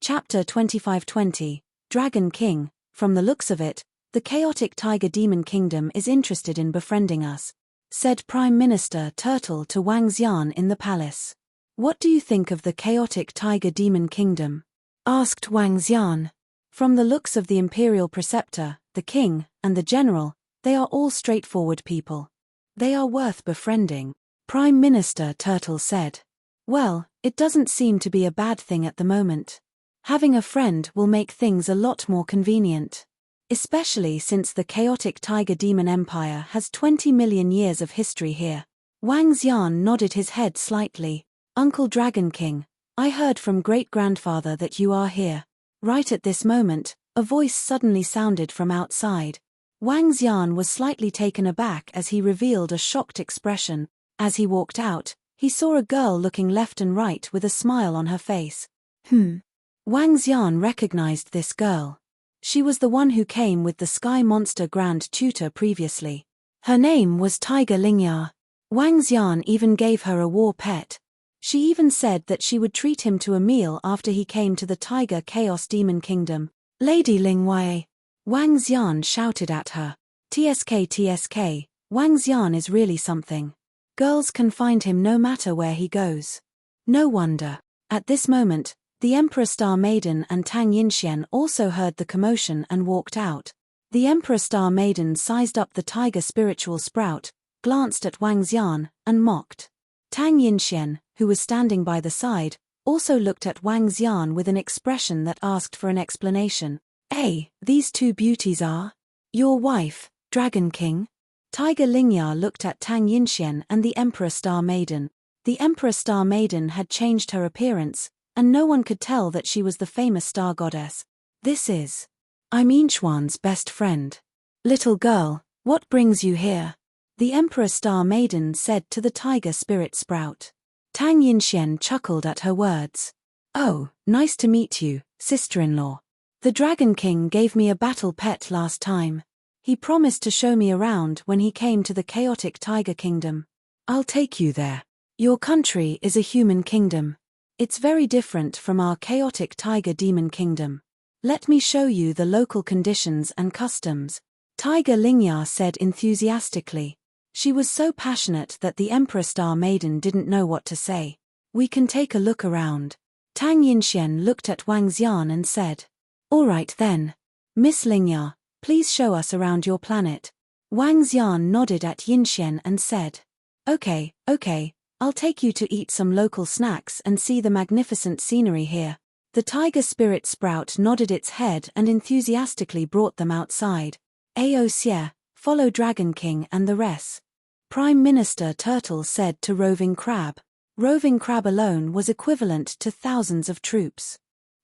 Chapter 2520, Dragon King. From the looks of it, the chaotic tiger demon kingdom is interested in befriending us, said Prime Minister Turtle to Wang Xian in the palace. What do you think of the chaotic tiger demon kingdom? Asked Wang Xian. From the looks of the imperial preceptor, the king, and the general, they are all straightforward people. They are worth befriending, Prime Minister Turtle said. Well, it doesn't seem to be a bad thing at the moment. Having a friend will make things a lot more convenient. Especially since the chaotic tiger demon empire has 20 million years of history here. Wang Xian nodded his head slightly. Uncle Dragon King, I heard from great-grandfather that you are here. Right at this moment, a voice suddenly sounded from outside. Wang Xian was slightly taken aback as he revealed a shocked expression. As he walked out, he saw a girl looking left and right with a smile on her face. Wang Xian recognized this girl. She was the one who came with the Sky Monster Grand Tutor previously. Her name was Tiger Lingya. Wang Xian even gave her a war pet. She even said that she would treat him to a meal after he came to the Tiger Chaos Demon Kingdom. Lady Lingye. Wang Xian shouted at her. TSK TSK, Wang Xian is really something. Girls can find him no matter where he goes. No wonder. At this moment, the Emperor Star Maiden and Tang Yinxian also heard the commotion and walked out. The Emperor Star Maiden sized up the tiger spiritual sprout, glanced at Wang Xian, and mocked. Tang Yinxian, who was standing by the side, also looked at Wang Xian with an expression that asked for an explanation. Hey, these two beauties are? Your wife, Dragon King? Tiger Lingya looked at Tang Yinxian and the Emperor Star Maiden. The Emperor Star Maiden had changed her appearance, and no one could tell that she was the famous star goddess. I'm Yinchuan's best friend. Little girl, what brings you here? The Emperor Star Maiden said to the tiger spirit sprout. Tang Yinxian chuckled at her words. Oh, nice to meet you, sister-in-law. The Dragon King gave me a battle pet last time. He promised to show me around when he came to the chaotic tiger kingdom. I'll take you there. Your country is a human kingdom. It's very different from our chaotic tiger demon kingdom. Let me show you the local conditions and customs. Tiger Lingya said enthusiastically. She was so passionate that the Emperor Star Maiden didn't know what to say. We can take a look around. Tang Yinxian looked at Wang Xian and said. All right then. Miss Lingya, please show us around your planet. Wang Xian nodded at Yinxian and said. Okay, I'll take you to eat some local snacks and see the magnificent scenery here. The tiger spirit sprout nodded its head and enthusiastically brought them outside. Ao Xie, follow Dragon King and the rest. Prime Minister Turtle said to Roving Crab. Roving Crab alone was equivalent to thousands of troops.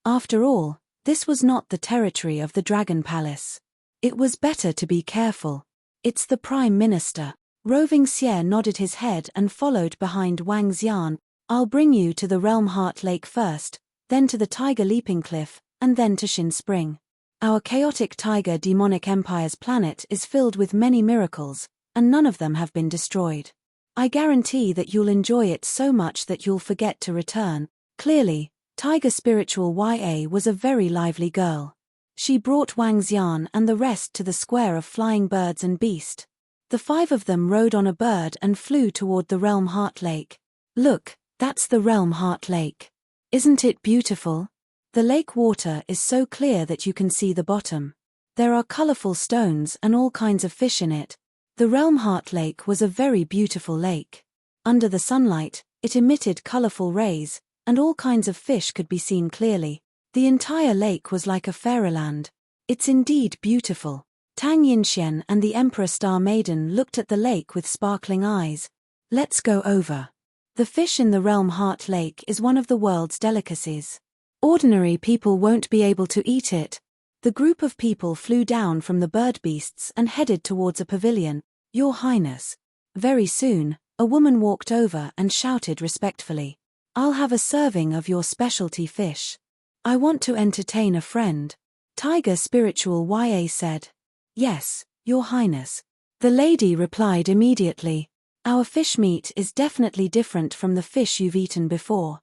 After all, this was not the territory of the Dragon Palace. It was better to be careful. It's the Prime Minister. Roving Xie nodded his head and followed behind Wang Xian. I'll bring you to the Realm Heart Lake first, then to the Tiger Leaping Cliff, and then to Shin Spring. Our chaotic tiger demonic empire's planet is filled with many miracles, and none of them have been destroyed. I guarantee that you'll enjoy it so much that you'll forget to return. Clearly, Tiger Spiritual YA was a very lively girl. She brought Wang Xian and the rest to the square of flying birds and beast. The five of them rode on a bird and flew toward the Realm Heart Lake. Look, that's the Realm Heart Lake. Isn't it beautiful? The lake water is so clear that you can see the bottom. There are colorful stones and all kinds of fish in it. The Realm Heart Lake was a very beautiful lake. Under the sunlight, it emitted colorful rays, and all kinds of fish could be seen clearly. The entire lake was like a fairyland. It's indeed beautiful. Tang Yinxian and the Emperor Star Maiden looked at the lake with sparkling eyes. Let's go over. The fish in the Realm Heart Lake is one of the world's delicacies. Ordinary people won't be able to eat it. The group of people flew down from the bird beasts and headed towards a pavilion. Your Highness. Very soon, a woman walked over and shouted respectfully. I'll have a serving of your specialty fish. I want to entertain a friend. Tiger Spiritual YA said. Yes, Your Highness. The lady replied immediately. Our fish meat is definitely different from the fish you've eaten before.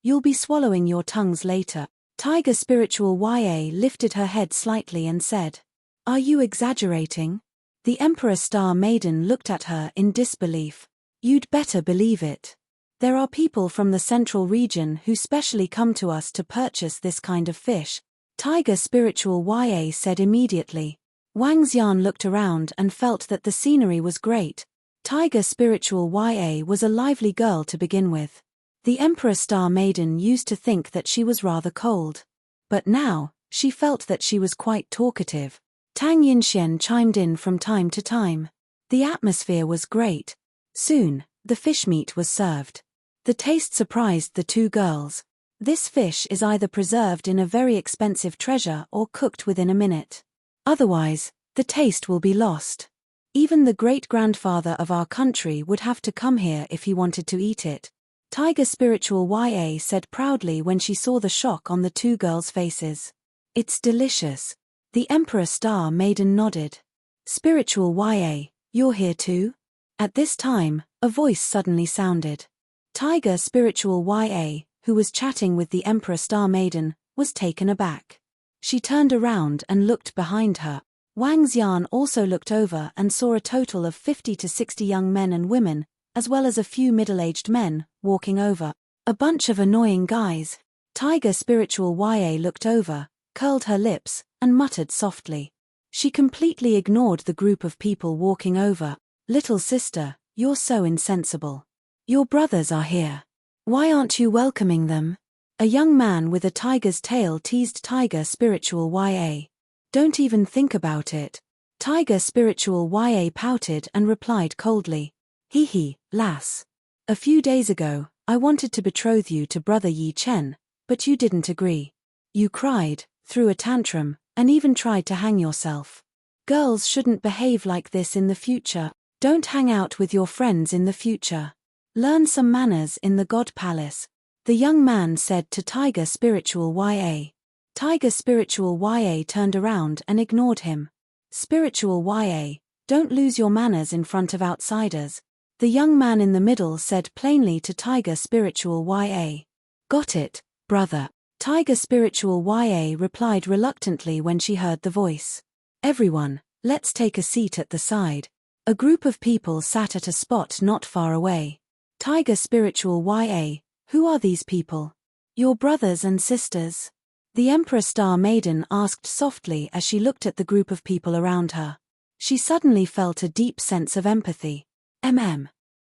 You'll be swallowing your tongues later. Tiger Spiritual YA lifted her head slightly and said, "Are you exaggerating?" The Emperor Star Maiden looked at her in disbelief. "You'd better believe it. There are people from the central region who specially come to us to purchase this kind of fish," Tiger Spiritual YA said immediately. Wang Xian looked around and felt that the scenery was great. Tiger Spiritual YA was a lively girl to begin with. The Emperor Star Maiden used to think that she was rather cold. But now, she felt that she was quite talkative. Tang Yinxian chimed in from time to time. The atmosphere was great. Soon, the fish meat was served. The taste surprised the two girls. This fish is either preserved in a very expensive treasure or cooked within a minute. Otherwise, the taste will be lost. Even the great-grandfather of our country would have to come here if he wanted to eat it, Tiger Spiritual YA said proudly when she saw the shock on the two girls' faces. "It's delicious." The Emperor Star Maiden nodded. "Spiritual YA, you're here too?" At this time, a voice suddenly sounded. Tiger Spiritual YA, who was chatting with the Emperor Star Maiden, was taken aback. She turned around and looked behind her. Wang Xian also looked over and saw a total of 50 to 60 young men and women, as well as a few middle-aged men, walking over. A bunch of annoying guys. Tiger Spiritual YA looked over, curled her lips, and muttered softly. She completely ignored the group of people walking over. "Little sister, you're so insensible. Your brothers are here. Why aren't you welcoming them?" A young man with a tiger's tail teased Tiger Spiritual YA. "Don't even think about it." Tiger Spiritual YA pouted and replied coldly. "Hee hee, lass. A few days ago, I wanted to betroth you to Brother Yi Chen, but you didn't agree. You cried, threw a tantrum, and even tried to hang yourself. Girls shouldn't behave like this in the future. Don't hang out with your friends in the future. Learn some manners in the God Palace," the young man said to Tiger Spiritual YA. Tiger Spiritual YA turned around and ignored him. "Spiritual YA, don't lose your manners in front of outsiders," the young man in the middle said plainly to Tiger Spiritual YA. "Got it, brother," Tiger Spiritual YA replied reluctantly when she heard the voice. "Everyone, let's take a seat at the side." A group of people sat at a spot not far away. Tiger Spiritual YA, "Who are these people?" "Your brothers and sisters," the Emperor Star Maiden asked softly as she looked at the group of people around her. She suddenly felt a deep sense of empathy.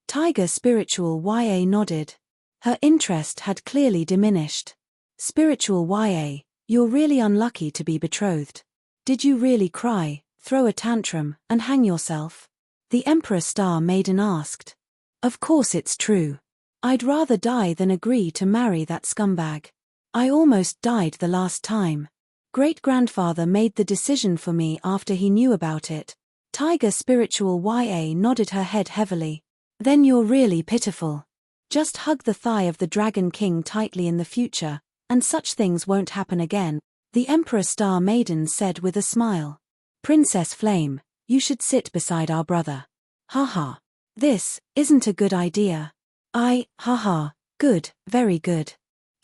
Tiger Spiritual YA nodded. Her interest had clearly diminished. "Spiritual YA, you're really unlucky to be betrothed. Did you really cry, throw a tantrum, and hang yourself?" the Emperor Star Maiden asked. "Of course it's true. I'd rather die than agree to marry that scumbag. I almost died the last time. Great-grandfather made the decision for me after he knew about it." Tiger Spiritual YA nodded her head heavily. "Then you're really pitiful. Just hug the thigh of the Dragon King tightly in the future, and such things won't happen again," the Emperor Star Maiden said with a smile. "Princess Flame, you should sit beside our brother." "Haha. This isn't a good idea." Haha, good, very good.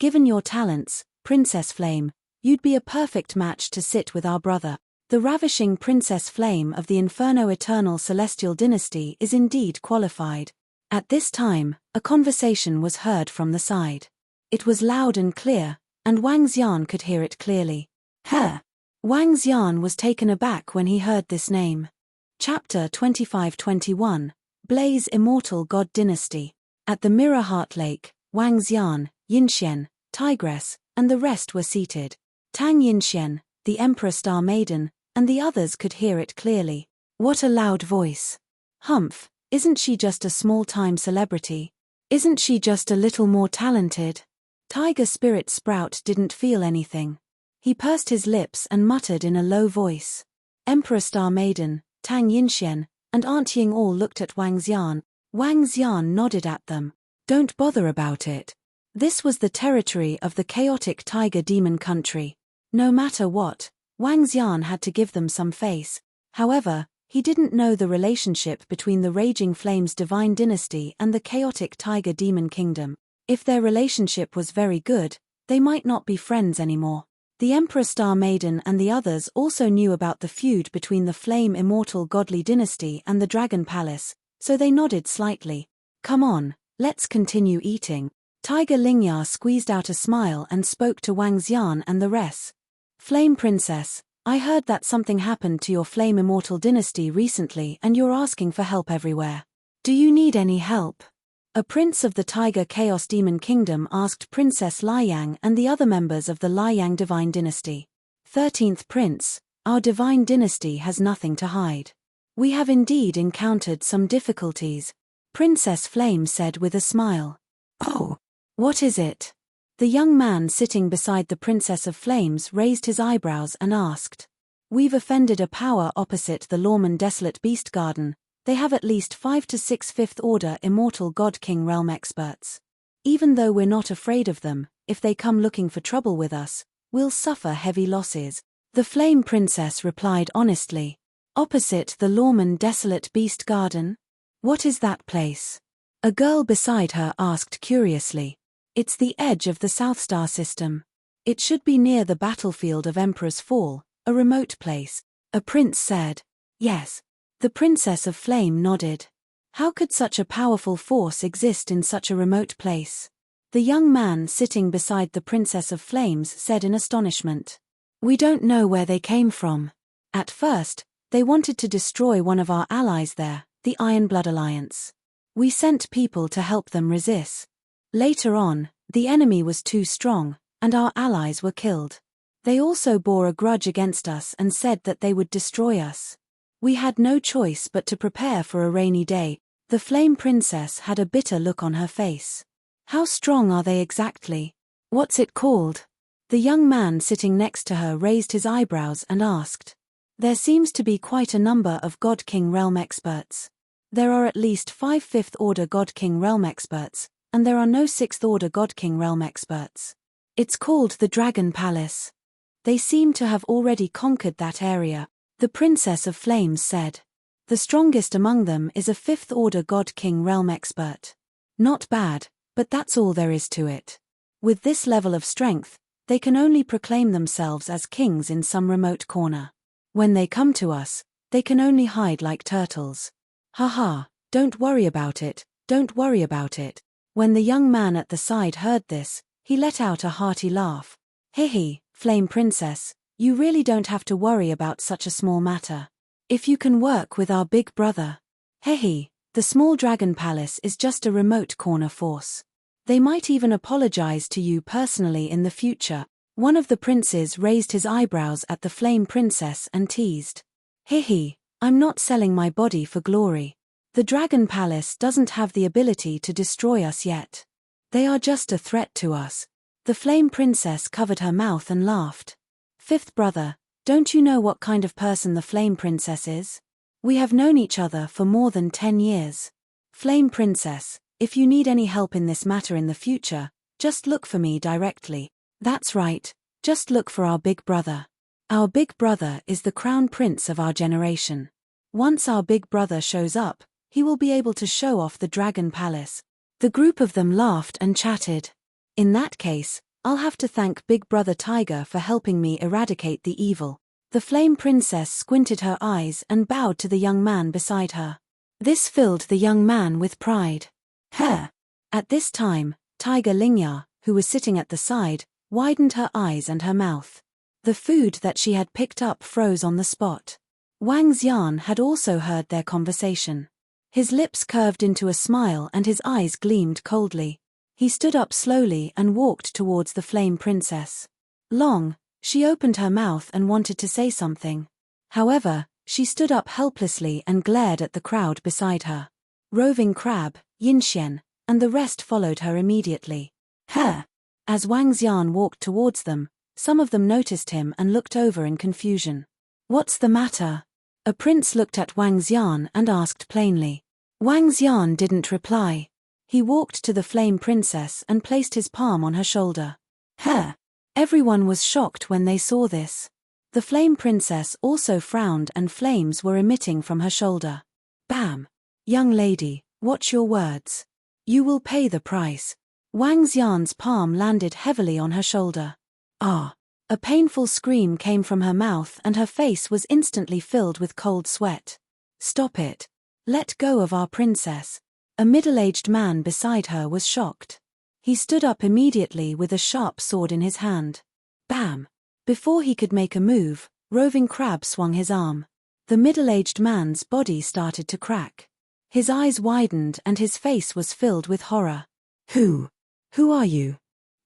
Given your talents, Princess Flame, you'd be a perfect match to sit with our brother. The ravishing Princess Flame of the Inferno Eternal Celestial Dynasty is indeed qualified. At this time, a conversation was heard from the side. It was loud and clear, and Wang Xian could hear it clearly. Wang Xian was taken aback when he heard this name. Chapter 25-21, Blaze Immortal God Dynasty. At the Mirror Heart Lake, Wang Xian, Yinxian, Tigress, and the rest were seated. Tang Yinxian, the Emperor Star Maiden, and the others could hear it clearly. What a loud voice. Humph, isn't she just a small-time celebrity? Isn't she just a little more talented? Tiger Spirit Sprout didn't feel anything. He pursed his lips and muttered in a low voice. Emperor Star Maiden, Tang Yinxian, and Aunt Ying all looked at Wang Xian. Wang Xian nodded at them. "Don't bother about it." This was the territory of the chaotic tiger demon country. No matter what, Wang Xian had to give them some face. However, he didn't know the relationship between the Raging Flames Divine Dynasty and the chaotic tiger demon kingdom. If their relationship was very good, They might not be friends anymore. The Emperor Star Maiden and the others also knew about the feud between the Flame Immortal Godly Dynasty and the Dragon Palace, so they nodded slightly. Come on, let's continue eating. Tiger Lingya squeezed out a smile and spoke to Wang Xian and the rest. Flame Princess, I heard that something happened to your Flame Immortal Dynasty recently and you're asking for help everywhere. Do you need any help? A prince of the Tiger Chaos Demon Kingdom asked Princess Liang and the other members of the Liang Divine Dynasty. 13th Prince, our Divine Dynasty has nothing to hide. We have indeed encountered some difficulties, Princess Flame said with a smile. Oh, what is it? The young man sitting beside the Princess of Flames raised his eyebrows and asked. We've offended a power opposite the Lawman Desolate Beast Garden. They have at least 5 to 6 5th-order Immortal God King Realm experts. Even though we're not afraid of them, if they come looking for trouble with us, we'll suffer heavy losses. The Flame Princess replied honestly. Opposite the Lawman Desolate Beast Garden? What is that place? A girl beside her asked curiously. It's the edge of the South Star system. It should be near the battlefield of Emperor's Fall, a remote place. A prince said. Yes. The Princess of Flame nodded. How could such a powerful force exist in such a remote place? The young man sitting beside the Princess of Flames said in astonishment. We don't know where they came from. At first, they wanted to destroy one of our allies there, the Iron Blood Alliance. We sent people to help them resist. Later on, the enemy was too strong, and our allies were killed. They also bore a grudge against us and said that they would destroy us. We had no choice but to prepare for a rainy day. The Flame Princess had a bitter look on her face. How strong are they exactly? What's it called? The young man sitting next to her raised his eyebrows and asked. There seems to be quite a number of God King Realm experts. There are at least 5 5th-order God King Realm experts, and there are no 6th-order God King Realm experts. It's called the Dragon Palace. They seem to have already conquered that area, the Princess of Flames said. The strongest among them is a 5th-order God King Realm expert. Not bad, but that's all there is to it. With this level of strength, they can only proclaim themselves as kings in some remote corner. When they come to us, they can only hide like turtles. Haha, don't worry about it, don't worry about it. When the young man at the side heard this, he let out a hearty laugh. Hehe, Flame Princess, you really don't have to worry about such a small matter. If you can work with our big brother. Hehe, the small Dragon Palace is just a remote corner force. They might even apologize to you personally in the future. One of the princes raised his eyebrows at the Flame Princess and teased. Hehe, I'm not selling my body for glory. The Dragon Palace doesn't have the ability to destroy us yet. They are just a threat to us. The Flame Princess covered her mouth and laughed. Fifth brother, don't you know what kind of person the Flame Princess is? We have known each other for more than 10 years. Flame Princess, if you need any help in this matter in the future, just look for me directly. That's right, just look for our big brother. Our big brother is the crown prince of our generation. Once our big brother shows up, he will be able to show off the Dragon Palace. The group of them laughed and chatted. In that case, I'll have to thank Big Brother Tiger for helping me eradicate the evil. The Flame Princess squinted her eyes and bowed to the young man beside her. This filled the young man with pride. At this time, Tiger Lingya, who was sitting at the side, widened her eyes and her mouth. The food that she had picked up froze on the spot. Wang Xian had also heard their conversation. His lips curved into a smile and his eyes gleamed coldly. He stood up slowly and walked towards the Flame Princess. She opened her mouth and wanted to say something. However, she stood up helplessly and glared at the crowd beside her. Roving Crab, Yinxian, and the rest followed her immediately. As Wang Xian walked towards them, some of them noticed him and looked over in confusion. What's the matter? A prince looked at Wang Xian and asked plainly. Wang Xian didn't reply. He walked to the Flame Princess and placed his palm on her shoulder. Everyone was shocked when they saw this. The Flame Princess also frowned and flames were emitting from her shoulder. Bam! Young lady, watch your words. You will pay the price. Wang Xian's palm landed heavily on her shoulder. Ah! A painful scream came from her mouth and her face was instantly filled with cold sweat. Stop it. Let go of our princess. A middle-aged man beside her was shocked. He stood up immediately with a sharp sword in his hand. Bam! Before he could make a move, Roving Crab swung his arm. The middle-aged man's body started to crack. His eyes widened and his face was filled with horror. Who are you?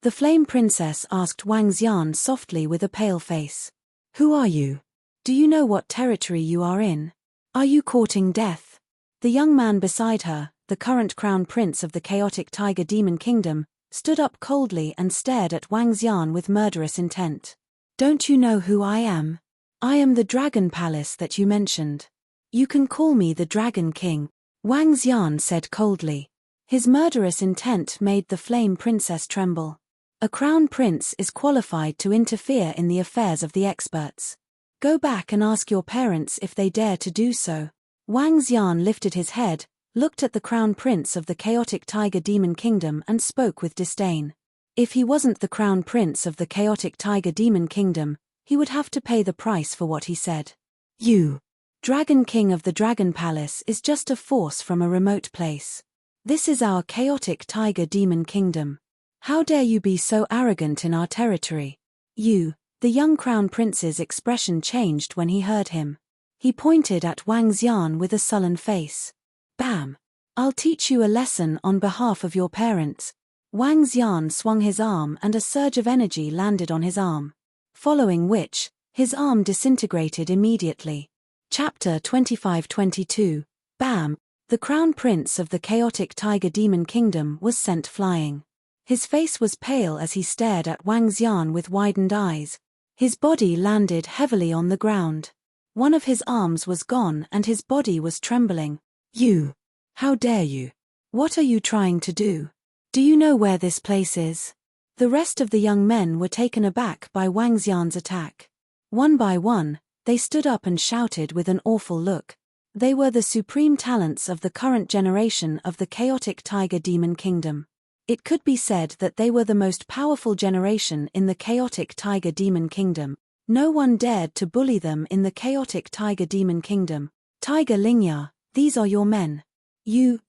The Flame Princess asked Wang Xian softly with a pale face. Who are you? Do you know what territory you are in? Are you courting death? The young man beside her, the current crown prince of the chaotic tiger demon kingdom, stood up coldly and stared at Wang Xian with murderous intent. Don't you know who I am? I am the Dragon Palace that you mentioned. You can call me the Dragon King, Wang Xian said coldly. His murderous intent made the Flame Princess tremble. A crown prince is qualified to interfere in the affairs of the experts. Go back and ask your parents if they dare to do so. Wang Xian lifted his head, looked at the crown prince of the chaotic tiger demon kingdom and spoke with disdain. If he wasn't the crown prince of the chaotic tiger demon kingdom, he would have to pay the price for what he said. You, Dragon King of the Dragon Palace, is just a force from a remote place. This is our chaotic tiger demon kingdom. How dare you be so arrogant in our territory? You, the young crown prince's expression changed when he heard him. He pointed at Wang Xian with a sullen face. Bam! I'll teach you a lesson on behalf of your parents. Wang Xian swung his arm and a surge of energy landed on his arm. Following which, his arm disintegrated immediately. Chapter 25-22. Bam! The crown prince of the chaotic tiger demon kingdom was sent flying. His face was pale as he stared at Wang Xian with widened eyes. His body landed heavily on the ground. One of his arms was gone and his body was trembling. You! How dare you? What are you trying to do? Do you know where this place is? The rest of the young men were taken aback by Wang Xian's attack. One by one, they stood up and shouted with an awful look. They were the supreme talents of the current generation of the chaotic tiger demon kingdom. It could be said that they were the most powerful generation in the chaotic tiger demon kingdom. No one dared to bully them in the chaotic tiger demon kingdom. Tiger Lingya, these are your men. You.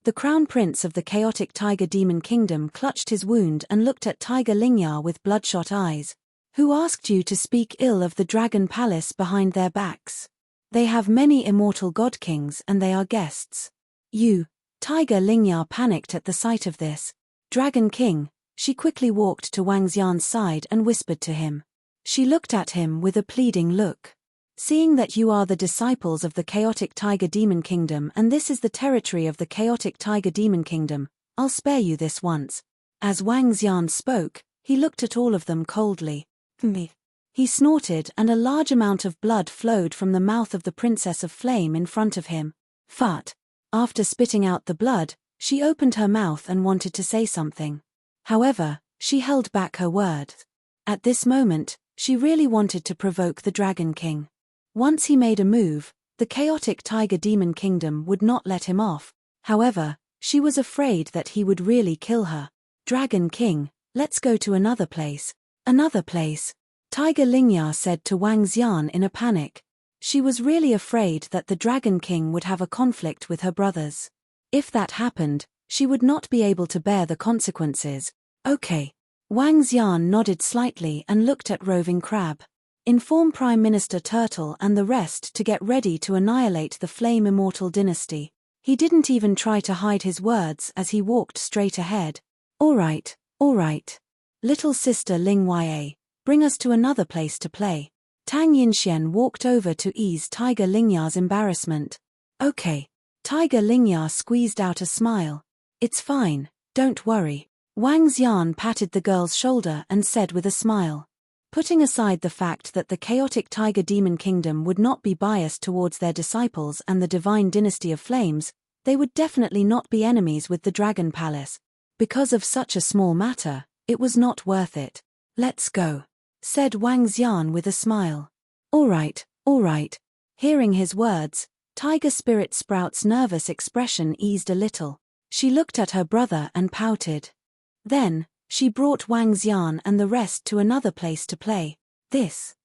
The crown prince of the chaotic tiger demon kingdom clutched his wound and looked at Tiger Lingya with bloodshot eyes. Who asked you to speak ill of the Dragon Palace behind their backs? They have many immortal god kings and they are guests. You. Tiger Lingya panicked at the sight of this. Dragon King, she quickly walked to Wang Xian's side and whispered to him. She looked at him with a pleading look. Seeing that you are the disciples of the chaotic tiger demon kingdom and this is the territory of the chaotic tiger demon kingdom, I'll spare you this once. As Wang Xian spoke, he looked at all of them coldly. Me. He snorted and a large amount of blood flowed from the mouth of the Princess of Flame in front of him. Fart. After spitting out the blood, she opened her mouth and wanted to say something. However, she held back her words. At this moment, she really wanted to provoke the Dragon King. Once he made a move, the chaotic tiger demon kingdom would not let him off. However, she was afraid that he would really kill her. Dragon King, let's go to another place. Another place. Tiger Lingya said to Wang Xian in a panic. She was really afraid that the Dragon King would have a conflict with her brothers. If that happened, she would not be able to bear the consequences. Okay. Wang Xian nodded slightly and looked at Roving Crab. Inform Prime Minister Turtle and the rest to get ready to annihilate the Flame Immortal dynasty. He didn't even try to hide his words as he walked straight ahead. All right. Little sister Ling Ya. Bring us to another place to play. Tang Yinxian walked over to ease Tiger Lingya's embarrassment. Okay. Tiger Lingya squeezed out a smile. It's fine, don't worry. Wang Xian patted the girl's shoulder and said with a smile. Putting aside the fact that the chaotic tiger demon kingdom would not be biased towards their disciples and the divine dynasty of flames, they would definitely not be enemies with the Dragon Palace. Because of such a small matter, it was not worth it. Let's go, said Wang Xian with a smile. All right. Hearing his words, Tiger Spirit Sprout's nervous expression eased a little. She looked at her brother and pouted. Then, she brought Wang Xian and the rest to another place to play. This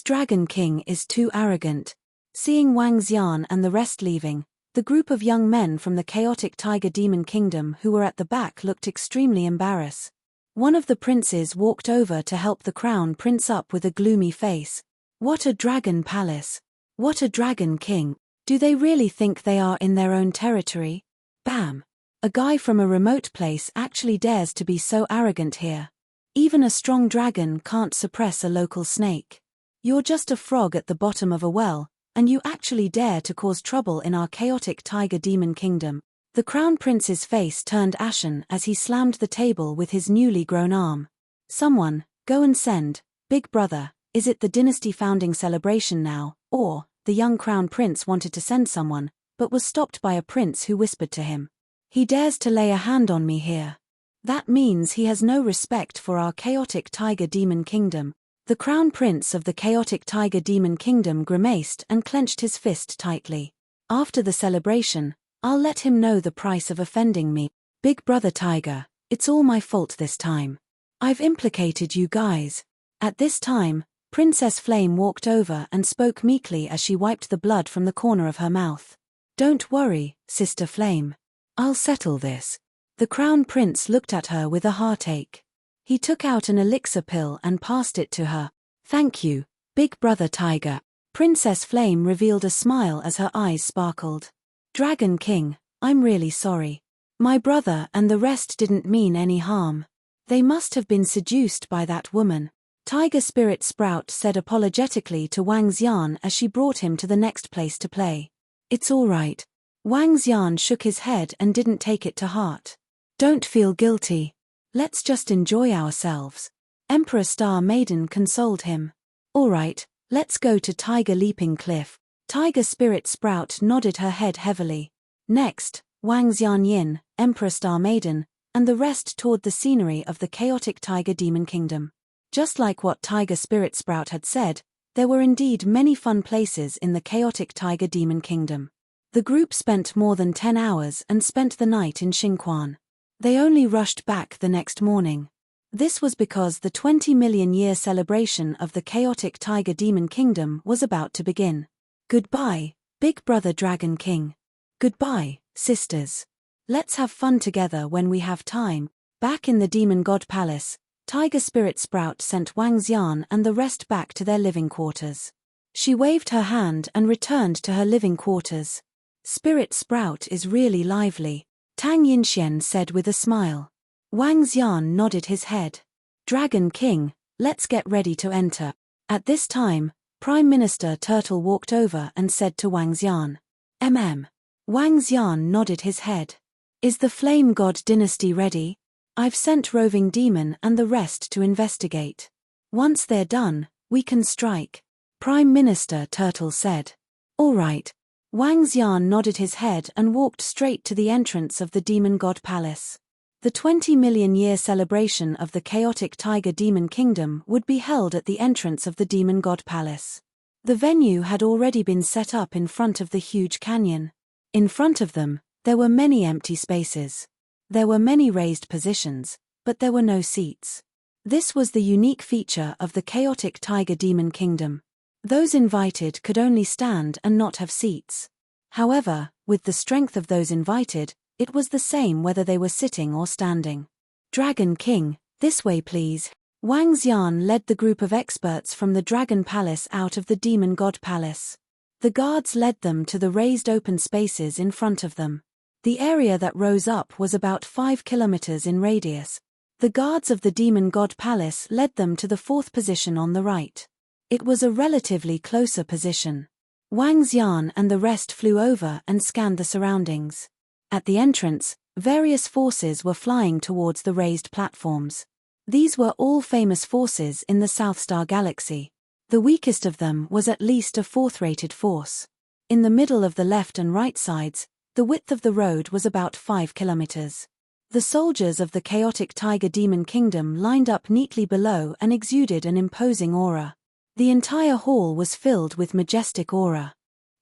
Dragon King is too arrogant. Seeing Wang Xian and the rest leaving, the group of young men from the chaotic tiger demon kingdom who were at the back looked extremely embarrassed. One of the princes walked over to help the crown prince up with a gloomy face. What a dragon palace! What a dragon king! Do they really think they are in their own territory? Bam! A guy from a remote place actually dares to be so arrogant here. Even a strong dragon can't suppress a local snake. You're just a frog at the bottom of a well, and you actually dare to cause trouble in our chaotic tiger demon kingdom. The crown prince's face turned ashen as he slammed the table with his newly grown arm. Someone, go and send, Big Brother, is it the dynasty founding celebration now? Or, the young crown prince wanted to send someone, but was stopped by a prince who whispered to him. He dares to lay a hand on me here. That means he has no respect for our chaotic tiger demon kingdom. The crown prince of the chaotic tiger demon kingdom grimaced and clenched his fist tightly. After the celebration, I'll let him know the price of offending me. Big Brother Tiger, it's all my fault this time. I've implicated you guys. At this time, Princess Flame walked over and spoke meekly as she wiped the blood from the corner of her mouth. Don't worry, Sister Flame. I'll settle this. The crown prince looked at her with a heartache. He took out an elixir pill and passed it to her. Thank you, Big Brother Tiger. Princess Flame revealed a smile as her eyes sparkled. Dragon King, I'm really sorry. My brother and the rest didn't mean any harm. They must have been seduced by that woman. Tiger Spirit Sprout said apologetically to Wang Xian as she brought him to the next place to play. It's all right. Wang Xian shook his head and didn't take it to heart. Don't feel guilty. Let's just enjoy ourselves. Emperor Star Maiden consoled him. All right, let's go to Tiger Leaping Cliff. Tiger Spirit Sprout nodded her head heavily. Next, Wang Xianyin, Emperor Star Maiden, and the rest toured the scenery of the chaotic tiger demon kingdom. Just like what Tiger Spirit Sprout had said, there were indeed many fun places in the chaotic tiger demon kingdom. The group spent more than 10 hours and spent the night in Xingquan. They only rushed back the next morning. This was because the 20 million year celebration of the chaotic tiger demon kingdom was about to begin. Goodbye, Big Brother Dragon King. Goodbye, sisters. Let's have fun together when we have time. Back in the Demon God Palace, Tiger Spirit Sprout sent Wang Xian and the rest back to their living quarters. She waved her hand and returned to her living quarters. Spirit Sprout is really lively, Tang Yinxian said with a smile. Wang Xian nodded his head. Dragon King, let's get ready to enter. At this time, Prime Minister Turtle walked over and said to Wang Xian. Wang Xian nodded his head. Is the Flame God dynasty ready? I've sent Roving Demon and the rest to investigate. Once they're done, we can strike. Prime Minister Turtle said. All right. Wang Xian nodded his head and walked straight to the entrance of the Demon God Palace. The 20 million year celebration of the chaotic tiger demon kingdom would be held at the entrance of the Demon God Palace. The venue had already been set up in front of the huge canyon. In front of them, there were many empty spaces. There were many raised positions, but there were no seats. This was the unique feature of the chaotic tiger demon kingdom. Those invited could only stand and not have seats. However, with the strength of those invited, it was the same whether they were sitting or standing. Dragon King, this way please. Wang Xian led the group of experts from the Dragon Palace out of the Demon God Palace. The guards led them to the raised open spaces in front of them. The area that rose up was about 5 kilometers in radius. The guards of the Demon God Palace led them to the fourth position on the right. It was a relatively closer position. Wang Xian and the rest flew over and scanned the surroundings. At the entrance, various forces were flying towards the raised platforms. These were all famous forces in the South Star Galaxy. The weakest of them was at least a fourth-rated force. In the middle of the left and right sides, the width of the road was about 5 kilometers. The soldiers of the chaotic tiger demon kingdom lined up neatly below and exuded an imposing aura. The entire hall was filled with majestic aura.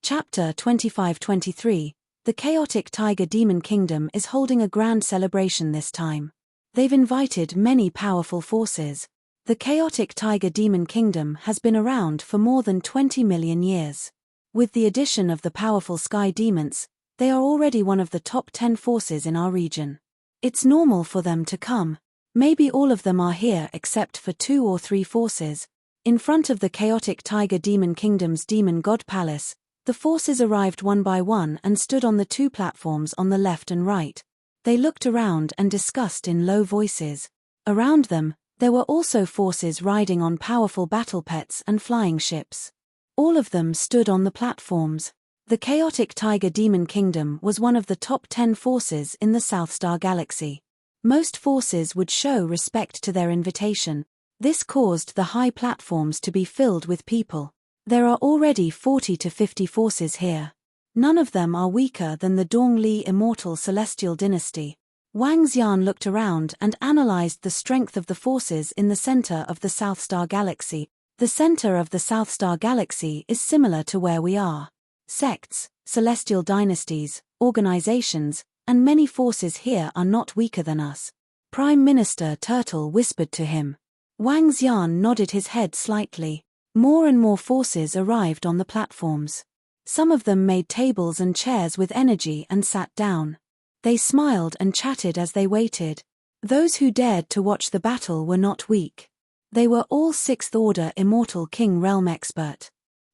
Chapter 25-23, The Chaotic Tiger Demon Kingdom is holding a grand celebration this time. They've invited many powerful forces. The chaotic tiger demon kingdom has been around for more than 20 million years. With the addition of the powerful sky demons, they are already one of the top 10 forces in our region. It's normal for them to come. Maybe all of them are here except for 2 or 3 forces. In front of the chaotic tiger demon kingdom's demon god palace, the forces arrived one by one and stood on the 2 platforms on the left and right. They looked around and discussed in low voices. Around them, there were also forces riding on powerful battle pets and flying ships. All of them stood on the platforms. The chaotic tiger demon kingdom was one of the top 10 forces in the South Star Galaxy. Most forces would show respect to their invitation. This caused the high platforms to be filled with people. There are already 40 to 50 forces here. None of them are weaker than the Dongli immortal celestial dynasty. Wang Xian looked around and analyzed the strength of the forces in the center of the South Star Galaxy. The center of the South Star Galaxy is similar to where we are. Sects, celestial dynasties, organizations, and many forces here are not weaker than us. Prime Minister Turtle whispered to him. Wang Xian nodded his head slightly. More and more forces arrived on the platforms. Some of them made tables and chairs with energy and sat down. They smiled and chatted as they waited. Those who dared to watch the battle were not weak. They were all 6th Order Immortal King Realm expert.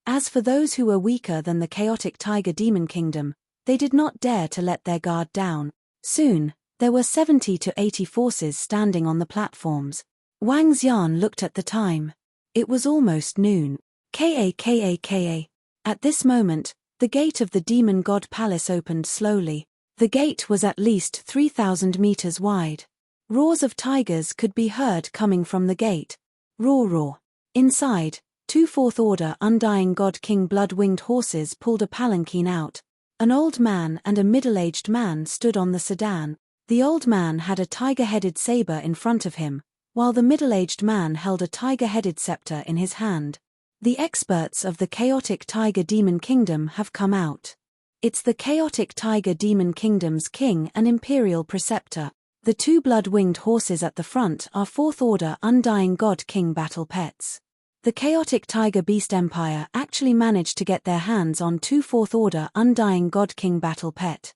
As for those who were weaker than the chaotic tiger demon kingdom, they did not dare to let their guard down. Soon, there were 70 to 80 forces standing on the platforms. Wang Xian looked at the time. It was almost noon. Ka. At this moment, the gate of the demon god palace opened slowly. The gate was at least 3,000 meters wide. Roars of tigers could be heard coming from the gate. Roar roar. Inside, 2 4th Order Undying God King blood-winged horses pulled a palanquin out. An old man and a middle-aged man stood on the sedan. The old man had a tiger-headed saber in front of him, while the middle-aged man held a tiger-headed scepter in his hand. The experts of the chaotic tiger demon kingdom have come out. It's the chaotic tiger demon kingdom's king and imperial preceptor. The 2 blood-winged horses at the front are 4th Order Undying God King battle pets. The chaotic tiger beast empire actually managed to get their hands on 2 4th Order Undying God King battle pet.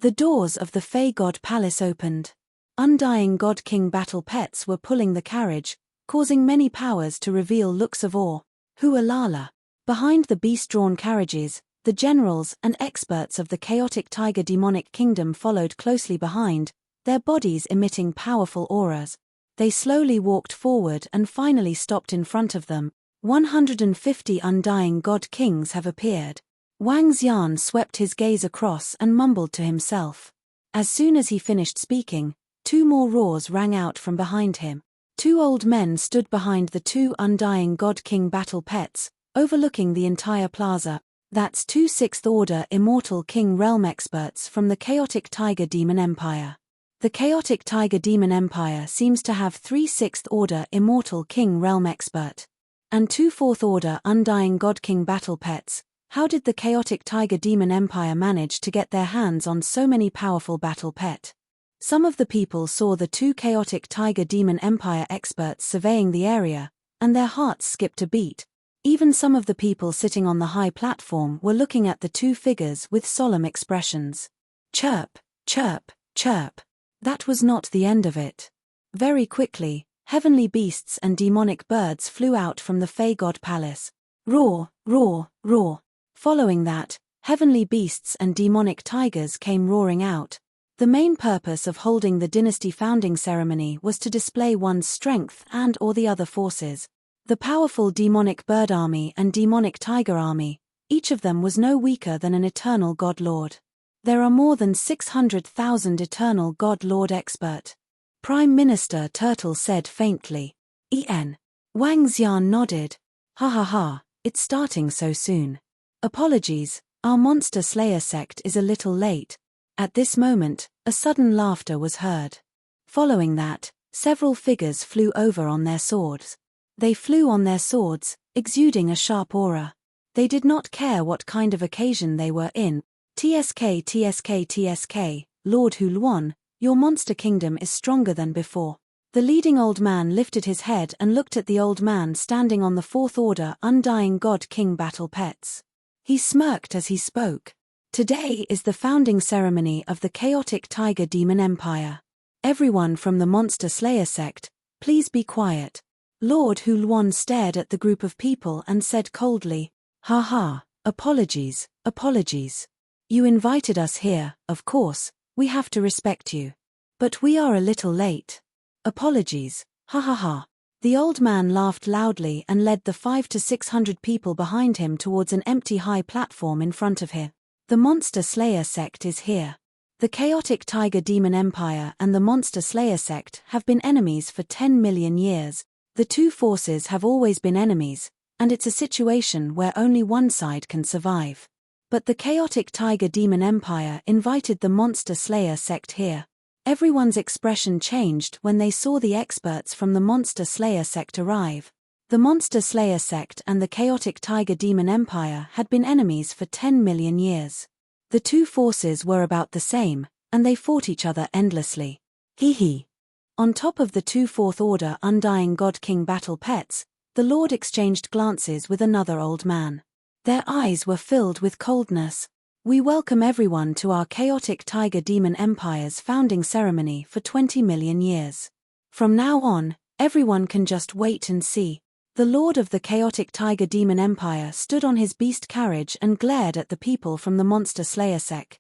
The doors of the Fey God Palace opened. Undying God King battle pets were pulling the carriage, causing many powers to reveal looks of awe. Hualala. Behind the beast-drawn carriages, the generals and experts of the chaotic tiger demonic kingdom followed closely behind, their bodies emitting powerful auras. They slowly walked forward and finally stopped in front of them. 150 Undying God Kings have appeared. Wang Xian swept his gaze across and mumbled to himself. As soon as he finished speaking, 2 more roars rang out from behind him. 2 old men stood behind the 2 Undying God King battle pets, overlooking the entire plaza. That's 2 6th Order Immortal King Realm experts from the chaotic tiger demon empire. The chaotic tiger demon empire seems to have 3 6th Order Immortal King Realm expert. And 2 4th Order Undying God King battle pets. How did the chaotic tiger demon empire manage to get their hands on so many powerful battle pet? Some of the people saw the 2 chaotic tiger demon empire experts surveying the area, and their hearts skipped a beat. Even some of the people sitting on the high platform were looking at the 2 figures with solemn expressions. Chirp, chirp, chirp. That was not the end of it. Very quickly, heavenly beasts and demonic birds flew out from the Fey God Palace. Roar, roar, roar. Following that, heavenly beasts and demonic tigers came roaring out. The main purpose of holding the dynasty founding ceremony was to display one's strength and/or the other forces. The powerful demonic bird army and demonic tiger army, each of them was no weaker than an eternal God Lord. There are more than 600,000 eternal God Lord expert. Prime Minister Turtle said faintly. Wang Xian nodded. Ha ha ha, it's starting so soon. Apologies, our Monster Slayer sect is a little late. At this moment, a sudden laughter was heard. Following that, several figures flew over on their swords. They flew on their swords, exuding a sharp aura. They did not care what kind of occasion they were in. TSK, Lord Hu Luan, Your monster kingdom is stronger than before. The leading old man lifted his head and looked at the old man standing on the Fourth Order Undying God King battle pets. He smirked as he spoke. Today is the founding ceremony of the chaotic Tiger Demon Empire. Everyone from the Monster Slayer sect, please be quiet. Lord Hu Luan stared at the group of people and said coldly, "Ha ha, apologies, apologies. You invited us here, of course, we have to respect you. But we are a little late. Apologies, ha ha ha." The old man laughed loudly and led the 500 to 600 people behind him towards an empty high platform in front of him. The Monster Slayer sect is here. The chaotic Tiger Demon Empire and the Monster Slayer sect have been enemies for 10 million years. The two forces have always been enemies, and it's a situation where only one side can survive. But the chaotic Tiger Demon Empire invited the Monster Slayer sect here. Everyone's expression changed when they saw the experts from the Monster Slayer sect arrive. The Monster Slayer sect and the chaotic Tiger Demon Empire had been enemies for 10 million years. The two forces were about the same, and they fought each other endlessly. Hee hee. On top of the two Fourth Order Undying God King battle pets, the Lord exchanged glances with another old man. Their eyes were filled with coldness. "We welcome everyone to our chaotic Tiger Demon Empire's founding ceremony for 20 million years. From now on, everyone can just wait and see." The Lord of the chaotic Tiger Demon Empire stood on his beast carriage and glared at the people from the Monster Slayer sect.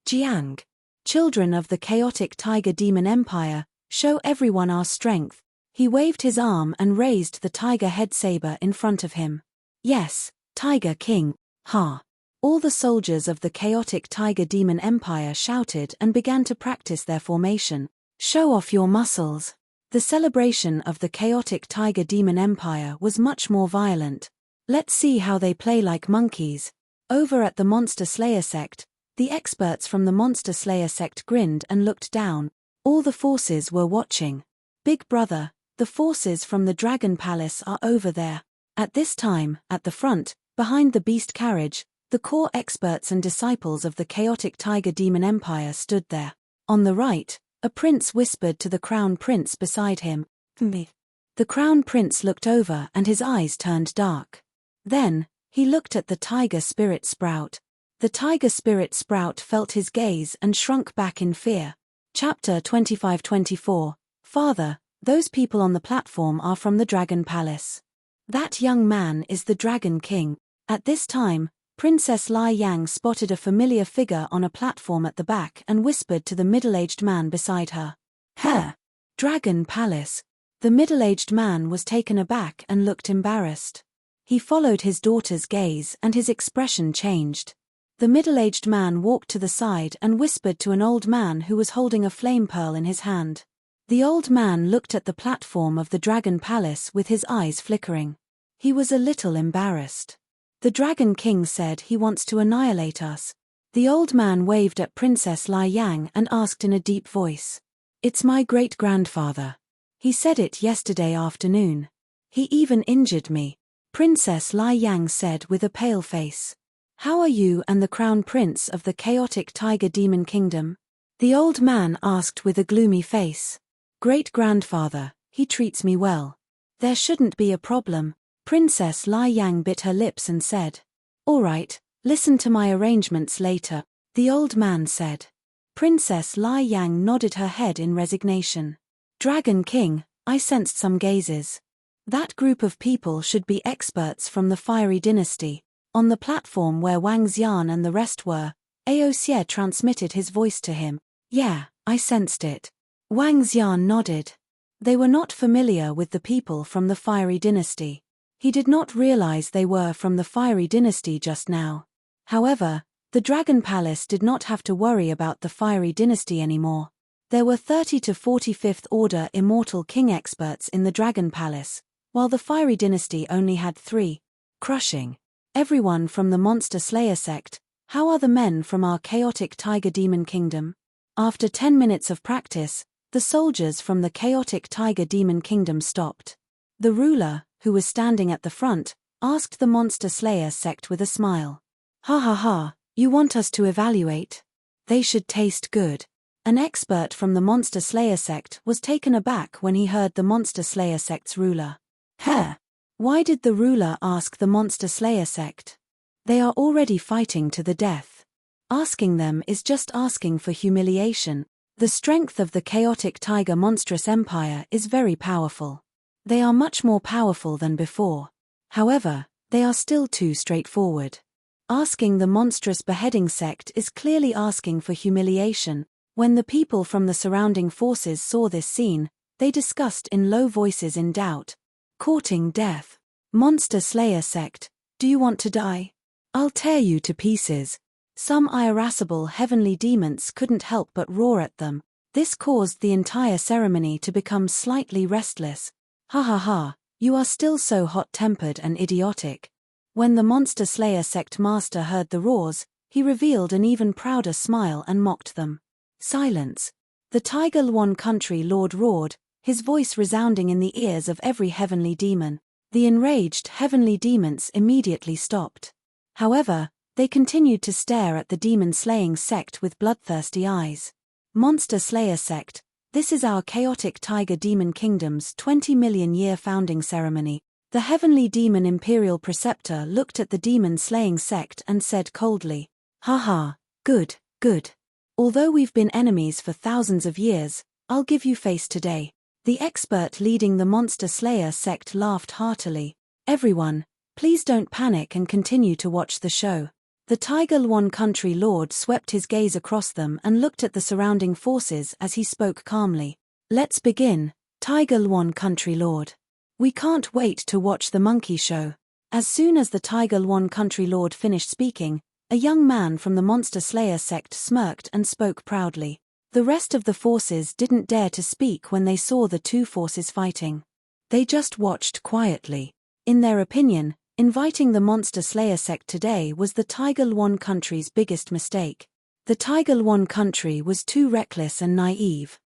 "Jiang. Children of the chaotic Tiger Demon Empire, show everyone our strength." He waved his arm and raised the tiger head saber in front of him. "Yes, Tiger King, ha." All the soldiers of the chaotic Tiger Demon Empire shouted and began to practice their formation. "Show off your muscles." The celebration of the chaotic Tiger Demon Empire was much more violent. "Let's see how they play like monkeys." Over at the Monster Slayer sect, the experts from the Monster Slayer sect grinned and looked down. All the forces were watching. "Big brother, the forces from the Dragon Palace are over there." At this time, at the front, behind the beast carriage, the core experts and disciples of the chaotic Tiger Demon Empire stood there. On the right, a prince whispered to the crown prince beside him. "Me." The crown prince looked over and his eyes turned dark. Then, he looked at the tiger spirit sprout. The tiger spirit sprout felt his gaze and shrunk back in fear. Chapter 25-24, Father, those people on the platform are from the Dragon Palace. That young man is the Dragon King. At this time, Princess Lai Yang spotted a familiar figure on a platform at the back and whispered to the middle-aged man beside her. "Huh? Dragon Palace." The middle-aged man was taken aback and looked embarrassed. He followed his daughter's gaze and his expression changed. The middle-aged man walked to the side and whispered to an old man who was holding a flame pearl in his hand. The old man looked at the platform of the Dragon Palace with his eyes flickering. He was a little embarrassed. "The Dragon King said he wants to annihilate us." The old man waved at Princess Lai Yang and asked in a deep voice. "It's my great-grandfather. He said it yesterday afternoon. He even injured me." Princess Lai Yang said with a pale face. "How are you and the crown prince of the chaotic Tiger Demon Kingdom?" The old man asked with a gloomy face. "Great-grandfather, he treats me well. There shouldn't be a problem." Princess Lai Yang bit her lips and said. "All right, listen to my arrangements later," the old man said. Princess Lai Yang nodded her head in resignation. "Dragon King, I sensed some gazes. That group of people should be experts from the Fiery Dynasty." On the platform where Wang Xian and the rest were, Ao Xie transmitted his voice to him. "Yeah, I sensed it." Wang Xian nodded. They were not familiar with the people from the Fiery Dynasty. He did not realize they were from the Fiery Dynasty just now. However, the Dragon Palace did not have to worry about the Fiery Dynasty anymore. There were 30 to 45th Order Immortal King experts in the Dragon Palace, while the Fiery Dynasty only had 3. Crushing. "Everyone from the Monster Slayer sect, how are the men from our chaotic Tiger Demon Kingdom?" After 10 minutes of practice, the soldiers from the chaotic Tiger Demon Kingdom stopped. The ruler, who was standing at the front, asked the Monster Slayer sect with a smile. "Ha ha ha, you want us to evaluate? They should taste good." An expert from the Monster Slayer sect was taken aback when he heard the Monster Slayer sect's ruler. Why did the ruler ask the Monster Slayer sect? They are already fighting to the death. Asking them is just asking for humiliation. The strength of the chaotic tiger monstrous empire is very powerful. They are much more powerful than before. However, they are still too straightforward. Asking the monstrous beheading sect is clearly asking for humiliation. When the people from the surrounding forces saw this scene, they discussed in low voices in doubt. Courting death. Monster Slayer sect, do you want to die? I'll tear you to pieces. Some irascible heavenly demons couldn't help but roar at them. This caused the entire ceremony to become slightly restless. Ha ha ha, you are still so hot-tempered and idiotic. When the Monster Slayer sect master heard the roars, he revealed an even prouder smile and mocked them. Silence. The Tiger Lwan country lord roared, his voice resounding in the ears of every heavenly demon. The enraged heavenly demons immediately stopped. However, they continued to stare at the demon-slaying sect with bloodthirsty eyes. Monster Slayer sect, this is our chaotic tiger demon kingdom's 20 million year founding ceremony. The heavenly demon imperial preceptor looked at the demon-slaying sect and said coldly, "Haha, good, good. Although we've been enemies for thousands of years, I'll give you face today." The expert leading the Monster Slayer sect laughed heartily. Everyone, please don't panic and continue to watch the show. The Tiger Lwan country lord swept his gaze across them and looked at the surrounding forces as he spoke calmly. Let's begin, Tiger Lwan country lord. We can't wait to watch the monkey show. As soon as the Tiger Lwan country lord finished speaking, a young man from the Monster Slayer sect smirked and spoke proudly. The rest of the forces didn't dare to speak when they saw the two forces fighting. They just watched quietly. In their opinion, inviting the Monster Slayer sect today was the Tiger Lwan country's biggest mistake. The Tiger Lwan country was too reckless and naive.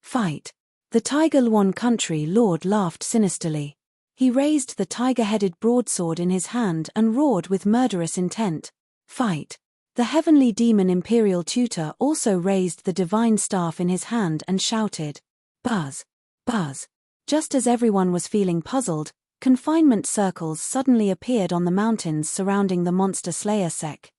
Fight. The Tiger Lwan country lord laughed sinisterly. He raised the tiger-headed broadsword in his hand and roared with murderous intent. Fight. The heavenly demon imperial tutor also raised the divine staff in his hand and shouted, "Buzz! Buzz!" Just as everyone was feeling puzzled, confinement circles suddenly appeared on the mountains surrounding the Monster Slayer sect.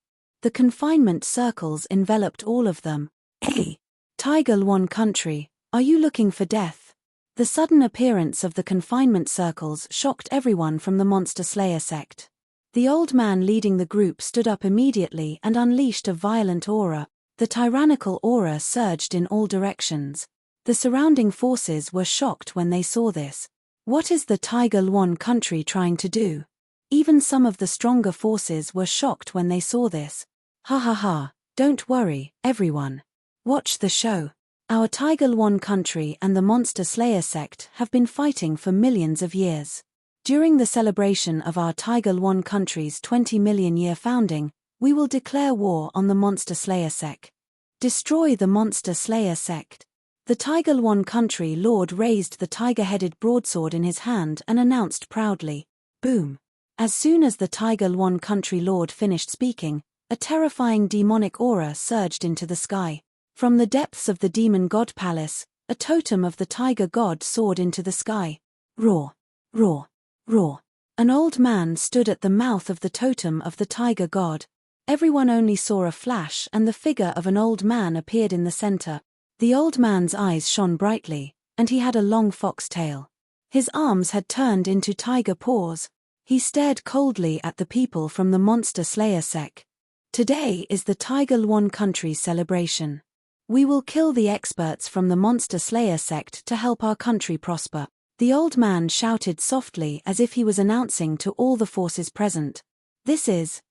The confinement circles enveloped all of them. Hey! Tiger Lwan country, are you looking for death? The sudden appearance of the confinement circles shocked everyone from the Monster Slayer sect. The old man leading the group stood up immediately and unleashed a violent aura. The tyrannical aura surged in all directions. The surrounding forces were shocked when they saw this. What is the Tiger Lwan country trying to do? Even some of the stronger forces were shocked when they saw this. Ha ha ha, don't worry, everyone. Watch the show. Our Tiger Lwan country and the Monster Slayer sect have been fighting for millions of years. During the celebration of our Tiger Lwan country's 20 million year founding, we will declare war on the Monster Slayer sect. Destroy the Monster Slayer sect. The Tiger Lwan country lord raised the tiger-headed broadsword in his hand and announced proudly, "Boom." As soon as the Tiger Lwan country lord finished speaking, a terrifying demonic aura surged into the sky. From the depths of the demon god palace, a totem of the tiger god soared into the sky. Roar, roar, roar. An old man stood at the mouth of the totem of the tiger god. Everyone only saw a flash and the figure of an old man appeared in the center. The old man's eyes shone brightly, and he had a long fox tail. His arms had turned into tiger paws. He stared coldly at the people from the Monster Slayer sect. Today is the Tiger Lwan country's celebration. We will kill the experts from the Monster Slayer sect to help our country prosper. The old man shouted softly as if he was announcing to all the forces present.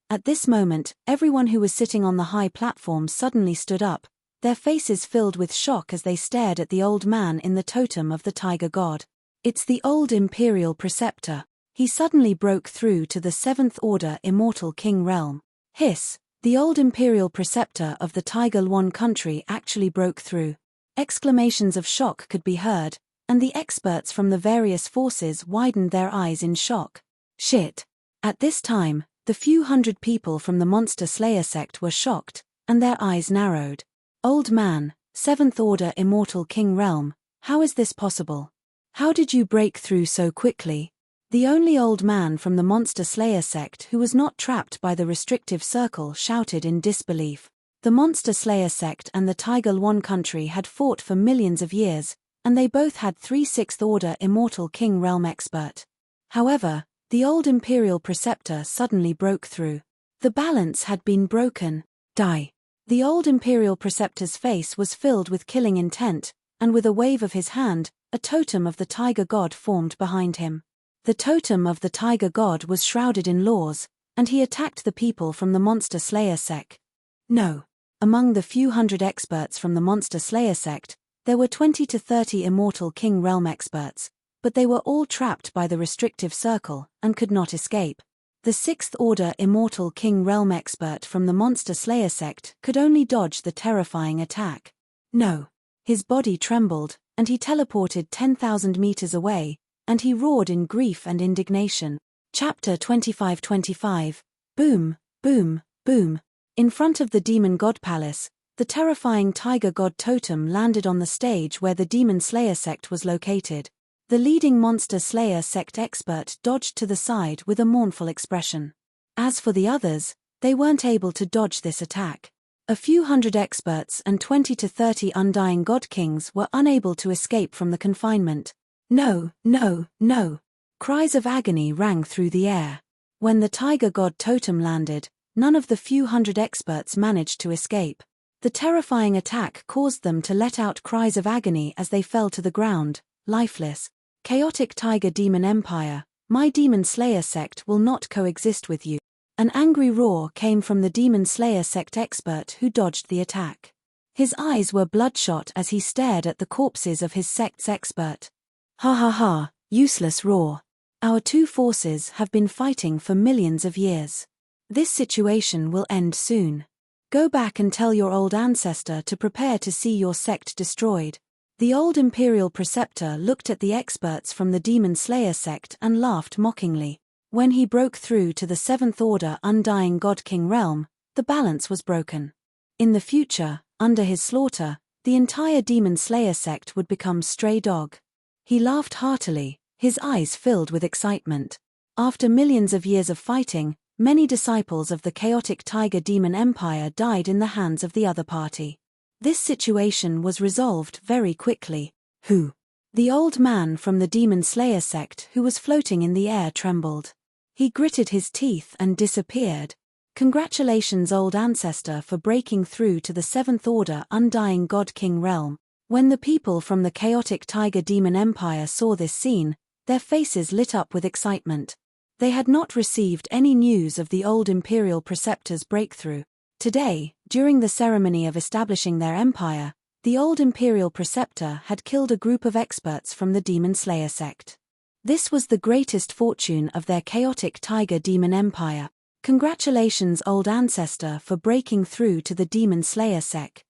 At this moment, everyone who was sitting on the high platform suddenly stood up, their faces filled with shock as they stared at the old man in the totem of the tiger god. It's the old imperial preceptor. He suddenly broke through to the 7th order immortal king realm. Hiss! The old imperial preceptor of the Tiger Lwan country actually broke through. Exclamations of shock could be heard, and the experts from the various forces widened their eyes in shock. Shit! At this time, the few hundred people from the Monster Slayer sect were shocked, and their eyes narrowed. Old man, 7th Order Immortal King Realm, how is this possible? How did you break through so quickly? The only old man from the Monster Slayer sect who was not trapped by the restrictive circle shouted in disbelief. The Monster Slayer sect and the Tiger One country had fought for millions of years, and they both had 3 6th Order Immortal King Realm expert. However, the old Imperial Preceptor suddenly broke through. The balance had been broken. Die. The old Imperial Preceptor's face was filled with killing intent, and with a wave of his hand, a totem of the Tiger God formed behind him. The totem of the Tiger God was shrouded in laws, and he attacked the people from the Monster Slayer sect. No. Among the few hundred experts from the Monster Slayer sect, there were 20 to 30 Immortal King Realm experts, but they were all trapped by the restrictive circle and could not escape. The 6th Order Immortal King Realm expert from the Monster Slayer sect could only dodge the terrifying attack. No. His body trembled, and he teleported 10,000 meters away, and he roared in grief and indignation. Chapter 25-25. Boom, boom, boom. In front of the Demon God Palace, the terrifying Tiger God totem landed on the stage where the Demon Slayer sect was located. The leading Monster Slayer sect expert dodged to the side with a mournful expression. As for the others, they weren't able to dodge this attack. A few hundred experts and 20 to 30 Undying God Kings were unable to escape from the confinement. No, no, no. Cries of agony rang through the air. When the Tiger God totem landed, none of the few hundred experts managed to escape. The terrifying attack caused them to let out cries of agony as they fell to the ground, lifeless. Chaotic Tiger Demon Empire, my Demon Slayer sect will not coexist with you. An angry roar came from the Demon Slayer sect expert who dodged the attack. His eyes were bloodshot as he stared at the corpses of his sect's expert. Ha ha ha, useless roar. Our two forces have been fighting for millions of years. This situation will end soon. Go back and tell your old ancestor to prepare to see your sect destroyed. The old Imperial Preceptor looked at the experts from the Demon Slayer sect and laughed mockingly. When he broke through to the 7th Order Undying God King Realm, the balance was broken. In the future, under his slaughter, the entire Demon Slayer sect would become stray dog. He laughed heartily, his eyes filled with excitement. After millions of years of fighting, many disciples of the chaotic Tiger Demon Empire died in the hands of the other party. This situation was resolved very quickly. Who? The old man from the Demon Slayer sect who was floating in the air trembled. He gritted his teeth and disappeared. Congratulations, old ancestor, for breaking through to the 7th Order Undying God King Realm. When the people from the chaotic Tiger Demon Empire saw this scene, their faces lit up with excitement. They had not received any news of the old Imperial Preceptor's breakthrough. Today, during the ceremony of establishing their empire, the old Imperial Preceptor had killed a group of experts from the Demon Slayer sect. This was the greatest fortune of their chaotic Tiger Demon Empire. Congratulations, old ancestor, for breaking through to the Demon Slayer sect.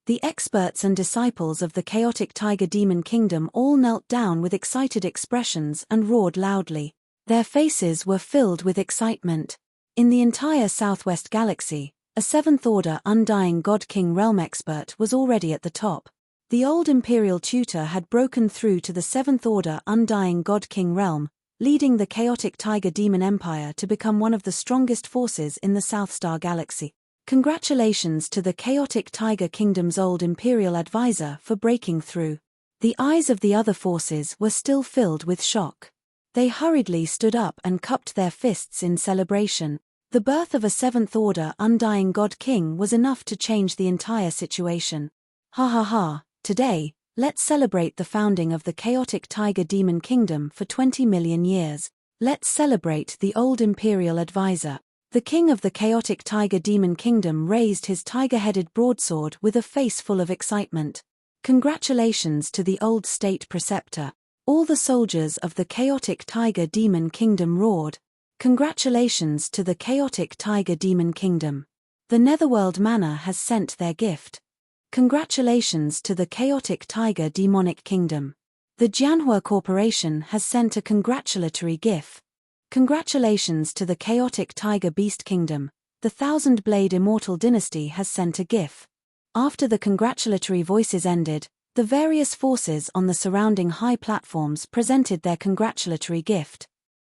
The experts and disciples of the chaotic Tiger Demon Kingdom all knelt down with excited expressions and roared loudly. Their faces were filled with excitement. In the entire Southwest Galaxy, a 7th Order Undying God King Realm expert was already at the top. The old Imperial Tutor had broken through to the 7th Order Undying God King Realm, leading the chaotic Tiger Demon Empire to become one of the strongest forces in the Southstar Galaxy. Congratulations to the chaotic Tiger Kingdom's old Imperial advisor for breaking through. The eyes of the other forces were still filled with shock. They hurriedly stood up and cupped their fists in celebration. The birth of a 7th Order Undying God King was enough to change the entire situation. Ha ha ha, today, let's celebrate the founding of the chaotic Tiger Demon Kingdom for 20 million years. Let's celebrate the old Imperial advisor. The king of the chaotic Tiger Demon Kingdom raised his tiger-headed broadsword with a face full of excitement. Congratulations to the old state preceptor. All the soldiers of the chaotic Tiger Demon Kingdom roared. Congratulations to the chaotic Tiger Demon Kingdom. The Netherworld Manor has sent their gift. Congratulations to the chaotic Tiger Demonic Kingdom. The Jianhua Corporation has sent a congratulatory gift. Congratulations to the chaotic Tiger Beast Kingdom. The Thousand Blade Immortal Dynasty has sent a gift. After the congratulatory voices ended, the various forces on the surrounding high platforms presented their congratulatory gift.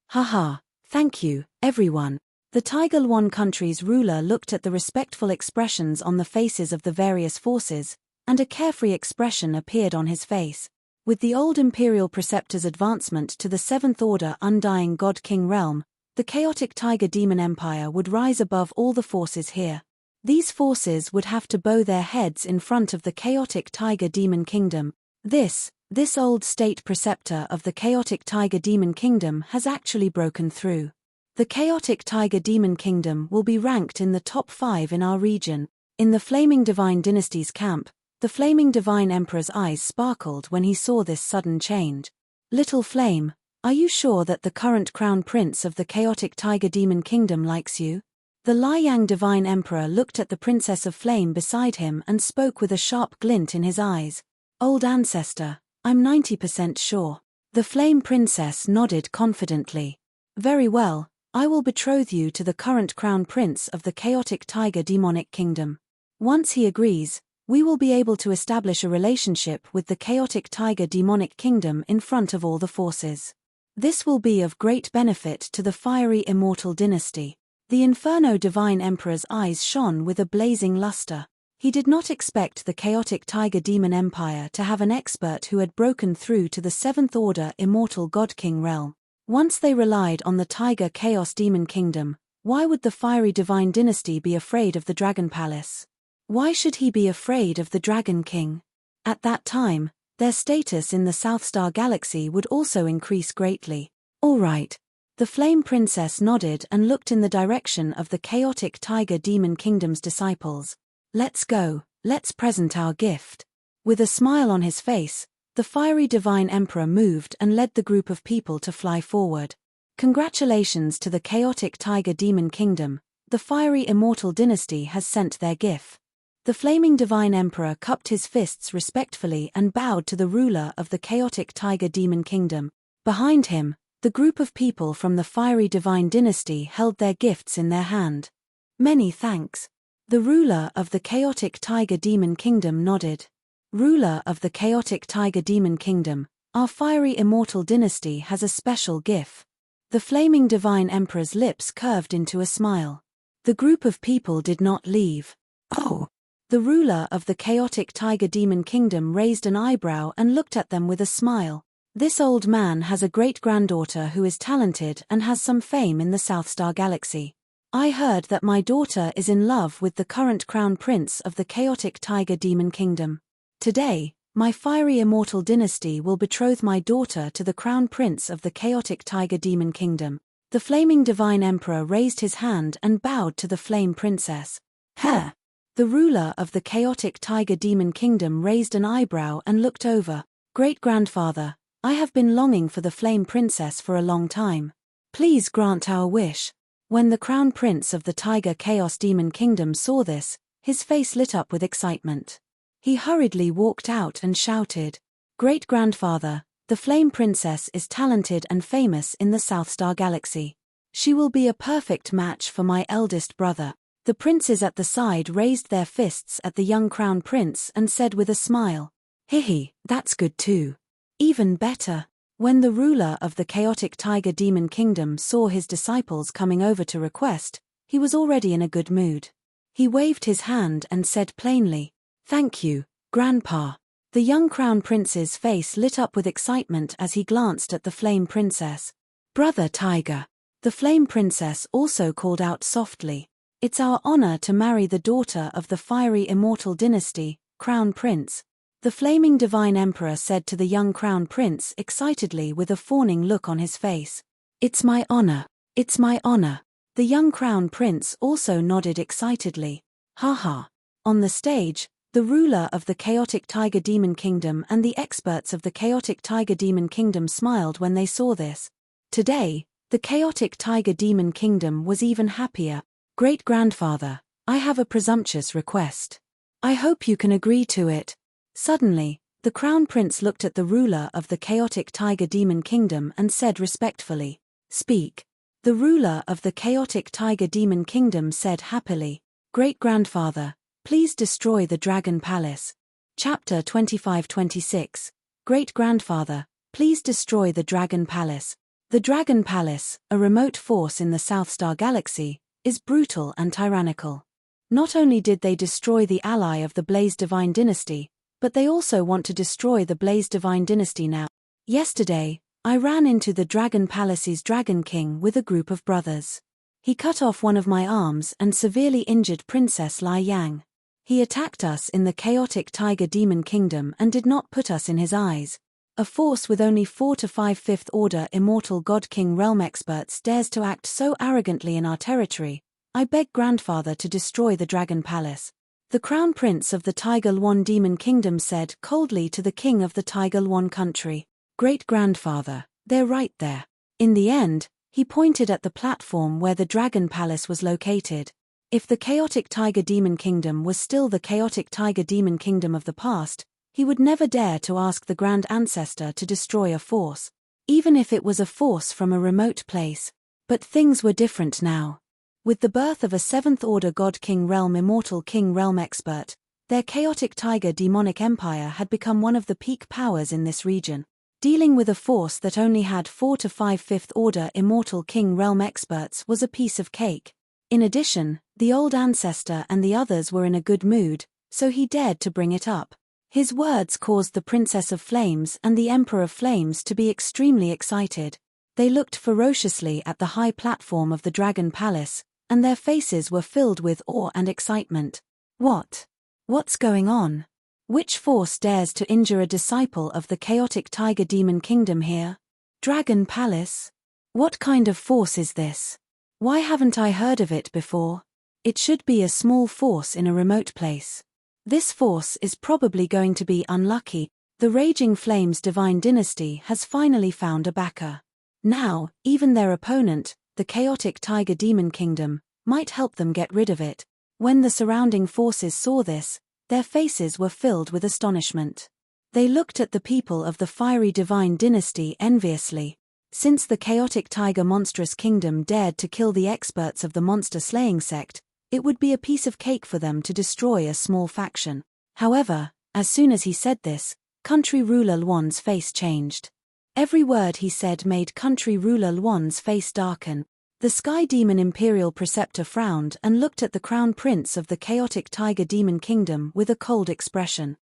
Haha, thank you, everyone. The Tiger One country's ruler looked at the respectful expressions on the faces of the various forces, and a carefree expression appeared on his face. With the old imperial preceptor's advancement to the Seventh Order Undying God King realm, the chaotic Tiger Demon Empire would rise above all the forces here. These forces would have to bow their heads in front of the chaotic Tiger Demon Kingdom. This old state preceptor of the chaotic Tiger Demon Kingdom has actually broken through. The chaotic Tiger Demon Kingdom will be ranked in the top 5 in our region. In the Flaming Divine Dynasty's camp, the Flaming Divine Emperor's eyes sparkled when he saw this sudden change. Little Flame, are you sure that the current Crown Prince of the chaotic Tiger Demon Kingdom likes you? The Liang Divine Emperor looked at the Princess of Flame beside him and spoke with a sharp glint in his eyes. Old ancestor, I'm 90% sure. The Flame Princess nodded confidently. Very well, I will betroth you to the current Crown Prince of the chaotic Tiger Demonic Kingdom. Once he agrees, we will be able to establish a relationship with the chaotic Tiger Demonic Kingdom in front of all the forces. This will be of great benefit to the fiery immortal dynasty. The Inferno Divine Emperor's eyes shone with a blazing luster. He did not expect the chaotic Tiger Demon Empire to have an expert who had broken through to the Seventh Order Immortal God King realm. Once they relied on the Tiger Chaos Demon Kingdom, why would the fiery Divine Dynasty be afraid of the Dragon Palace? Why should he be afraid of the Dragon King? At that time, their status in the South Star Galaxy would also increase greatly. All right. The Flame Princess nodded and looked in the direction of the chaotic Tiger Demon Kingdom's disciples. Let's go, let's present our gift. With a smile on his face, the fiery Divine Emperor moved and led the group of people to fly forward. Congratulations to the chaotic Tiger Demon Kingdom, the fiery Immortal Dynasty has sent their gift. The Flaming Divine Emperor cupped his fists respectfully and bowed to the ruler of the chaotic Tiger Demon Kingdom. Behind him, the group of people from the fiery Divine Dynasty held their gifts in their hand. Many thanks. The ruler of the chaotic Tiger Demon Kingdom nodded. Ruler of the chaotic Tiger Demon Kingdom, our fiery Immortal Dynasty has a special gift. The Flaming Divine Emperor's lips curved into a smile. The group of people did not leave. Oh! The ruler of the chaotic Tiger Demon Kingdom raised an eyebrow and looked at them with a smile. This old man has a great-granddaughter who is talented and has some fame in the South Star Galaxy. I heard that my daughter is in love with the current Crown Prince of the chaotic Tiger Demon Kingdom. Today, my fiery Immortal Dynasty will betroth my daughter to the Crown Prince of the chaotic Tiger Demon Kingdom. The Flaming Divine Emperor raised his hand and bowed to the Flame Princess. Huh! The ruler of the chaotic Tiger Demon Kingdom raised an eyebrow and looked over. Great-grandfather, I have been longing for the Flame Princess for a long time. Please grant our wish. When the Crown Prince of the Tiger Chaos Demon Kingdom saw this, his face lit up with excitement. He hurriedly walked out and shouted, Great-grandfather, the Flame Princess is talented and famous in the South Star Galaxy. She will be a perfect match for my eldest brother. The princes at the side raised their fists at the young Crown Prince and said with a smile, Hihi, that's good too. Even better. When the ruler of the chaotic Tiger Demon Kingdom saw his disciples coming over to request, he was already in a good mood. He waved his hand and said plainly, Thank you, Grandpa. The young Crown Prince's face lit up with excitement as he glanced at the Flame Princess. Brother Tiger. The Flame Princess also called out softly, It's our honor to marry the daughter of the fiery Immortal Dynasty, Crown Prince. The Flaming Divine Emperor said to the young Crown Prince excitedly with a fawning look on his face. It's my honor. It's my honor. The young Crown Prince also nodded excitedly. Haha. On the stage, the ruler of the chaotic Tiger Demon Kingdom and the experts of the chaotic Tiger Demon Kingdom smiled when they saw this. Today, the chaotic Tiger Demon Kingdom was even happier. Great-grandfather, I have a presumptuous request. I hope you can agree to it. Suddenly, the Crown Prince looked at the ruler of the chaotic Tiger Demon Kingdom and said respectfully, Speak. The ruler of the chaotic Tiger Demon Kingdom said happily, Great-grandfather, Please destroy the Dragon Palace. Chapter 25-26. Great-grandfather, please destroy the Dragon Palace. The Dragon Palace, a remote force in the South Star Galaxy, is brutal and tyrannical. Not only did they destroy the ally of the Blaze Divine Dynasty, but they also want to destroy the Blaze Divine Dynasty now. Yesterday, I ran into the Dragon Palace's Dragon King with a group of brothers. He cut off one of my arms and severely injured Princess Lai Yang. He attacked us in the chaotic Tiger Demon Kingdom and did not put us in his eyes. A force with only 4 to 5 Fifth Order Immortal God King Realm experts dares to act so arrogantly in our territory. I beg grandfather to destroy the Dragon Palace. The Crown Prince of the Tiger Lwan Demon Kingdom said coldly to the King of the Tiger Lwan country. Great-grandfather, they're right there. In the end, he pointed at the platform where the Dragon Palace was located. If the chaotic Tiger Demon Kingdom was still the chaotic Tiger Demon Kingdom of the past, he would never dare to ask the Grand Ancestor to destroy a force, even if it was a force from a remote place. But things were different now. With the birth of a 7th Order God King Realm Immortal King Realm expert, their chaotic Tiger Demonic Empire had become one of the peak powers in this region. Dealing with a force that only had 4 to 5 Fifth Order Immortal King Realm experts was a piece of cake. In addition, the old ancestor and the others were in a good mood, so he dared to bring it up. His words caused the Princess of Flames and the Emperor of Flames to be extremely excited. They looked ferociously at the high platform of the Dragon Palace, and their faces were filled with awe and excitement. What's going on? Which force dares to injure a disciple of the chaotic Tiger Demon Kingdom here? Dragon Palace? What kind of force is this? Why haven't I heard of it before? It should be a small force in a remote place. This force is probably going to be unlucky. The Raging Flames Divine Dynasty has finally found a backer. Now, even their opponent, the chaotic Tiger Demon Kingdom, might help them get rid of it. When the surrounding forces saw this, their faces were filled with astonishment. They looked at the people of the Fiery Divine Dynasty enviously. Since the chaotic Tiger Monstrous Kingdom dared to kill the experts of the monster-slaying sect, it would be a piece of cake for them to destroy a small faction. However, as soon as he said this, Country Ruler Luan's face changed. Every word he said made Country Ruler Luan's face darken. The Sky Demon Imperial Preceptor frowned and looked at the Crown Prince of the chaotic Tiger Demon Kingdom with a cold expression.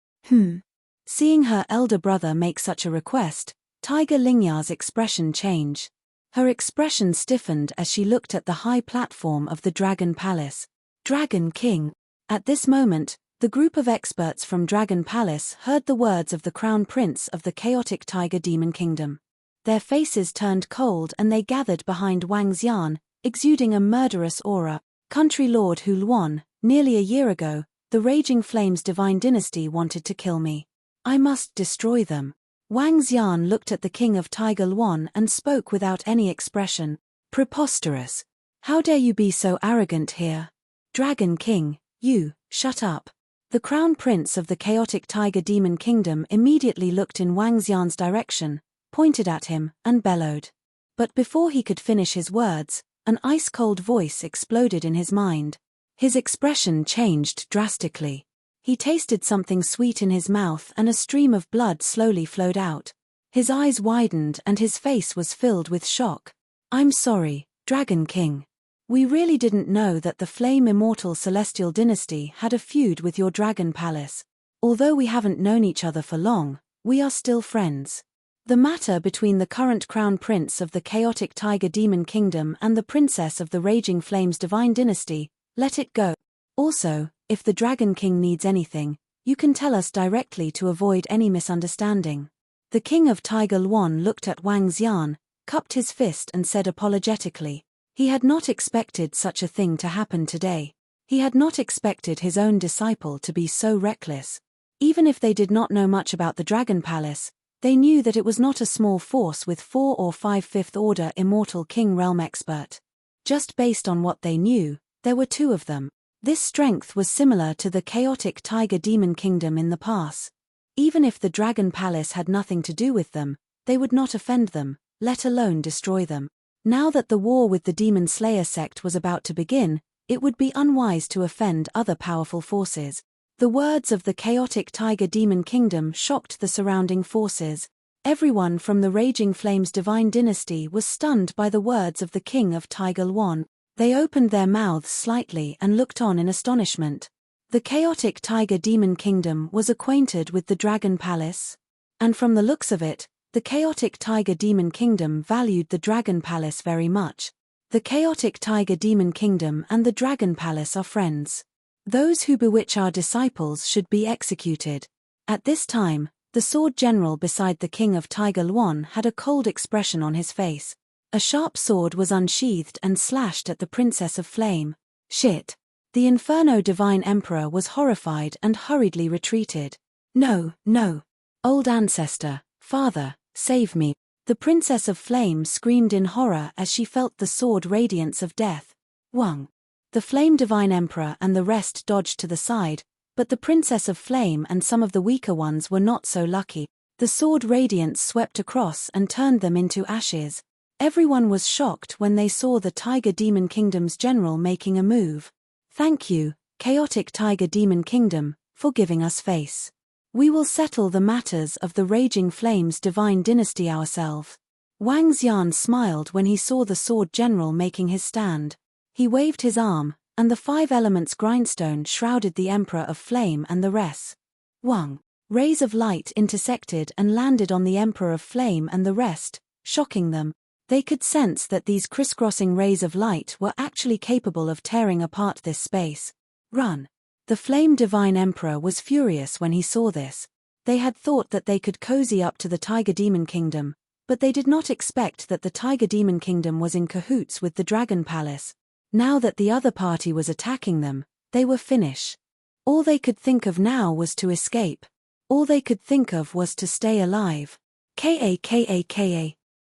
Seeing her elder brother make such a request, Tiger Lingya's expression changed. Her expression stiffened as she looked at the high platform of the Dragon Palace. Dragon King. At this moment, the group of experts from Dragon Palace heard the words of the Crown Prince of the chaotic Tiger Demon Kingdom. Their faces turned cold and they gathered behind Wang Xian, exuding a murderous aura. Country Lord Hu Luan, nearly a year ago, the Raging Flames Divine Dynasty wanted to kill me. I must destroy them. Wang Xian looked at the King of Tiger Luan and spoke without any expression. Preposterous. How dare you be so arrogant here? Dragon King, you, shut up. The Crown Prince of the chaotic Tiger Demon Kingdom immediately looked in Wang Xian's direction, pointed at him, and bellowed. But before he could finish his words, an ice-cold voice exploded in his mind. His expression changed drastically. He tasted something sweet in his mouth and a stream of blood slowly flowed out. His eyes widened and his face was filled with shock. I'm sorry, Dragon King. We really didn't know that the Flame Immortal Celestial Dynasty had a feud with your Dragon Palace. Although we haven't known each other for long, we are still friends. The matter between the current Crown Prince of the chaotic Tiger Demon Kingdom and the Princess of the Raging Flames Divine Dynasty, let it go. Also, if the Dragon King needs anything, you can tell us directly to avoid any misunderstanding. The King of Tiger Luan looked at Wang Xian, cupped his fist and said apologetically. He had not expected such a thing to happen today. He had not expected his own disciple to be so reckless. Even if they did not know much about the Dragon Palace, they knew that it was not a small force with 4 or 5 Fifth Order Immortal King Realm expert. Just based on what they knew, there were 2 of them. This strength was similar to the chaotic Tiger Demon Kingdom in the past. Even if the Dragon Palace had nothing to do with them, they would not offend them, let alone destroy them. Now that the war with the Demon Slayer sect was about to begin, It would be unwise to offend other powerful forces. The words of the chaotic tiger demon kingdom shocked the surrounding forces. Everyone from the Raging Flames divine dynasty was stunned by the words of the king of Tiger One. They opened their mouths slightly and looked on in astonishment. The chaotic tiger demon kingdom was acquainted with the Dragon Palace. And from the looks of it, the chaotic tiger demon kingdom valued the Dragon Palace very much. The chaotic tiger demon kingdom and the Dragon Palace are friends. Those who bewitch our disciples should be executed. At this time, the sword general beside the king of Tiger One had a cold expression on his face. A sharp sword was unsheathed and slashed at the Princess of Flame. Shit. The Inferno Divine Emperor was horrified and hurriedly retreated. No, no. Old ancestor, father, save me. The Princess of Flame screamed in horror as she felt the sword radiance of death. Wang. The Flame Divine Emperor and the rest dodged to the side, but the Princess of Flame and some of the weaker ones were not so lucky. The sword radiance swept across and turned them into ashes. Everyone was shocked when they saw the Tiger Demon Kingdom's general making a move. Thank you, chaotic Tiger Demon Kingdom, for giving us face. We will settle the matters of the Raging Flames divine dynasty ourselves. Wang Xian smiled when he saw the sword general making his stand. He waved his arm, and the 5 elements grindstone shrouded the Emperor of Flame and the rest. Wang. Rays of light intersected and landed on the Emperor of Flame and the rest, shocking them. They could sense that these crisscrossing rays of light were actually capable of tearing apart this space. Run. The Flame Divine Emperor was furious when he saw this. They had thought that they could cozy up to the Tiger Demon Kingdom, but they did not expect that the Tiger Demon Kingdom was in cahoots with the Dragon Palace. Now that the other party was attacking them, they were finished. All they could think of now was to escape. All they could think of was to stay alive. Ka.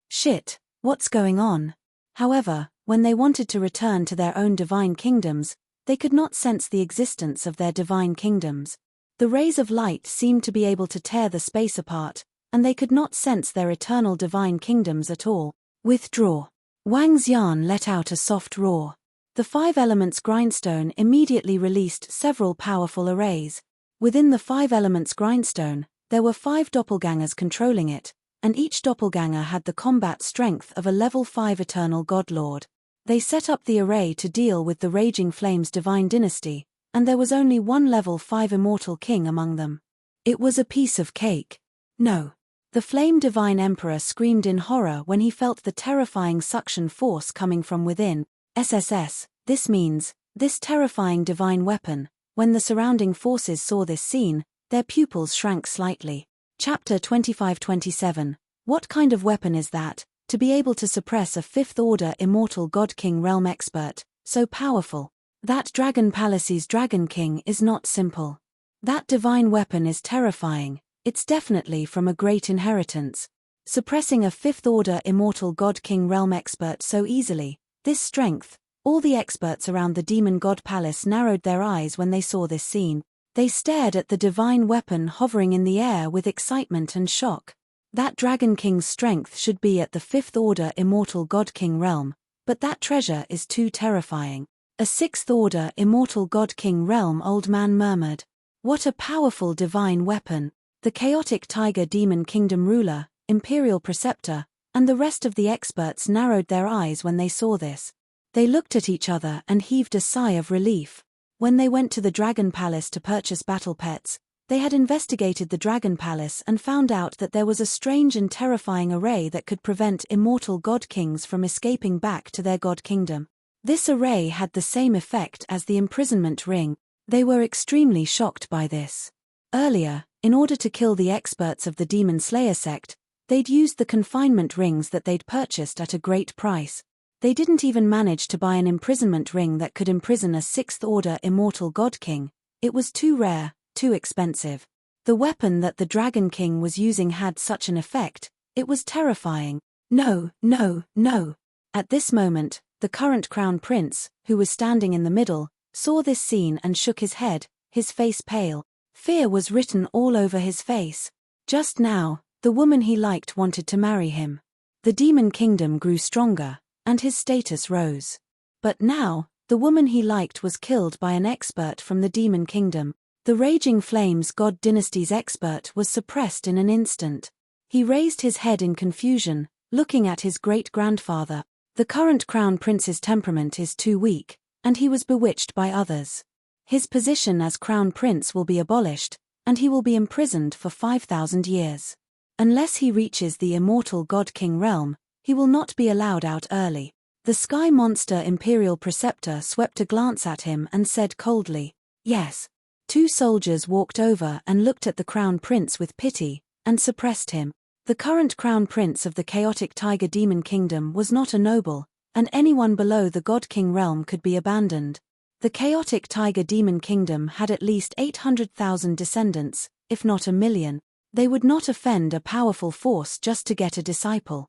Shit, what's going on? However, when they wanted to return to their own divine kingdoms, they could not sense the existence of their divine kingdoms. The rays of light seemed to be able to tear the space apart, and they could not sense their eternal divine kingdoms at all. Withdraw. Wang Xian let out a soft roar. The 5 elements grindstone immediately released several powerful arrays. Within the 5 elements grindstone, there were 5 doppelgangers controlling it, and each doppelganger had the combat strength of a level 5 eternal godlord. They set up the array to deal with the Raging Flames divine dynasty, and there was only one level 5 immortal king among them. It was a piece of cake. No. The Flame Divine Emperor screamed in horror when he felt the terrifying suction force coming from within. SSS, this means, this terrifying divine weapon. When the surrounding forces saw this scene, their pupils shrank slightly. Chapter 25-27. What kind of weapon is that, to be able to suppress a 5th-order immortal God King realm expert, so powerful? That Dragon Palace's Dragon King is not simple. That divine weapon is terrifying, it's definitely from a great inheritance. Suppressing a 5th-order immortal God King realm expert so easily, this strength, all the experts around the Demon God Palace narrowed their eyes when they saw this scene. They stared at the divine weapon hovering in the air with excitement and shock. That Dragon King's strength should be at the 5th-order immortal God King realm, but that treasure is too terrifying. A 6th-order immortal God King realm, old man murmured. What a powerful divine weapon. The chaotic Tiger Demon Kingdom ruler, Imperial Preceptor, and the rest of the experts narrowed their eyes when they saw this. They looked at each other and heaved a sigh of relief. When they went to the Dragon Palace to purchase battle pets, they had investigated the Dragon Palace and found out that there was a strange and terrifying array that could prevent immortal God Kings from escaping back to their God Kingdom. This array had the same effect as the imprisonment ring. They were extremely shocked by this. Earlier, in order to kill the experts of the Demon Slayer sect, they'd used the confinement rings that they'd purchased at a great price. They didn't even manage to buy an imprisonment ring that could imprison a 6th-order immortal God King. It was too rare, too expensive. The weapon that the Dragon King was using had such an effect, it was terrifying. No, no, no. At this moment, the current crown prince, who was standing in the middle, saw this scene and shook his head, his face pale. Fear was written all over his face. Just now, the woman he liked wanted to marry him. The Demon Kingdom grew stronger, and his status rose. But now, The woman he liked was killed by an expert from the demon kingdom. The Raging Flames God Dynasty's expert was suppressed in an instant. He raised his head in confusion, looking at his great-grandfather. The current crown prince's temperament is too weak, and he was bewitched by others. His position as crown prince will be abolished, and he will be imprisoned for 5,000 years. Unless he reaches the immortal God-King realm, he will not be allowed out early. The sky monster Imperial Preceptor swept a glance at him and said coldly, "Yes." 2 soldiers walked over and looked at the crown prince with pity, and suppressed him. The current crown prince of the chaotic tiger demon kingdom was not a noble, and anyone below the God-King realm could be abandoned. The chaotic tiger demon kingdom had at least 800,000 descendants, if not 1,000,000. They would not offend a powerful force just to get a disciple.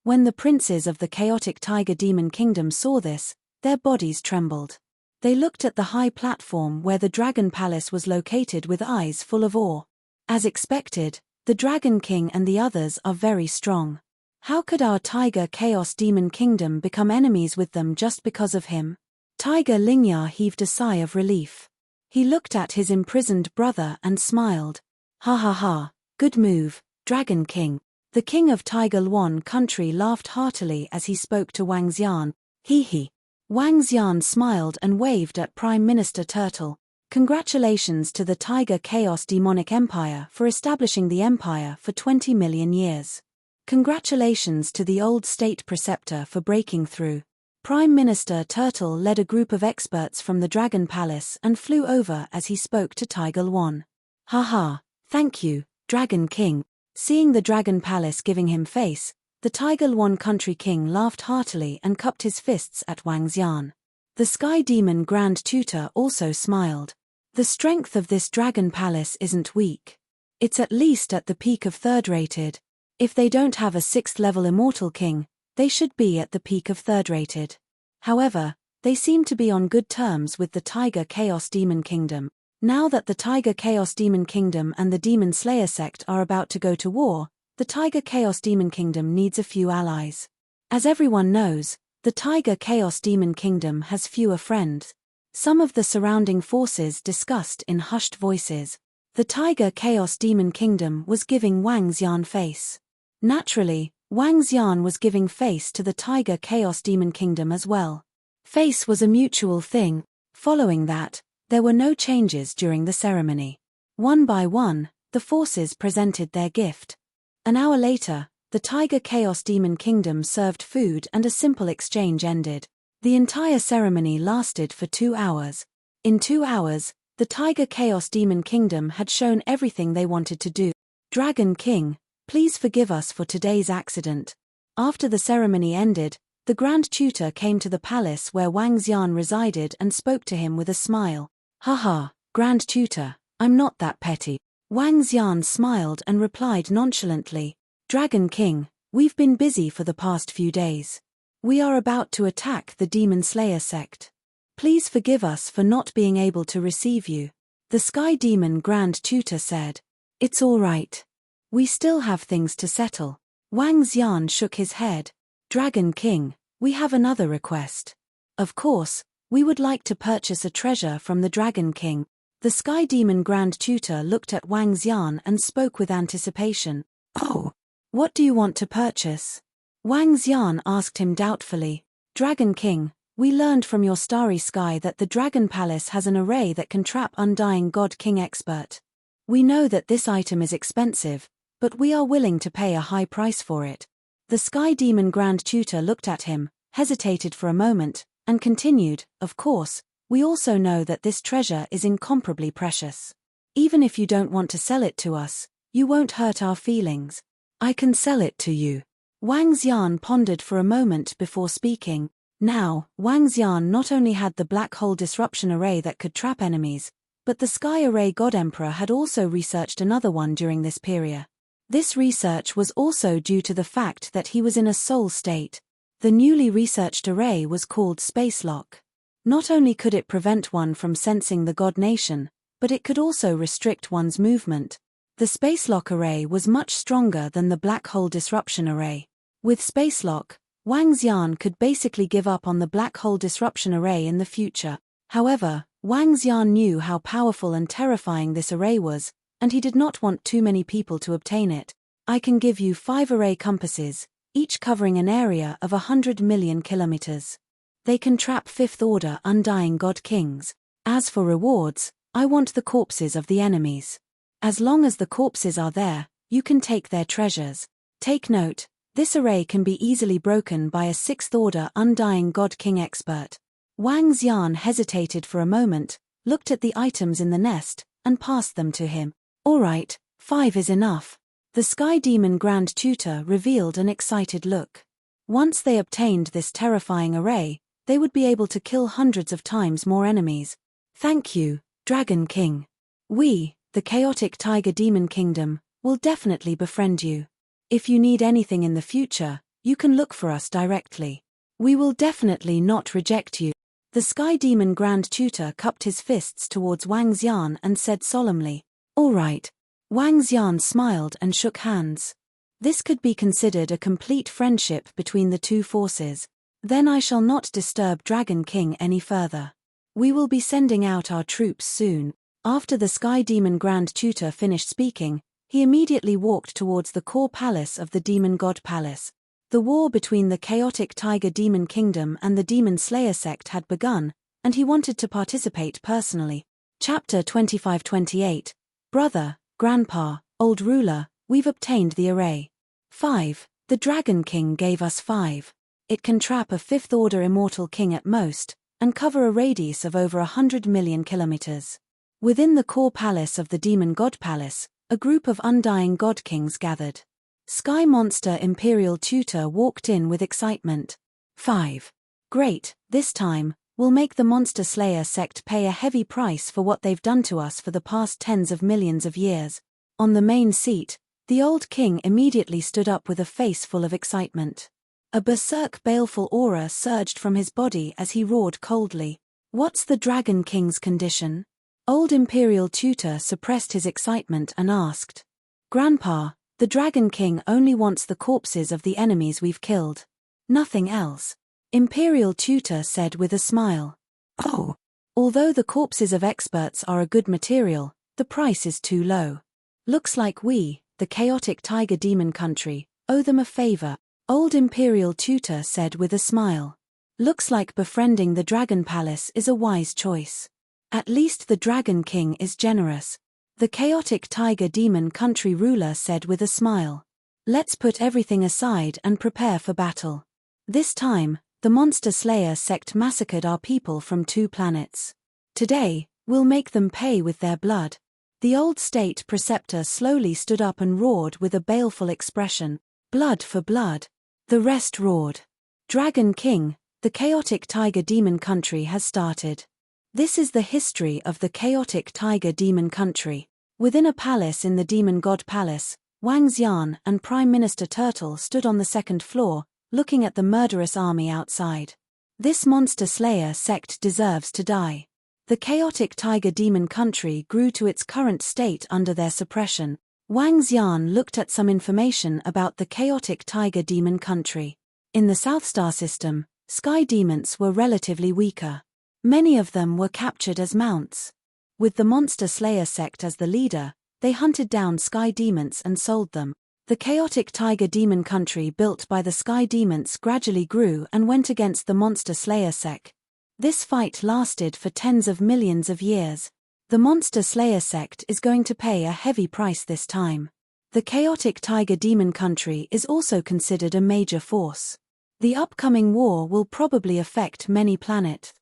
When the princes of the chaotic tiger demon kingdom saw this, their bodies trembled. They looked at the high platform where the Dragon Palace was located with eyes full of awe. As expected, the Dragon King and the others are very strong. How could our Tiger Chaos Demon Kingdom become enemies with them just because of him? Tiger Lingya heaved a sigh of relief. He looked at his imprisoned brother and smiled. "Ha ha ha, good move, Dragon King." The king of Tiger Luan country laughed heartily as he spoke to Wang Xian. Hee hee. Wang Xian smiled and waved at Prime Minister Turtle. Congratulations to the Tiger Chaos Demonic Empire for establishing the empire for 20 million years. Congratulations to the old state preceptor for breaking through. Prime Minister Turtle led a group of experts from the Dragon Palace and flew over as he spoke to Tiger Luan. "Haha, thank you, Dragon King." Seeing the Dragon Palace giving him face, the Tiger Luan country king laughed heartily and cupped his fists at Wang Xian. The Sky Demon Grand Tutor also smiled. The strength of this Dragon Palace isn't weak. It's at least at the peak of third-rated. If they don't have a 6th-level immortal king, they should be at the peak of third-rated. However, they seem to be on good terms with the Tiger Chaos Demon Kingdom. Now that the Tiger Chaos Demon Kingdom and the Demon Slayer sect are about to go to war, the Tiger Chaos Demon Kingdom needs a few allies. As everyone knows, the Tiger Chaos Demon Kingdom has fewer friends. Some of the surrounding forces discussed in hushed voices. The Tiger Chaos Demon Kingdom was giving Wang Xian face. Naturally, Wang Xian was giving face to the Tiger Chaos Demon Kingdom as well. Face was a mutual thing. Following that, there were no changes during the ceremony. One by one, the forces presented their gift. An hour later, the Tiger Chaos Demon Kingdom served food and a simple exchange ended. The entire ceremony lasted for 2 hours. In 2 hours, the Tiger Chaos Demon Kingdom had shown everything they wanted to do. "Dragon King, please forgive us for today's accident." After the ceremony ended, the Grand Tutor came to the palace where Wang Xian resided and spoke to him with a smile. "Haha, Grand Tutor, I'm not that petty." Wang Xian smiled and replied nonchalantly, "Dragon King, we've been busy for the past few days. We are about to attack the Demon Slayer sect. Please forgive us for not being able to receive you." The Sky Demon Grand Tutor said, "It's all right. We still have things to settle." Wang Xian shook his head. "Dragon King, we have another request. Of course, we would like to purchase a treasure from the Dragon King." The Sky Demon Grand Tutor looked at Wang Xian and spoke with anticipation. "Oh, what do you want to purchase?" Wang Xian asked him doubtfully. "Dragon King, we learned from your starry sky that the Dragon Palace has an array that can trap undying God King expert. We know that this item is expensive, but we are willing to pay a high price for it." The Sky Demon Grand Tutor looked at him, hesitated for a moment, and continued, "Of course, we also know that this treasure is incomparably precious. Even if you don't want to sell it to us, you won't hurt our feelings. I can sell it to you." Wang Xian pondered for a moment before speaking. Now, Wang Xian not only had the Black Hole Disruption Array that could trap enemies, but the Sky Array God Emperor had also researched another one during this period. This research was also due to the fact that he was in a soul state. The newly researched array was called Space Lock. Not only could it prevent one from sensing the God Nation, but it could also restrict one's movement. The Space Lock array was much stronger than the Black Hole Disruption Array. With Space Lock, Wang Xian could basically give up on the black hole disruption array in the future. However, Wang Xian knew how powerful and terrifying this array was, and he did not want too many people to obtain it. I can give you 5 array compasses, each covering an area of 100 million kilometers. They can trap 5th-order undying god kings. As for rewards, I want the corpses of the enemies. As long as the corpses are there, you can take their treasures. Take note, this array can be easily broken by a 6th-order undying god king expert. Wang Xian hesitated for a moment, looked at the items in the nest, and passed them to him. Alright, 5 is enough. The Sky Demon Grand Tutor revealed an excited look. Once they obtained this terrifying array, they would be able to kill hundreds of times more enemies. Thank you, Dragon King. We, the Chaotic Tiger Demon Kingdom, will definitely befriend you. If you need anything in the future, you can look for us directly. We will definitely not reject you. The Sky Demon Grand Tutor cupped his fists towards Wang Xian and said solemnly, All right. Wang Xian smiled and shook hands. This could be considered a complete friendship between the two forces. Then I shall not disturb Dragon King any further. We will be sending out our troops soon. After the Sky Demon Grand Tutor finished speaking, he immediately walked towards the core palace of the Demon God Palace. The war between the Chaotic Tiger Demon Kingdom and the Demon Slayer sect had begun, and he wanted to participate personally. Chapter 25-28. Brother, Grandpa, Old Ruler, we've obtained the array. 5. The Dragon King gave us 5. It can trap a 5th-order immortal king at most, and cover a radius of over 100 million kilometers. Within the core palace of the Demon God Palace, a group of undying god kings gathered. Sky Monster Imperial Tutor walked in with excitement. 5. Great, this time, we'll make the Monster Slayer sect pay a heavy price for what they've done to us for the past tens of millions of years. On the main seat, the old king immediately stood up with a face full of excitement. A berserk baleful aura surged from his body as he roared coldly. What's the Dragon King's condition? Old Imperial Tutor suppressed his excitement and asked. Grandpa, the Dragon King only wants the corpses of the enemies we've killed. Nothing else. Imperial Tutor said with a smile. Oh. Although the corpses of experts are a good material, the price is too low. Looks like we, the Chaotic Tiger Demon Country, owe them a favor. Old Imperial Tutor said with a smile. Looks like befriending the Dragon Palace is a wise choice. At least the Dragon King is generous. The Chaotic Tiger Demon Country ruler said with a smile. Let's put everything aside and prepare for battle. This time, the Monster Slayer sect massacred our people from 2 planets. Today, we'll make them pay with their blood. The old state preceptor slowly stood up and roared with a baleful expression. Blood for blood. The rest roared. Dragon King, the Chaotic Tiger Demon Country has started. This is the history of the Chaotic Tiger Demon Country. Within a palace in the Demon God Palace, Wang Xian and Prime Minister Turtle stood on the 2nd floor, looking at the murderous army outside. This Monster Slayer sect deserves to die. The Chaotic Tiger Demon Country grew to its current state under their suppression. Wang Xian looked at some information about the Chaotic Tiger Demon Country. In the South Star system, sky demons were relatively weaker. Many of them were captured as mounts. With the Monster Slayer sect as the leader, they hunted down sky demons and sold them. The Chaotic Tiger Demon Country built by the sky demons gradually grew and went against the Monster Slayer sect. This fight lasted for tens of millions of years. The Monster Slayer sect is going to pay a heavy price this time. The Chaotic Tiger Demon Country is also considered a major force. The upcoming war will probably affect many planets.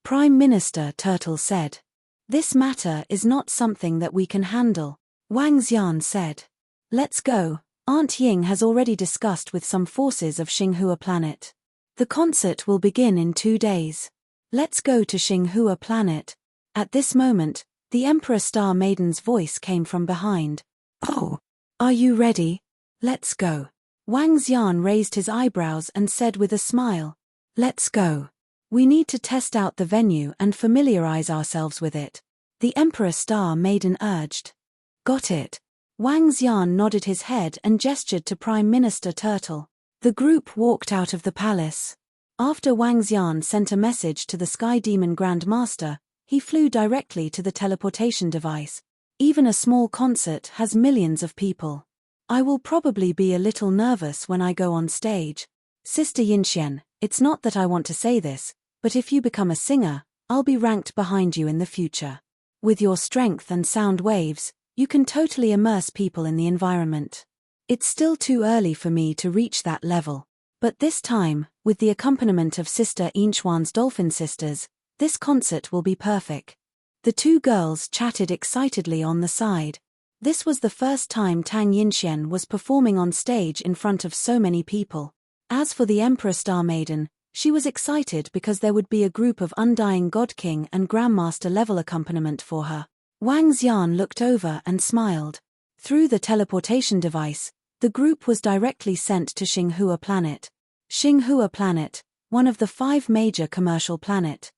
Prime Minister Turtle said. This matter is not something that we can handle, Wang Xian said. Let's go. Aunt Ying has already discussed with some forces of Xinghua planet. The concert will begin in 2 days. Let's go to Xinghua planet. At this moment, the Emperor Star Maiden's voice came from behind. Oh, are you ready? Let's go. Wang Xian raised his eyebrows and said with a smile. Let's go. We need to test out the venue and familiarize ourselves with it. The Emperor Star Maiden urged. Got it. Wang Xian nodded his head and gestured to Prime Minister Turtle. The group walked out of the palace. After Wang Xian sent a message to the Sky Demon Grand Master, he flew directly to the teleportation device. Even a small concert has millions of people. I will probably be a little nervous when I go on stage. Sister Yinxian, it's not that I want to say this, but if you become a singer, I'll be ranked behind you in the future. With your strength and sound waves, you can totally immerse people in the environment. It's still too early for me to reach that level. But this time, with the accompaniment of Sister Yinchuan's Dolphin Sisters, this concert will be perfect. The two girls chatted excitedly on the side. This was the first time Tang Yinxian was performing on stage in front of so many people. As for the Emperor Star Maiden, she was excited because there would be a group of Undying God King and Grandmaster level accompaniment for her. Wang Xian looked over and smiled. Through the teleportation device, the group was directly sent to Xinghua Planet. Xinghua Planet, one of the 5 major commercial planets.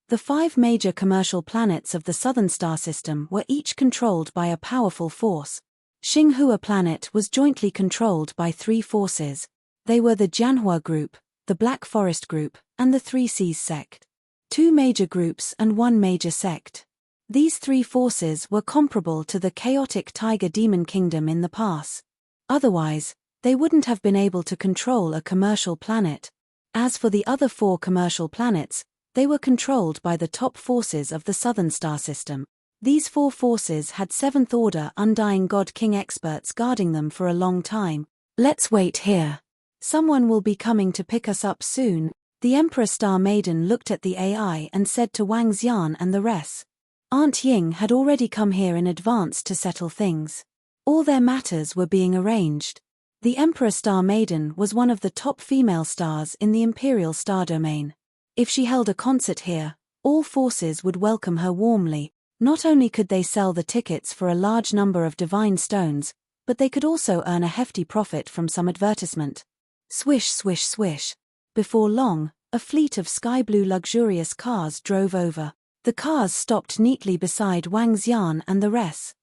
The 5 major commercial planets of the Southern Star System were each controlled by a powerful force. Xinghua Planet was jointly controlled by 3 forces. They were the Jianhua Group, the Black Forest Group, and the 3 Seas Sect. 2 major groups and 1 major sect. These 3 forces were comparable to the chaotic Tiger Demon Kingdom in the past. Otherwise, they wouldn't have been able to control a commercial planet. As for the other 4 commercial planets, they were controlled by the top forces of the Southern Star System. These 4 forces had 7th Order Undying God King experts guarding them for a long time. Let's wait here. Someone will be coming to pick us up soon. The Emperor Star Maiden looked at the AI and said to Wang Xian and the rest. Aunt Ying had already come here in advance to settle things. All their matters were being arranged. The Emperor Star Maiden was one of the top female stars in the Imperial Star Domain. If she held a concert here, all forces would welcome her warmly. Not only could they sell the tickets for a large number of divine stones, but they could also earn a hefty profit from some advertisement. Swish, swish, swish. Before long, a fleet of sky-blue luxurious cars drove over. The cars stopped neatly beside Wang Xian and the rest.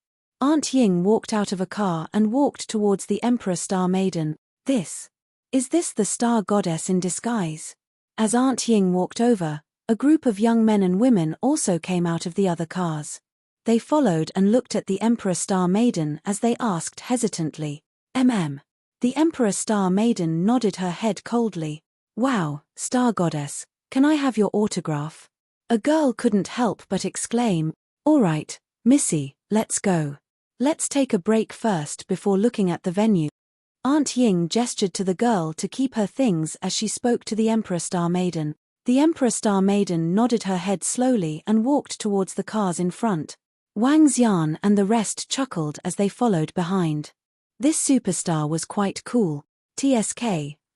Aunt Ying walked out of a car and walked towards the Emperor Star Maiden. Is this the Star Goddess in disguise? As Aunt Ying walked over, a group of young men and women also came out of the other cars. They followed and looked at the Emperor Star Maiden as they asked hesitantly, The Emperor Star Maiden nodded her head coldly. Wow, Star Goddess, can I have your autograph? A girl couldn't help but exclaim, All right, Missy, let's go. Let's take a break first before looking at the venue. Aunt Ying gestured to the girl to keep her things as she spoke to the Emperor Star Maiden. The Emperor Star Maiden nodded her head slowly and walked towards the cars in front. Wang Xian and the rest chuckled as they followed behind. This superstar was quite cool. TSK,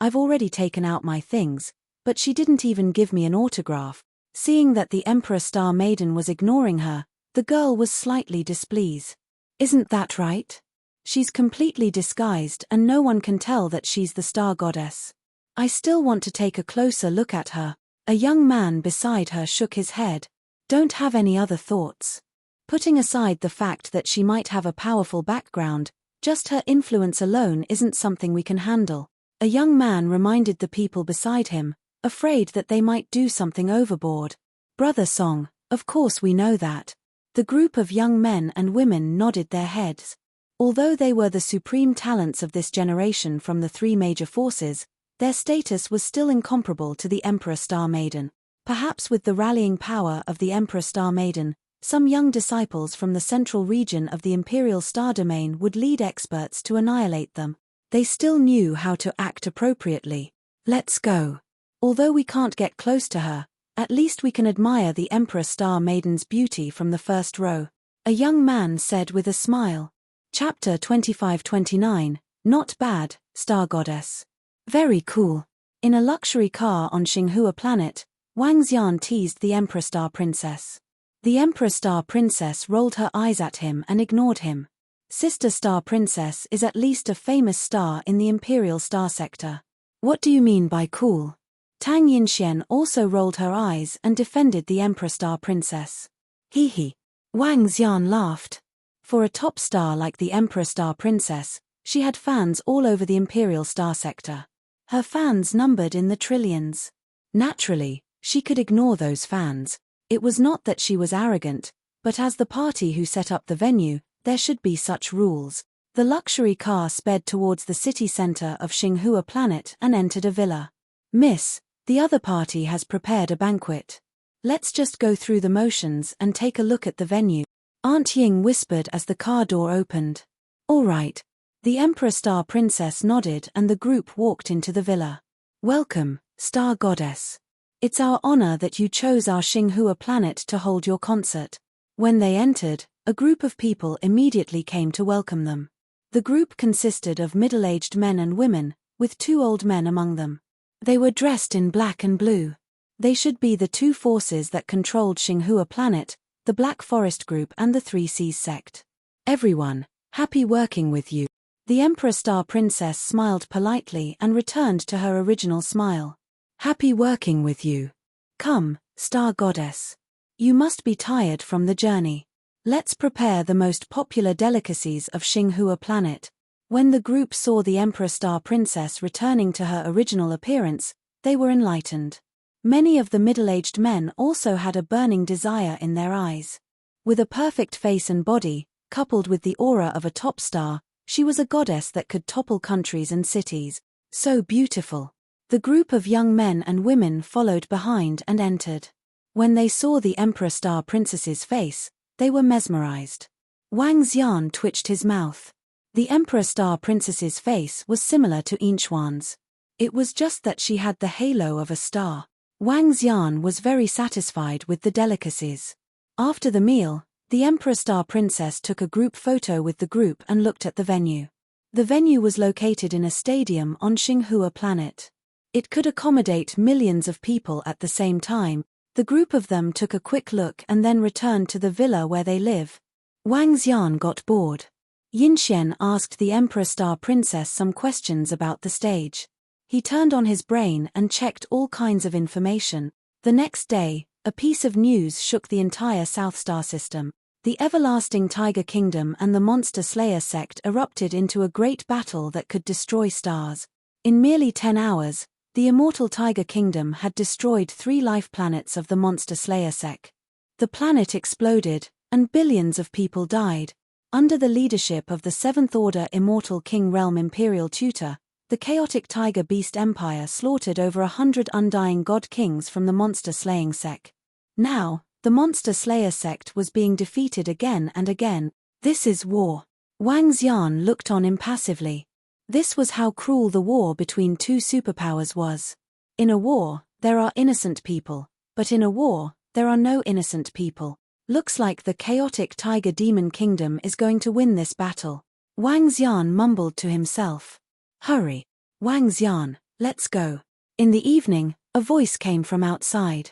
I've already taken out my things, but she didn't even give me an autograph. Seeing that the Emperor Star Maiden was ignoring her, the girl was slightly displeased. Isn't that right? She's completely disguised and no one can tell that she's the Star Goddess. I still want to take a closer look at her. A young man beside her shook his head. Don't have any other thoughts. Putting aside the fact that she might have a powerful background, just her influence alone isn't something we can handle. A young man reminded the people beside him, afraid that they might do something overboard. Brother Song, of course we know that. The group of young men and women nodded their heads. Although they were the supreme talents of this generation from the 3 major forces, their status was still incomparable to the Emperor Star Maiden. Perhaps with the rallying power of the Emperor Star Maiden, some young disciples from the central region of the Imperial Star Domain would lead experts to annihilate them. They still knew how to act appropriately. Let's go. Although we can't get close to her, at least we can admire the Emperor Star Maiden's beauty from the first row. A young man said with a smile. Chapter 25-29, Not bad, Star Goddess. Very cool. In a luxury car on Xinghua Planet, Wang Xian teased the Emperor Star Princess. The Emperor Star Princess rolled her eyes at him and ignored him. Sister Star Princess is at least a famous star in the Imperial Star Sector. What do you mean by cool? Tang Yinxian also rolled her eyes and defended the Emperor Star Princess. Hee hee. Wang Xian laughed. For a top star like the Emperor Star Princess, she had fans all over the Imperial Star Sector. Her fans numbered in the trillions. Naturally, she could ignore those fans. It was not that she was arrogant, but as the party who set up the venue, there should be such rules. The luxury car sped towards the city center of Xinghua Planet and entered a villa. Miss, the other party has prepared a banquet. Let's just go through the motions and take a look at the venue, Aunt Ying whispered as the car door opened. All right. The Emperor Star Princess nodded and the group walked into the villa. Welcome, Star Goddess. It's our honor that you chose our Xinghua Planet to hold your concert. When they entered, a group of people immediately came to welcome them. The group consisted of middle-aged men and women, with 2 old men among them. They were dressed in black and blue. They should be the 2 forces that controlled Xinghua Planet, the Black Forest Group and the 3 Seas sect. Everyone, happy working with you. The Emperor Star Princess smiled politely and returned to her original smile. Happy working with you. Come, Star Goddess. You must be tired from the journey. Let's prepare the most popular delicacies of Xinghua Planet. When the group saw the Emperor Star Princess returning to her original appearance, they were enlightened. Many of the middle-aged men also had a burning desire in their eyes. With a perfect face and body, coupled with the aura of a top star, she was a goddess that could topple countries and cities. So beautiful. The group of young men and women followed behind and entered. When they saw the Emperor Star Princess's face, they were mesmerized. Wang Xian twitched his mouth. The Emperor Star Princess's face was similar to Inchuan's. It was just that she had the halo of a star. Wang Xian was very satisfied with the delicacies. After the meal, the Emperor Star Princess took a group photo with the group and looked at the venue. The venue was located in a stadium on Xinghua Planet. It could accommodate millions of people at the same time. The group of them took a quick look and then returned to the villa where they live. Wang Xian got bored. Yinxian asked the Emperor Star Princess some questions about the stage. He turned on his brain and checked all kinds of information. The next day, a piece of news shook the entire South Star system. The Everlasting Tiger Kingdom and the Monster Slayer sect erupted into a great battle that could destroy stars. In merely 10 hours, the Immortal Tiger Kingdom had destroyed 3 life planets of the Monster Slayer sect. The planet exploded, and billions of people died. Under the leadership of the 7th Order Immortal King Realm Imperial Tutor, the chaotic Tiger Beast Empire slaughtered over 100 undying god kings from the Monster Slaying sect. Now, the Monster Slayer sect was being defeated again and again. This is war. Wang Xian looked on impassively. This was how cruel the war between 2 superpowers was. In a war, there are innocent people, but in a war, there are no innocent people. Looks like the chaotic Tiger Demon Kingdom is going to win this battle. Wang Xian mumbled to himself. Hurry. Wang Xian, let's go. In the evening, a voice came from outside.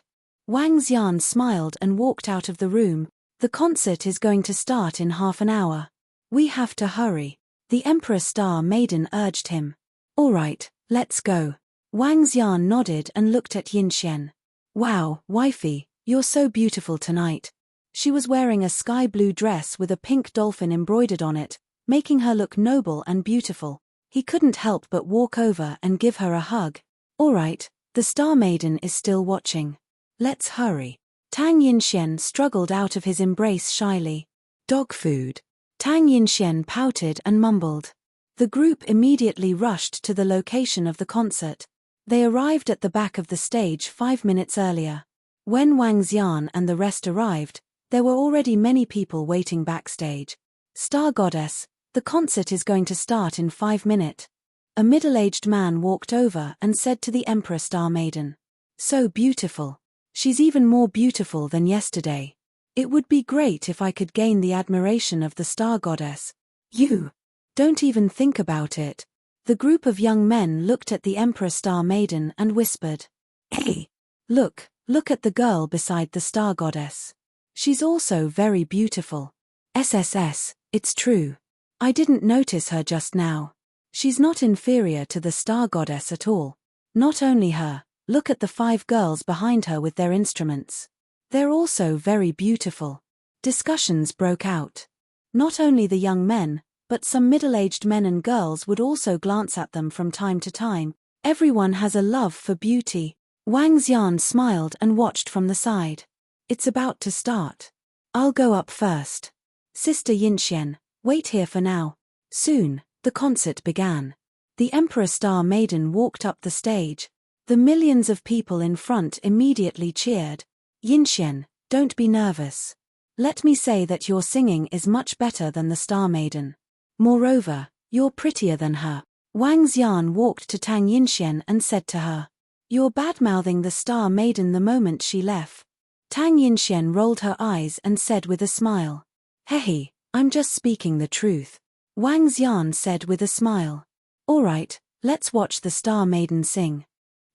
Wang Xian smiled and walked out of the room. The concert is going to start in half an hour. We have to hurry. The Emperor Star Maiden urged him. All right, let's go. Wang Xian nodded and looked at Yinxian. Wow, wifey, you're so beautiful tonight. She was wearing a sky blue dress with a pink dolphin embroidered on it, making her look noble and beautiful. He couldn't help but walk over and give her a hug. All right, the Star Maiden is still watching. Let's hurry. Tang Yinxian struggled out of his embrace shyly. Dog food. Tang Yinxian pouted and mumbled. The group immediately rushed to the location of the concert. They arrived at the back of the stage 5 minutes earlier. When Wang Xian and the rest arrived, there were already many people waiting backstage. Star Goddess, the concert is going to start in 5 minutes. A middle-aged man walked over and said to the Emperor Star Maiden. So beautiful. She's even more beautiful than yesterday. It would be great if I could gain the admiration of the Star Goddess. You. Don't even think about it. The group of young men looked at the Emperor Star Maiden and whispered. Hey. Look at the girl beside the Star Goddess. She's also very beautiful. SSS, it's true. I didn't notice her just now. She's not inferior to the Star Goddess at all. Not only her, look at the 5 girls behind her with their instruments. They're also very beautiful. Discussions broke out. Not only the young men, but some middle-aged men and girls would also glance at them from time to time. Everyone has a love for beauty. Wang Xian smiled and watched from the side. It's about to start. I'll go up first. Sister Yinxian, wait here for now. Soon, the concert began. The Emperor Star Maiden walked up the stage. The millions of people in front immediately cheered. Yinxian, don't be nervous. Let me say that your singing is much better than the Star Maiden. Moreover, you're prettier than her. Wang Xian walked to Tang Yinxian and said to her, "You're bad-mouthing the Star Maiden the moment she left." Tang Yinxian rolled her eyes and said with a smile, "Hey, I'm just speaking the truth." Wang Xian said with a smile, "All right, let's watch the Star Maiden sing.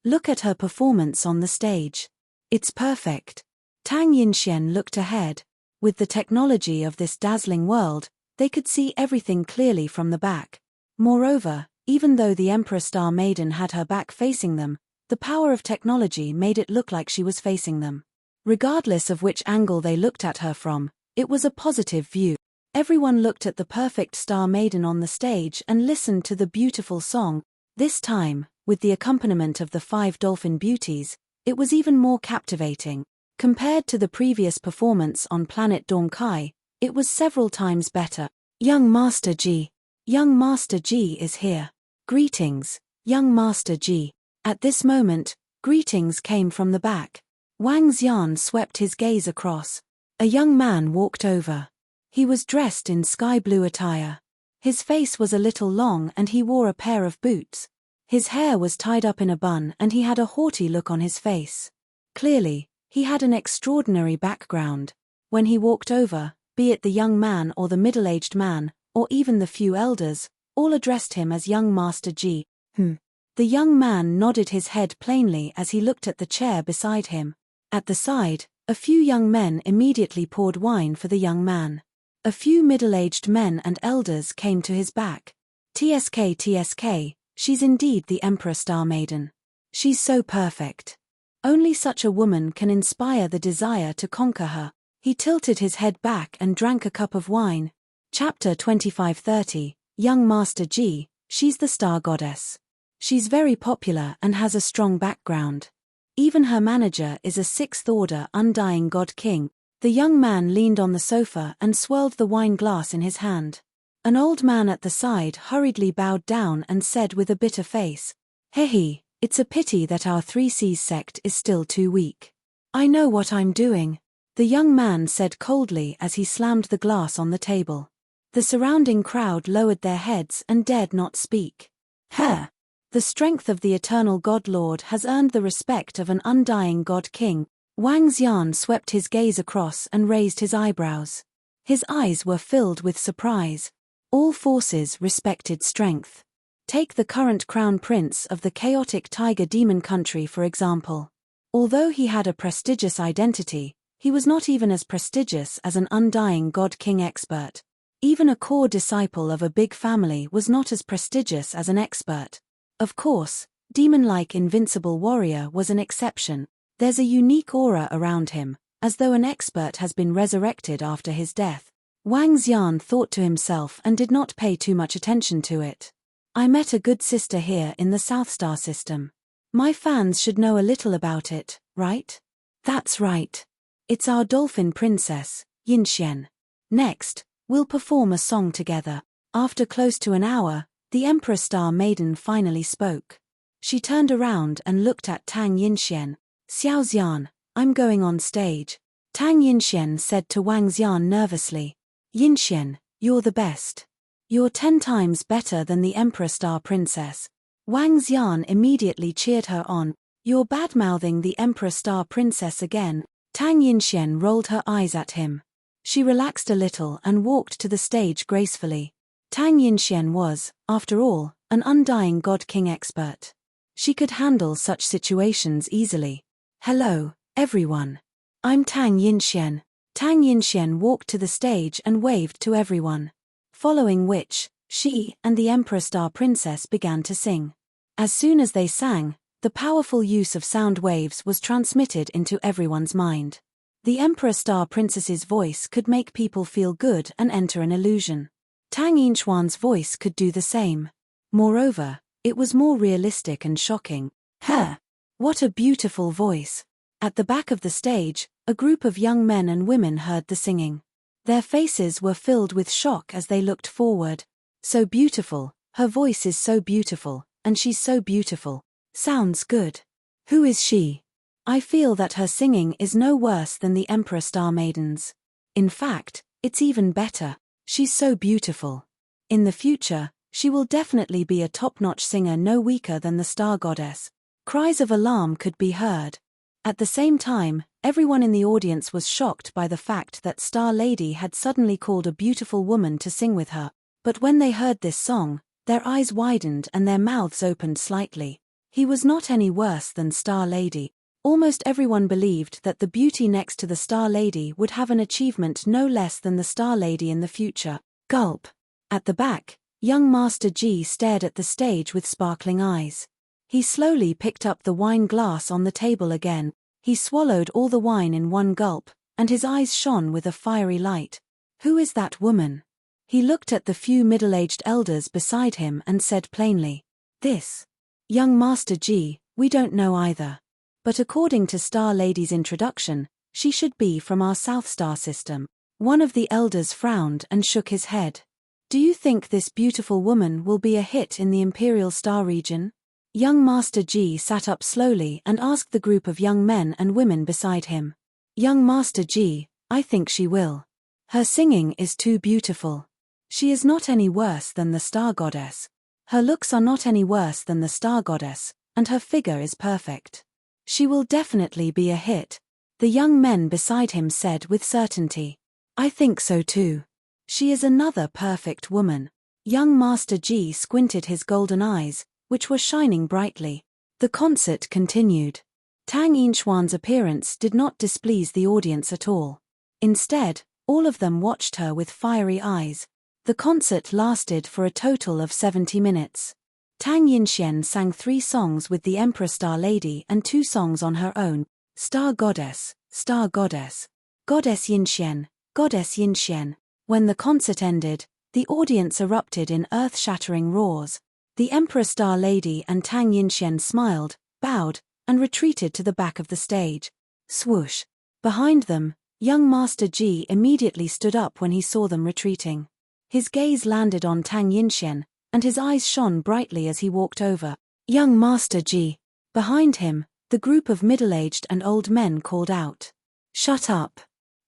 Look at her performance on the stage. It's perfect." Tang Yinxian looked ahead. With the technology of this dazzling world, they could see everything clearly from the back. Moreover, even though the Emperor Star Maiden had her back facing them, the power of technology made it look like she was facing them. Regardless of which angle they looked at her from, it was a positive view. Everyone looked at the perfect Star Maiden on the stage and listened to the beautiful song. This time, with the accompaniment of the 5 dolphin beauties, it was even more captivating. Compared to the previous performance on planet Dongkai, it was several times better. Young Master Ji. Young Master Ji is here. Greetings, young Master Ji. At this moment, greetings came from the back. Wang Xian swept his gaze across. A young man walked over. He was dressed in sky blue attire. His face was a little long and he wore a pair of boots. His hair was tied up in a bun and he had a haughty look on his face. Clearly, he had an extraordinary background. When he walked over, be it the young man or the middle-aged man, or even the few elders, all addressed him as young Master Ji. The young man nodded his head plainly as he looked at the chair beside him. At the side, a few young men immediately poured wine for the young man. A few middle-aged men and elders came to his back. TSK, she's indeed the Emperor Star Maiden. She's so perfect. Only such a woman can inspire the desire to conquer her. He tilted his head back and drank a cup of wine. Chapter 25-30, Young Master Ji, she's the Star Goddess. She's very popular and has a strong background. Even her manager is a 6th order undying god king. The young man leaned on the sofa and swirled the wine glass in his hand. An old man at the side hurriedly bowed down and said with a bitter face, "Hey, it's a pity that our 3Cs sect is still too weak." "I know what I'm doing," the young man said coldly as he slammed the glass on the table. The surrounding crowd lowered their heads and dared not speak. "Huh! The strength of the eternal God Lord has earned the respect of an undying God King." Wang Xian swept his gaze across and raised his eyebrows. His eyes were filled with surprise. All forces respected strength. Take the current crown prince of the chaotic tiger demon country for example. Although he had a prestigious identity, he was not even as prestigious as an undying God King expert. Even a core disciple of a big family was not as prestigious as an expert. Of course, demon-like Invincible warrior was an exception. There's a unique aura around him, as though an expert has been resurrected after his death. Wang Xian thought to himself and did not pay too much attention to it. I met a good sister here in the South Star system. My fans should know a little about it, right? That's right. It's our dolphin princess, Yinxian. Next, we'll perform a song together. After close to an hour, the Emperor Star Maiden finally spoke. She turned around and looked at Tang Yinxian. "Xiao Xian, I'm going on stage." Tang Yinxian said to Wang Xian nervously. "Yinxian, you're the best. You're 10 times better than the Emperor Star Princess." Wang Xian immediately cheered her on. "You're bad-mouthing the Emperor Star Princess again." Tang Yinxian rolled her eyes at him. She relaxed a little and walked to the stage gracefully. Tang Yinxian was, after all, an undying God King expert. She could handle such situations easily. "Hello, everyone. I'm Tang Yinxian." Tang Yinxian walked to the stage and waved to everyone. Following which, she and the Emperor Star Princess began to sing. As soon as they sang, the powerful use of sound waves was transmitted into everyone's mind. The Emperor Star Princess's voice could make people feel good and enter an illusion. Tang Yinchuan's voice could do the same. Moreover, It was more realistic and shocking. Huh! What a beautiful voice. At the back of the stage, a group of young men and women heard the singing. Their faces were filled with shock as they looked forward. So beautiful, her voice is so beautiful, and she's so beautiful. Sounds good. Who is she? I feel that her singing is no worse than the Emperor Star Maiden's. In fact, it's even better. She's so beautiful. In the future, she will definitely be a top-notch singer, no weaker than the Star Goddess. Cries of alarm could be heard. At the same time, everyone in the audience was shocked by the fact that Star Lady had suddenly called a beautiful woman to sing with her. But when they heard this song, their eyes widened and their mouths opened slightly. He was not any worse than Star Lady. Almost everyone believed that the beauty next to the Star Lady would have an achievement no less than the Star Lady in the future. Gulp. At the back, young Master G stared at the stage with sparkling eyes. He slowly picked up the wine glass on the table again. He swallowed all the wine in one gulp, and his eyes shone with a fiery light. Who is that woman? He looked at the few middle-aged elders beside him and said plainly, "This. Young Master G, we don't know either. But according to Star Lady's introduction, she should be from our South Star system." One of the elders frowned and shook his head. "Do you think this beautiful woman will be a hit in the Imperial Star region?" Young Master G sat up slowly and asked the group of young men and women beside him. "Young Master G, I think she will. Her singing is too beautiful. She is not any worse than the Star Goddess. Her looks are not any worse than the Star Goddess, and her figure is perfect. She will definitely be a hit," the young men beside him said with certainty. "I think so too. She is another perfect woman." Young Master G squinted his golden eyes, which were shining brightly. The concert continued. Tang Yinxuan's appearance did not displease the audience at all. Instead, all of them watched her with fiery eyes. The concert lasted for a total of 70 minutes. Tang Yinxian sang 3 songs with the Emperor Star Lady and 2 songs on her own. Star Goddess, Star Goddess, Goddess Yinxian, Goddess Yinxian. When the concert ended, the audience erupted in earth-shattering roars. The Emperor Star Lady and Tang Yinxian smiled, bowed, and retreated to the back of the stage. Swoosh. Behind them, young Master G immediately stood up when he saw them retreating. His gaze landed on Tang Yinxian, and his eyes shone brightly as he walked over. "Young Master G." Behind him, the group of middle-aged and old men called out. "Shut up.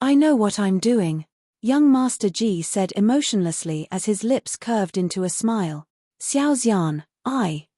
I know what I'm doing," young Master G said emotionlessly as his lips curved into a smile. "Xiao Xian,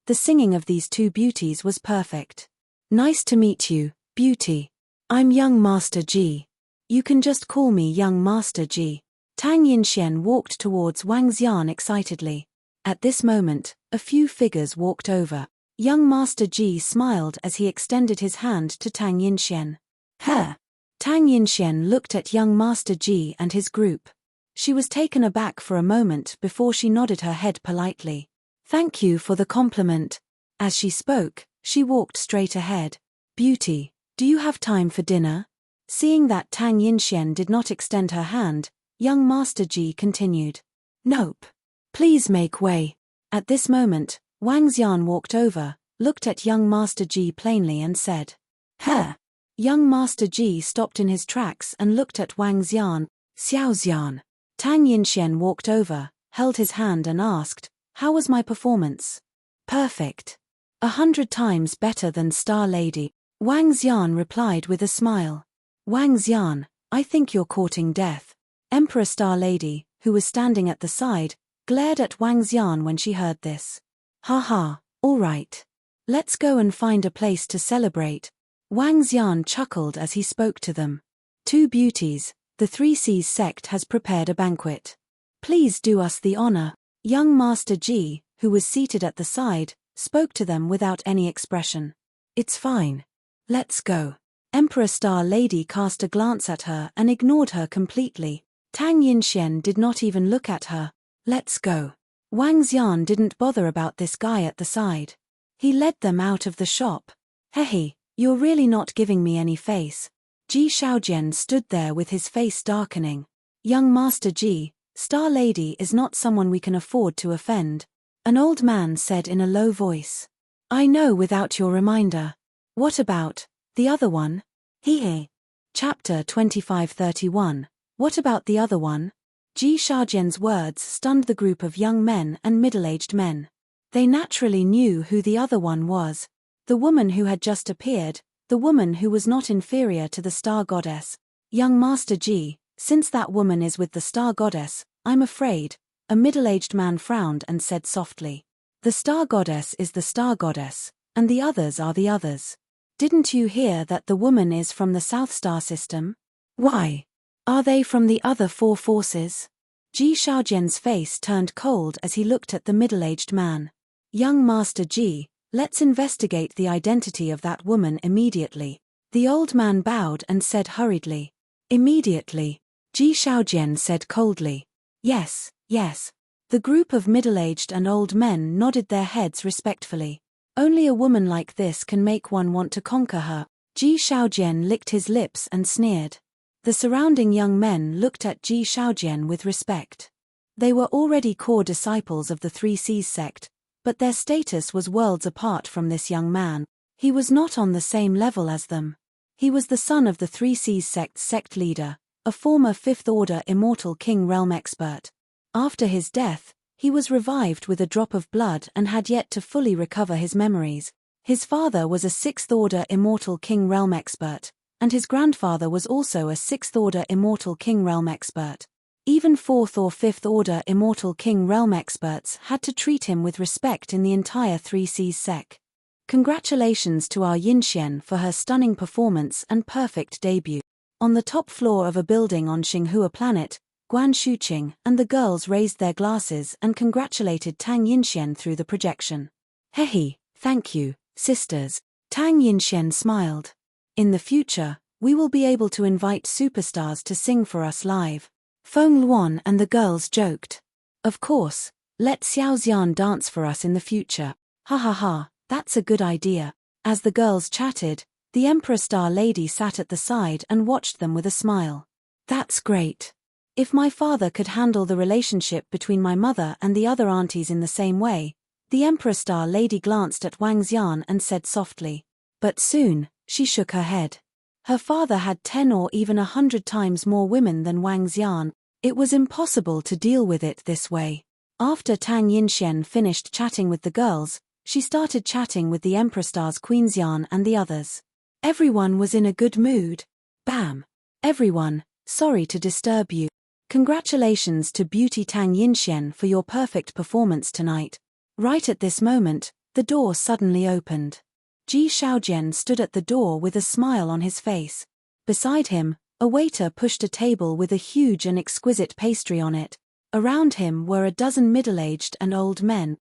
the singing of these 2 beauties was perfect. Nice to meet you, beauty. I'm young Master G. You can just call me young Master G." Tang Yinxian walked towards Wang Xian excitedly. At this moment, a few figures walked over. Young Master G smiled as he extended his hand to Tang Yinxian. "Huh." Tang Yinxian looked at young Master G and his group. She was taken aback for a moment before she nodded her head politely. "Thank you for the compliment." As she spoke, she walked straight ahead. "Beauty, do you have time for dinner?" Seeing that Tang Yinxian did not extend her hand, young Master G continued. "Nope. Please make way." At this moment, Wang Xian walked over, looked at young Master G plainly and said, "Huh." Young Master G stopped in his tracks and looked at Wang Xian. "Xiao Xian." Tang Yinxian walked over, held his hand and asked, "How was my performance?" "Perfect. 100 times better than Star Lady." Wang Xian replied with a smile. "Wang Xian, I think you're courting death." Emperor Star Lady, who was standing at the side, glared at Wang Xian when she heard this. "Haha, all right. Let's go and find a place to celebrate." Wang Xian chuckled as he spoke to them. "2 beauties, the 3 Seas sect has prepared a banquet. Please do us the honor." Young Master G, who was seated at the side, spoke to them without any expression. "It's fine. Let's go." Emperor Star Lady cast a glance at her and ignored her completely. Tang Yinxian did not even look at her. "Let's go." Wang Xian didn't bother about this guy at the side. He led them out of the shop. "Hehe, you're really not giving me any face." Ji Shaojian stood there with his face darkening. "Young Master Ji, Star Lady is not someone we can afford to offend." An old man said in a low voice. I know without your reminder. What about the other one? He. Chapter 2531. What about the other one? Ji Shaojian's words stunned the group of young men and middle-aged men. They naturally knew who the other one was. The woman who had just appeared, the woman who was not inferior to the star goddess. Young Master Ji, since that woman is with the star goddess, I'm afraid. A middle-aged man frowned and said softly. The star goddess is the star goddess, and the others are the others. Didn't you hear that the woman is from the South Star system? Why? Are they from the other four forces? Ji Shaojian's face turned cold as he looked at the middle-aged man. Young Master Ji, let's investigate the identity of that woman immediately. The old man bowed and said hurriedly. Immediately. Ji Shaojian said coldly. Yes, yes. The group of middle-aged and old men nodded their heads respectfully. Only a woman like this can make one want to conquer her. Ji Shaojian licked his lips and sneered. The surrounding young men looked at Ji Shaojian with respect. They were already core disciples of the Three Seas sect, but their status was worlds apart from this young man. He was not on the same level as them. He was the son of the Three Seas sect's sect leader, a former Fifth Order Immortal King realm expert. After his death, he was revived with a drop of blood and had yet to fully recover his memories. His father was a Sixth Order Immortal King realm expert, and his grandfather was also a Sixth Order Immortal King realm expert. Even Fourth or Fifth Order Immortal King realm experts had to treat him with respect in the entire Three Seas sect. Congratulations to our Yinxian for her stunning performance and perfect debut. On the top floor of a building on Xinghua planet, Guan Shuqing and the girls raised their glasses and congratulated Tang Yinxian through the projection. Hehe, thank you, sisters. Tang Yinxian smiled. In the future, we will be able to invite superstars to sing for us live. Feng Luan and the girls joked. Of course, let Xiao Xian dance for us in the future. Ha ha ha, that's a good idea. As the girls chatted, the Emperor Star Lady sat at the side and watched them with a smile. That's great. If my father could handle the relationship between my mother and the other aunties in the same way, the Emperor Star Lady glanced at Wang Xian and said softly. But soon, she shook her head. Her father had 10 or even 100 times more women than Wang Xian. It was impossible to deal with it this way. After Tang Yinxian finished chatting with the girls, she started chatting with the Emperor Star's Queen Xian and the others. Everyone was in a good mood. Bam! Everyone, sorry to disturb you. Congratulations to Beauty Tang Yinxian for your perfect performance tonight. Right at this moment, the door suddenly opened. Ji Shaojian stood at the door with a smile on his face. Beside him, a waiter pushed a table with a huge and exquisite pastry on it. Around him were a dozen middle-aged and old men.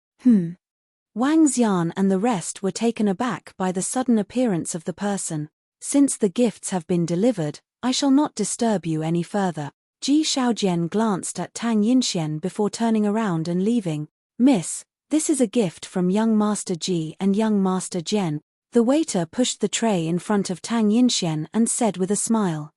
Wang Xian and the rest were taken aback by the sudden appearance of the person. Since the gifts have been delivered, I shall not disturb you any further. Ji Shaojian glanced at Tang Yinxian before turning around and leaving. Miss, this is a gift from young Master Ji and young Master Jian. The waiter pushed the tray in front of Tang Yinxian and said with a smile.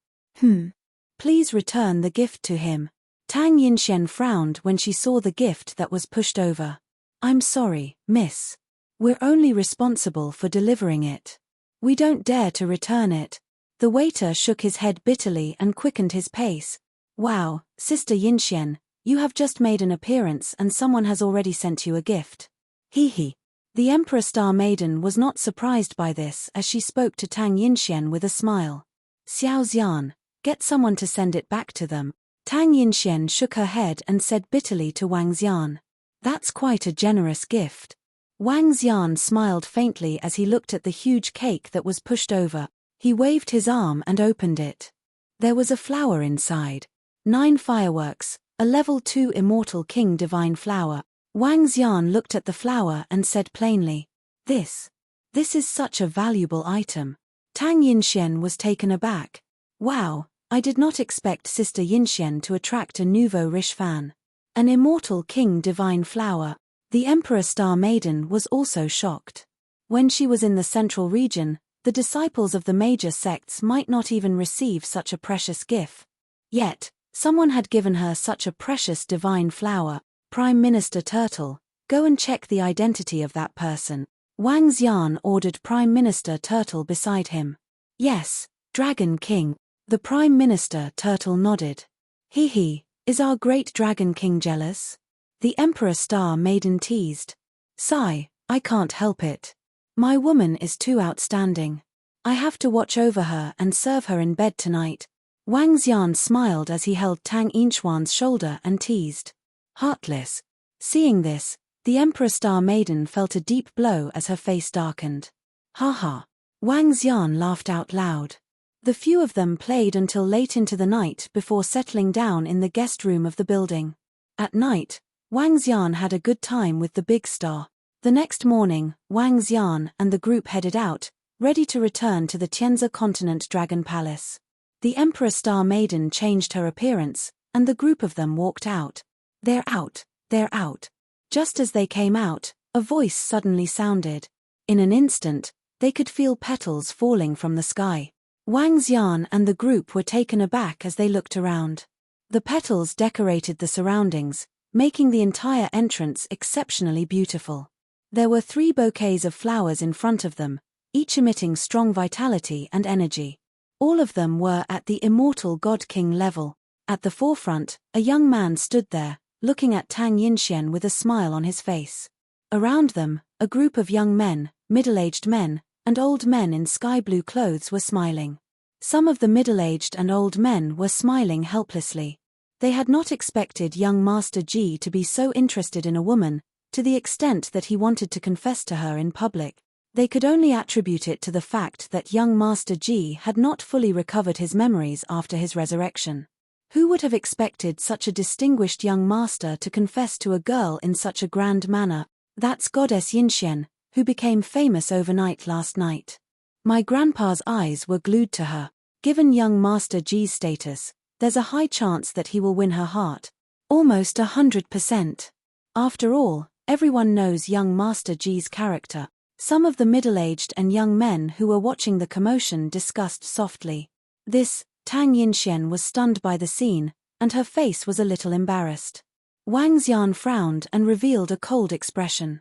Please return the gift to him. Tang Yinxian frowned when she saw the gift that was pushed over. I'm sorry, miss. We're only responsible for delivering it. We don't dare to return it. The waiter shook his head bitterly and quickened his pace. Wow, Sister Yinxian, you have just made an appearance and someone has already sent you a gift. Hee. The Emperor Star Maiden was not surprised by this as she spoke to Tang Yinxian with a smile. Xiao Xian, get someone to send it back to them. Tang Yinxian shook her head and said bitterly to Wang Xian. That's quite a generous gift. Wang Xian smiled faintly as he looked at the huge cake that was pushed over. He waved his arm and opened it. There was a flower inside. 9 fireworks, a level 2 Immortal King divine flower. Wang Xian looked at the flower and said plainly, This is such a valuable item. Tang Yinxian was taken aback. Wow, I did not expect Sister Yinxian to attract a nouveau riche fan. An Immortal King divine flower. The Emperor Star Maiden was also shocked. When she was in the central region, the disciples of the major sects might not even receive such a precious gift. Yet, someone had given her such a precious divine flower. Prime Minister Turtle, Go and check the identity of that person. Wang Xian ordered Prime Minister Turtle beside him. Yes, Dragon King. The Prime Minister Turtle nodded. He, is our great Dragon King jealous? The Emperor Star Maiden teased. Sigh, I can't help it. My woman is too outstanding. I have to watch over her and serve her in bed tonight. Wang Xian smiled as he held Tang Yinchuan's shoulder and teased. Heartless. Seeing this, the Emperor Star Maiden felt a deep blow as her face darkened. Ha ha. Wang Xian laughed out loud. The few of them played until late into the night before settling down in the guest room of the building. At night, Wang Xian had a good time with the big star. The next morning, Wang Xian and the group headed out, ready to return to the Tianzi Continent Dragon Palace. The Emperor Star Maiden changed her appearance, and the group of them walked out. They're out, they're out. Just as they came out, a voice suddenly sounded. In an instant, they could feel petals falling from the sky. Wang Xian and the group were taken aback as they looked around. The petals decorated the surroundings, making the entire entrance exceptionally beautiful. There were 3 bouquets of flowers in front of them, each emitting strong vitality and energy. All of them were at the immortal God King level. At the forefront, a young man stood there, looking at Tang Yinxian with a smile on his face. Around them, a group of young men, middle-aged men, and old men in sky-blue clothes were smiling. Some of the middle-aged and old men were smiling helplessly. They had not expected young Master Ji to be so interested in a woman, to the extent that he wanted to confess to her in public. They could only attribute it to the fact that young Master Ji had not fully recovered his memories after his resurrection. Who would have expected such a distinguished young master to confess to a girl in such a grand manner? That's Goddess Yinxian, who became famous overnight last night. My grandpa's eyes were glued to her. Given young Master Ji's status, there's a high chance that he will win her heart. Almost 100%. After all, everyone knows young Master Ji's character. Some of the middle-aged and young men who were watching the commotion discussed softly. Tang Yinxian was stunned by the scene, and her face was a little embarrassed. Wang Xian frowned and revealed a cold expression.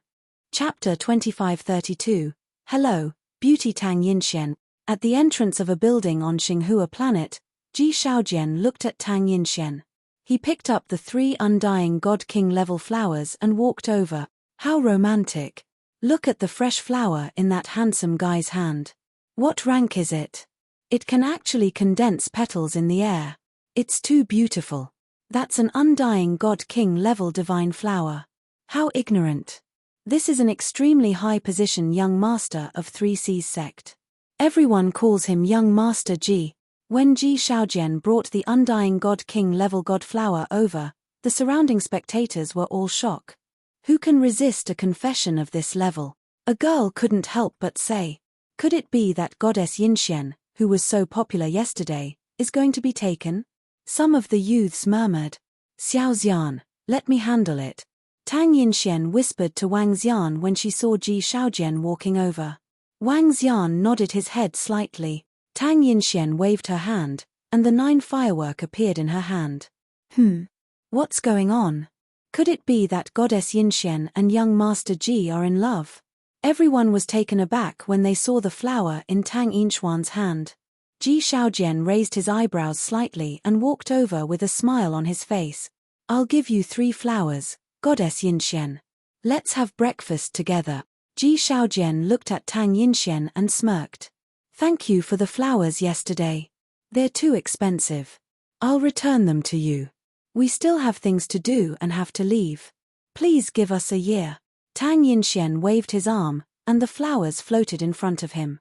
Chapter 2532. Hello, Beauty Tang Yinxian. At the entrance of a building on Xinghua Planet, Ji Shaojian looked at Tang Yinxian. He picked up the 3 undying God King level flowers and walked over. How romantic. Look at the fresh flower in that handsome guy's hand. What rank is it? It can actually condense petals in the air. It's too beautiful. That's an undying God King level divine flower. How ignorant. This is an extremely high position young master of 3C's sect. Everyone calls him young Master Ji. When Ji Shaojian brought the undying God King level God flower over, the surrounding spectators were all shocked. Who can resist a confession of this level? A girl couldn't help but say. Could it be that Goddess Yinxian, who was so popular yesterday, is going to be taken? Some of the youths murmured. Xiao Xian, let me handle it. Tang Yinxian whispered to Wang Xian when she saw Ji Shaojian walking over. Wang Xian nodded his head slightly. Tang Yinxian waved her hand, and the 9 firework appeared in her hand. What's going on? Could it be that Goddess Yinxian and young Master Ji are in love? Everyone was taken aback when they saw the flower in Tang Yinchuan's hand. Ji Shaojian raised his eyebrows slightly and walked over with a smile on his face. I'll give you 3 flowers, Goddess Yinxian. Let's have breakfast together. Ji Shaojian looked at Tang Yinxian and smirked. Thank you for the flowers yesterday. They're too expensive. I'll return them to you. We still have things to do and have to leave. Please give us a year. Tang Yinxian waved his arm, and the flowers floated in front of him.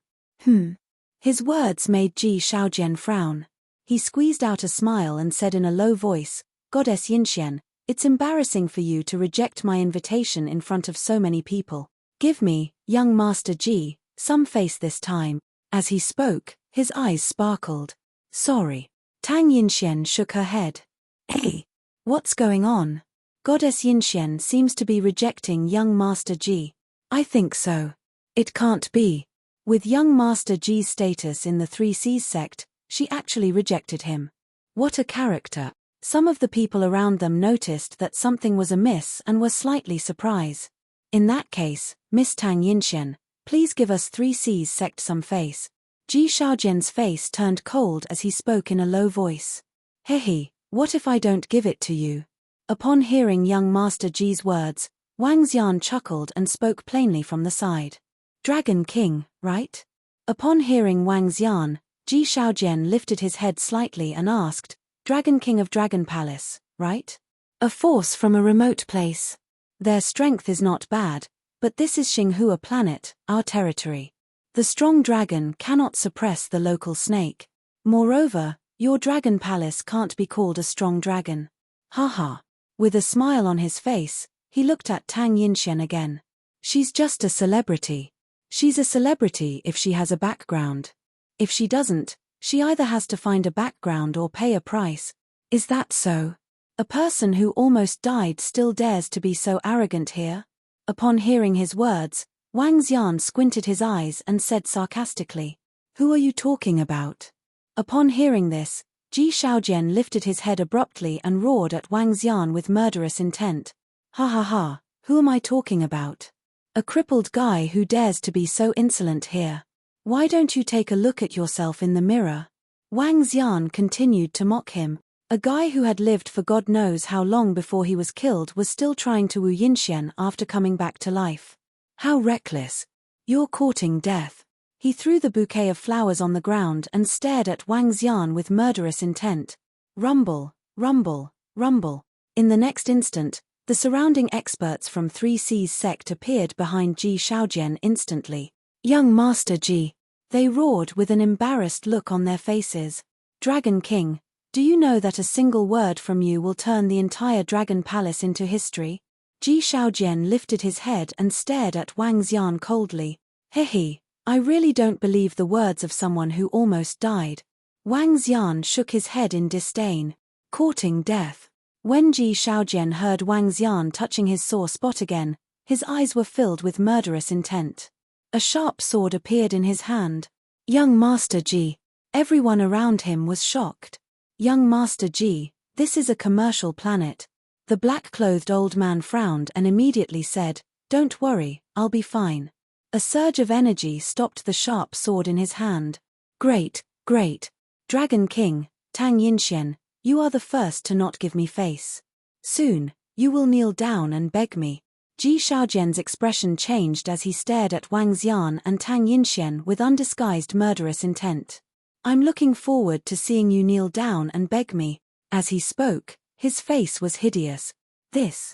His words made Ji Shaojian frown. He squeezed out a smile and said in a low voice, Goddess Yinxian, it's embarrassing for you to reject my invitation in front of so many people. Give me, young Master Ji, some face this time. As he spoke, his eyes sparkled. Sorry. Tang Yinxian shook her head. Hey, what's going on? Goddess Yinxian seems to be rejecting young Master Ji. I think so. It can't be. With young Master Ji's status in the 3C's sect, she actually rejected him. What a character. Some of the people around them noticed that something was amiss and were slightly surprised. In that case, Miss Tang Yinxian, please give us 3 C's sect some face. Ji Shaojian's face turned cold as he spoke in a low voice. Hehe, what if I don't give it to you? Upon hearing young Master Ji's words, Wang Xian chuckled and spoke plainly from the side. Dragon King, right? Upon hearing Wang Xian, Ji Shaojian lifted his head slightly and asked, Dragon King of Dragon Palace, right? A force from a remote place. Their strength is not bad, but this is Xinghua planet, our territory. The strong dragon cannot suppress the local snake. Moreover, your dragon palace can't be called a strong dragon. Haha. With a smile on his face, he looked at Tang Yinxian again. She's just a celebrity. She's a celebrity if she has a background. If she doesn't, she either has to find a background or pay a price. Is that so? A person who almost died still dares to be so arrogant here? Upon hearing his words, Wang Xian squinted his eyes and said sarcastically, Who are you talking about? Upon hearing this, Ji Shaojian lifted his head abruptly and roared at Wang Xian with murderous intent. Ha ha ha, who am I talking about? A crippled guy who dares to be so insolent here. Why don't you take a look at yourself in the mirror? Wang Xian continued to mock him. A guy who had lived for God knows how long before he was killed was still trying to woo Yinxian after coming back to life. How reckless. You're courting death. He threw the bouquet of flowers on the ground and stared at Wang Xian with murderous intent. Rumble, rumble, rumble. In the next instant, the surrounding experts from 3C's sect appeared behind Ji Shaojian instantly. Young Master Ji. They roared with an embarrassed look on their faces. Dragon King, do you know that a single word from you will turn the entire Dragon Palace into history? Ji Shaojian lifted his head and stared at Wang Xian coldly. Hehe, I really don't believe the words of someone who almost died. Wang Xian shook his head in disdain. Courting death. When Ji Shaojian heard Wang Xian touching his sore spot again, his eyes were filled with murderous intent. A sharp sword appeared in his hand. Young Master Ji. Everyone around him was shocked. Young Master Ji, this is a commercial planet. The black-clothed old man frowned and immediately said, Don't worry, I'll be fine. A surge of energy stopped the sharp sword in his hand. Great, great. Dragon King, Tang Yinxian, you are the first to not give me face. Soon, you will kneel down and beg me. Ji Shaojian's expression changed as he stared at Wang Xian and Tang Yinxian with undisguised murderous intent. I'm looking forward to seeing you kneel down and beg me. As he spoke, his face was hideous. This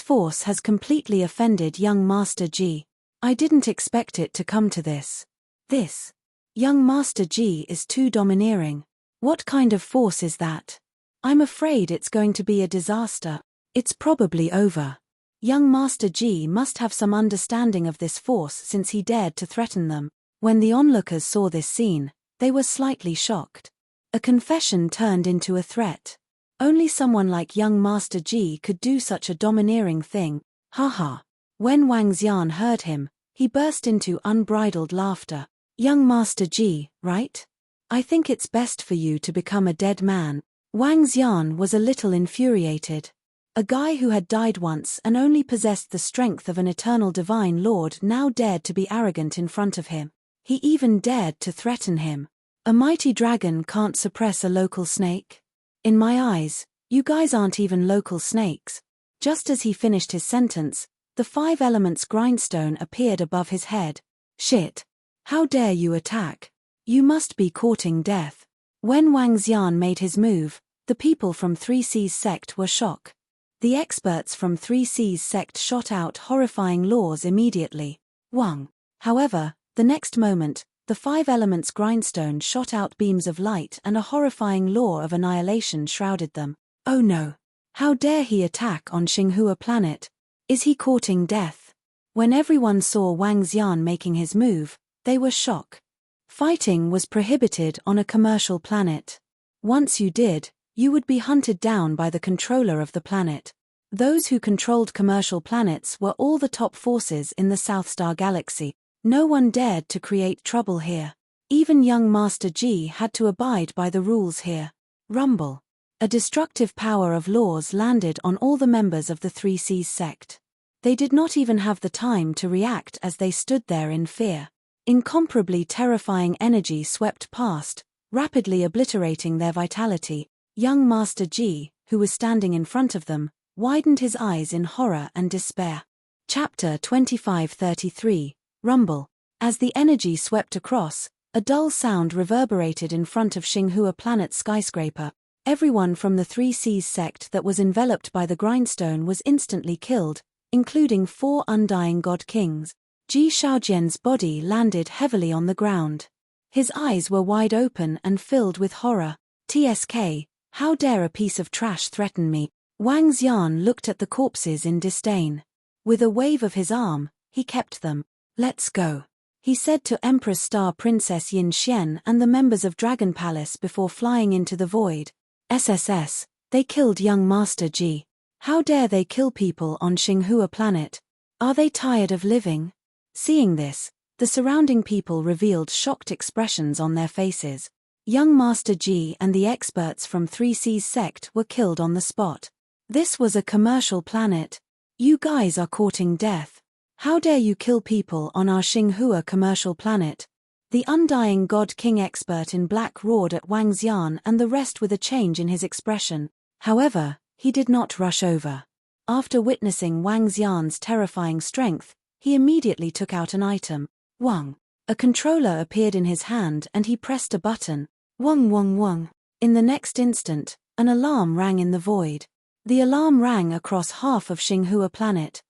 force has completely offended young Master Ji. I didn't expect it to come to this. This young Master Ji is too domineering. What kind of force is that? I'm afraid it's going to be a disaster. It's probably over. Young Master Ji must have some understanding of this force since he dared to threaten them. When the onlookers saw this scene, they were slightly shocked. A confession turned into a threat. Only someone like young Master Ji could do such a domineering thing. Haha. When Wang Xian heard him, he burst into unbridled laughter. Young Master Ji, right? I think it's best for you to become a dead man. Wang Xian was a little infuriated. A guy who had died once and only possessed the strength of an eternal divine lord now dared to be arrogant in front of him. He even dared to threaten him. A mighty dragon can't suppress a local snake? In my eyes, you guys aren't even local snakes. Just as he finished his sentence, the 5 elements grindstone appeared above his head. Shit. How dare you attack? You must be courting death. When Wang Xian made his move, the people from 3C's sect were shocked. The experts from 3C's sect shot out horrifying laws immediately. Wang. However, the next moment, the 5 elements grindstone shot out beams of light and a horrifying law of annihilation shrouded them. Oh no. How dare he attack on Xinghua planet? Is he courting death? When everyone saw Wang Xian making his move, they were shocked. Fighting was prohibited on a commercial planet. Once you did, you would be hunted down by the controller of the planet. Those who controlled commercial planets were all the top forces in the South Star Galaxy. No one dared to create trouble here. Even young Master Ji had to abide by the rules here. Rumble. A destructive power of laws landed on all the members of the 3C's sect. They did not even have the time to react as they stood there in fear. Incomparably terrifying energy swept past, rapidly obliterating their vitality. Young Master Ji, who was standing in front of them, widened his eyes in horror and despair. Chapter 25:33, Rumble. As the energy swept across, a dull sound reverberated in front of Xinghua Planet's skyscraper. Everyone from the Three Seas sect that was enveloped by the grindstone was instantly killed, including 4 undying god kings. Ji Shaojian's body landed heavily on the ground. His eyes were wide open and filled with horror. TSK, how dare a piece of trash threaten me? Wang Xian looked at the corpses in disdain. With a wave of his arm, he kept them. Let's go, he said to Empress Star Princess Yin Xian and the members of Dragon Palace before flying into the void. SSS, they killed young Master Ji. How dare they kill people on Xinghua Planet? Are they tired of living? Seeing this, the surrounding people revealed shocked expressions on their faces. Young Master Ji and the experts from Three Seas sect were killed on the spot. This was a commercial planet. You guys are courting death. How dare you kill people on our Xinghua commercial planet? The undying God King expert in black roared at Wang Xian and the rest with a change in his expression. However, he did not rush over. After witnessing Wang Xian's terrifying strength, he immediately took out an item. Wang. A controller appeared in his hand and he pressed a button. Wang wang wang. In the next instant, an alarm rang in the void. The alarm rang across half of Xinghua Planet.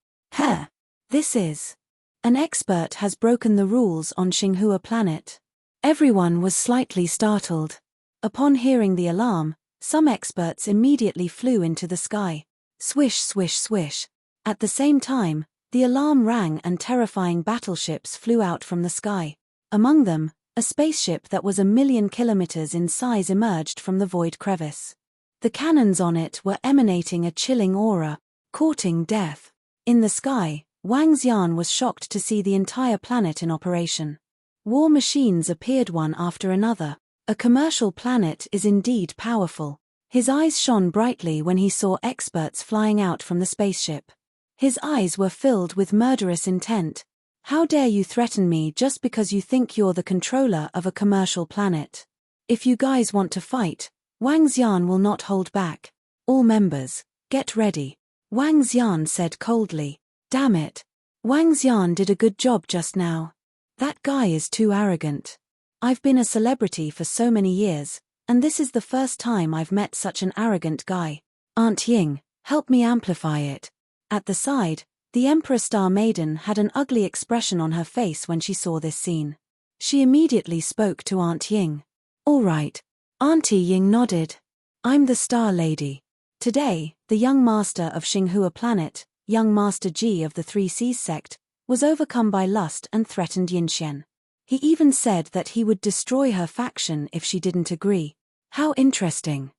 This is. An expert has broken the rules on Xinghua Planet. Everyone was slightly startled. Upon hearing the alarm, some experts immediately flew into the sky. Swish swish swish. At the same time, the alarm rang and terrifying battleships flew out from the sky. Among them, a spaceship that was 1,000,000 kilometers in size emerged from the void crevice. The cannons on it were emanating a chilling aura, courting death. In the sky, Wang Xian was shocked to see the entire planet in operation. War machines appeared one after another. A commercial planet is indeed powerful. His eyes shone brightly when he saw experts flying out from the spaceship. His eyes were filled with murderous intent. How dare you threaten me just because you think you're the controller of a commercial planet? If you guys want to fight, Wang Xian will not hold back. All members, get ready, Wang Xian said coldly. Damn it. Wang Xian did a good job just now. That guy is too arrogant. I've been a celebrity for so many years, and this is the first time I've met such an arrogant guy. Aunt Ying, help me amplify it. At the side, the Emperor Star Maiden had an ugly expression on her face when she saw this scene. She immediately spoke to Aunt Ying. All right. Auntie Ying nodded. I'm the Star Lady. Today, the young master of Xinghua Planet, young Master Ji of the Three Seas sect, was overcome by lust and threatened Yinxian. He even said that he would destroy her faction if she didn't agree. How interesting.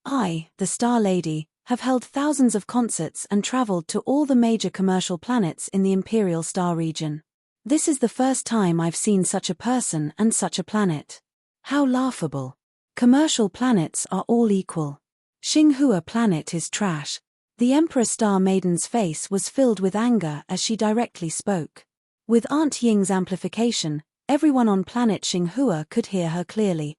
I, the Star Lady, have held thousands of concerts and traveled to all the major commercial planets in the Imperial Star region. This is the first time I've seen such a person and such a planet. How laughable. Commercial planets are all equal. Xinghua Planet is trash. The Emperor Star Maiden's face was filled with anger as she directly spoke. With Aunt Ying's amplification, everyone on planet Xinghua could hear her clearly.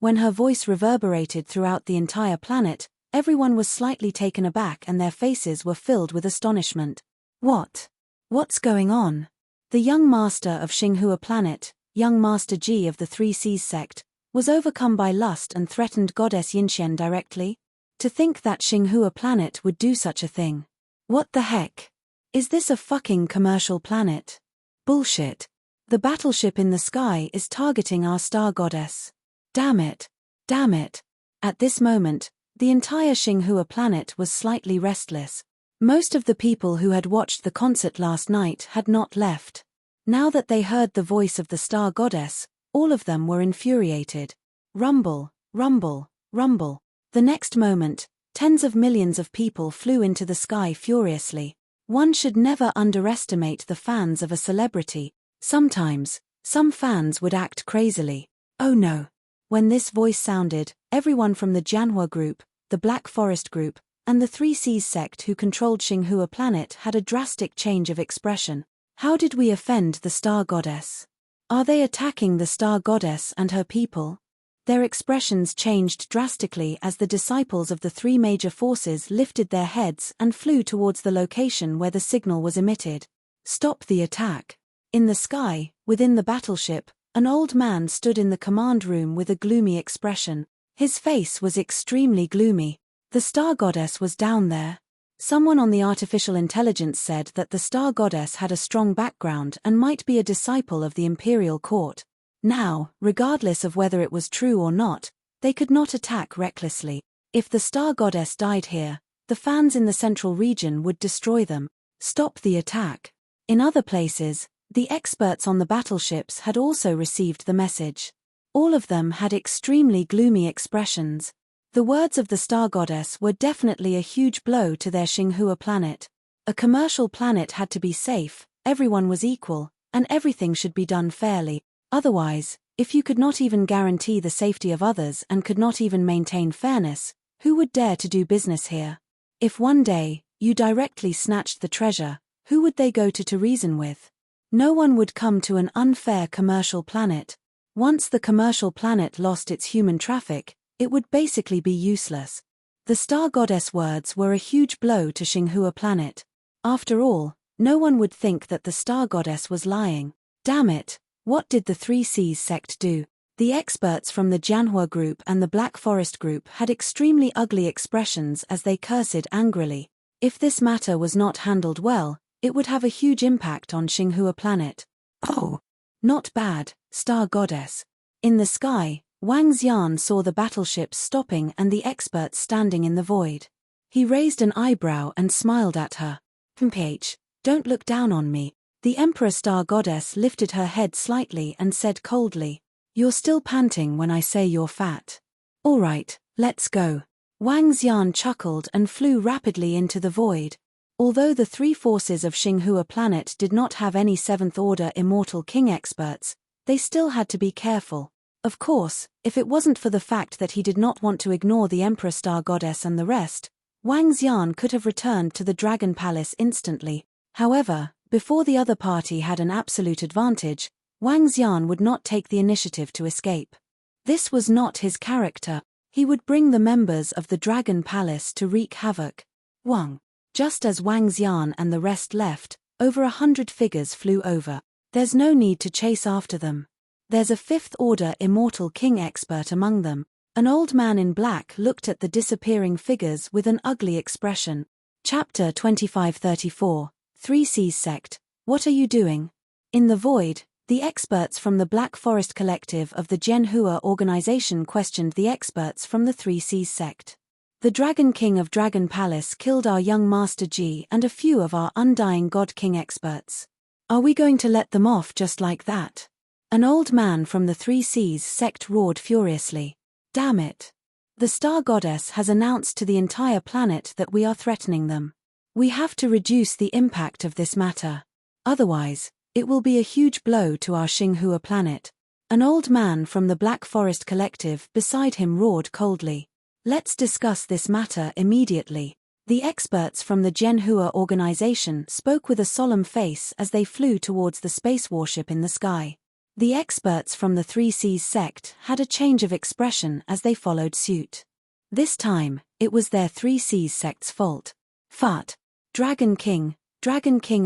When her voice reverberated throughout the entire planet, everyone was slightly taken aback and their faces were filled with astonishment. What's going on? The young master of Xinghua Planet, young Master Ji of the Three Seas sect, was overcome by lust and threatened Goddess Yinxian directly? To think that Xinghua Planet would do such a thing. What the heck? Is this a fucking commercial planet? Bullshit. The battleship in the sky is targeting our star goddess. Damn it. Damn it. At this moment, the entire Xinghua Planet was slightly restless. Most of the people who had watched the concert last night had not left. Now that they heard the voice of the star goddess, all of them were infuriated. Rumble, rumble, rumble. The next moment, tens of millions of people flew into the sky furiously. One should never underestimate the fans of a celebrity. Sometimes, some fans would act crazily. Oh no. When this voice sounded, everyone from the Jianhua group, the Black Forest group, and the Three Seas sect who controlled Xinghua planet had a drastic change of expression. How did we offend the star goddess? Are they attacking the star goddess and her people? Their expressions changed drastically as the disciples of the three major forces lifted their heads and flew towards the location where the signal was emitted. Stop the attack. In the sky, within the battleship, an old man stood in the command room with a gloomy expression. His face was extremely gloomy. The star goddess was down there. Someone on the artificial intelligence said that the star goddess had a strong background and might be a disciple of the imperial court. Now, regardless of whether it was true or not, they could not attack recklessly. If the star goddess died here, the fans in the central region would destroy them. Stop the attack. In other places, the experts on the battleships had also received the message. All of them had extremely gloomy expressions. The words of the star goddess were definitely a huge blow to their Xinghua planet. A commercial planet had to be safe, everyone was equal, and everything should be done fairly. Otherwise, if you could not even guarantee the safety of others and could not even maintain fairness, who would dare to do business here? If one day, you directly snatched the treasure, who would they go to reason with? No one would come to an unfair commercial planet. Once the commercial planet lost its human traffic, it would basically be useless. The star goddess words were a huge blow to Xinghua planet. After all, no one would think that the star goddess was lying. Damn it! What did the Three Seas sect do? The experts from the Jianhua group and the Black Forest group had extremely ugly expressions as they cursed angrily. If this matter was not handled well, it would have a huge impact on Xinghua planet. Oh! Not bad, star goddess. In the sky, Wang Xian saw the battleships stopping and the experts standing in the void. He raised an eyebrow and smiled at her. "Mph, don't look down on me." The Emperor Star Goddess lifted her head slightly and said coldly, "You're still panting when I say you're fat. All right, let's go." Wang Xian chuckled and flew rapidly into the void. Although the three forces of Xinghua planet did not have any 7th Order Immortal King experts, they still had to be careful. Of course, if it wasn't for the fact that he did not want to ignore the Emperor Star Goddess and the rest, Wang Xian could have returned to the Dragon Palace instantly. However, before the other party had an absolute advantage, Wang Xian would not take the initiative to escape. This was not his character. He would bring the members of the Dragon Palace to wreak havoc. Wang. Just as Wang Xian and the rest left, over 100 figures flew over. There's no need to chase after them. There's a 5th Order Immortal King expert among them. An old man in black looked at the disappearing figures with an ugly expression. Chapter 2534. Three Seas Sect, what are you doing? In the void, the experts from the Black Forest Collective of the Jianhua organization questioned the experts from the Three Seas Sect. The Dragon King of Dragon Palace killed our young Master Ji and a few of our Undying God King experts. Are we going to let them off just like that? An old man from the Three Seas Sect roared furiously. Damn it! The Star Goddess has announced to the entire planet that we are threatening them. We have to reduce the impact of this matter. Otherwise, it will be a huge blow to our Xinghua planet. An old man from the Black Forest Collective beside him roared coldly. Let's discuss this matter immediately. The experts from the Jianhua organization spoke with a solemn face as they flew towards the space warship in the sky. The experts from the Three Seas sect had a change of expression as they followed suit. This time, it was their Three Seas sect's fault. Fart. Dragon King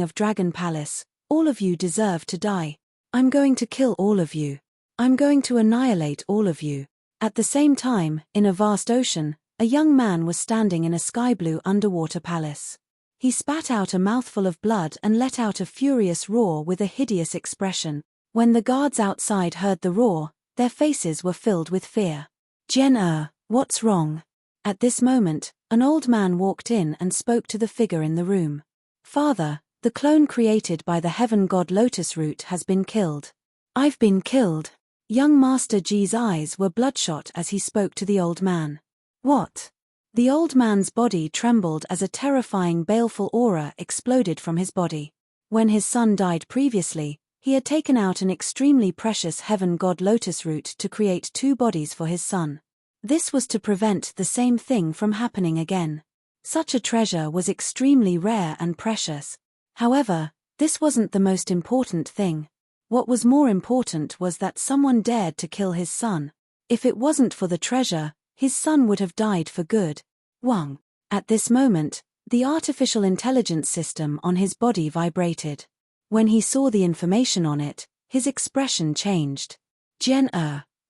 of Dragon Palace, all of you deserve to die. I'm going to kill all of you. I'm going to annihilate all of you. At the same time, in a vast ocean, a young man was standing in a sky-blue underwater palace. He spat out a mouthful of blood and let out a furious roar with a hideous expression. When the guards outside heard the roar, their faces were filled with fear. Jen, what's wrong? At this moment, an old man walked in and spoke to the figure in the room. Father, the clone created by the heaven god Lotus Root has been killed. I've been killed. Young Master Ji's eyes were bloodshot as he spoke to the old man. What? The old man's body trembled as a terrifying baleful aura exploded from his body. When his son died previously, he had taken out an extremely precious heaven god Lotus Root to create 2 bodies for his son. This was to prevent the same thing from happening again. Such a treasure was extremely rare and precious. However, this wasn't the most important thing. What was more important was that someone dared to kill his son. If it wasn't for the treasure, his son would have died for good. Wang. At this moment, the artificial intelligence system on his body vibrated. When he saw the information on it, his expression changed. Jian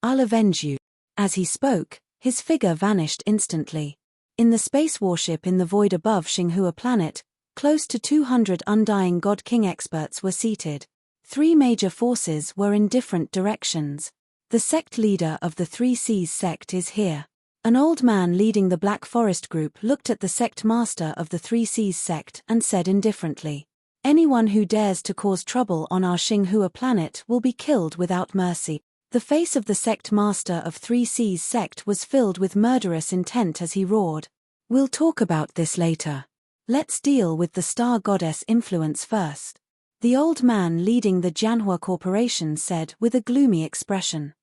I'll avenge you. As he spoke, his figure vanished instantly. In the space warship in the void above Xinghua planet, close to 200 Undying God King experts were seated. 3 major forces were in different directions. The sect leader of the Three Seas sect is here. An old man leading the Black Forest group looked at the sect master of the Three Seas sect and said indifferently, "Anyone who dares to cause trouble on our Xinghua planet will be killed without mercy." The face of the sect master of Three Seas sect was filled with murderous intent as he roared, "We'll talk about this later. Let's deal with the star goddess influence first." The old man leading the Jianhua Corporation said with a gloomy expression.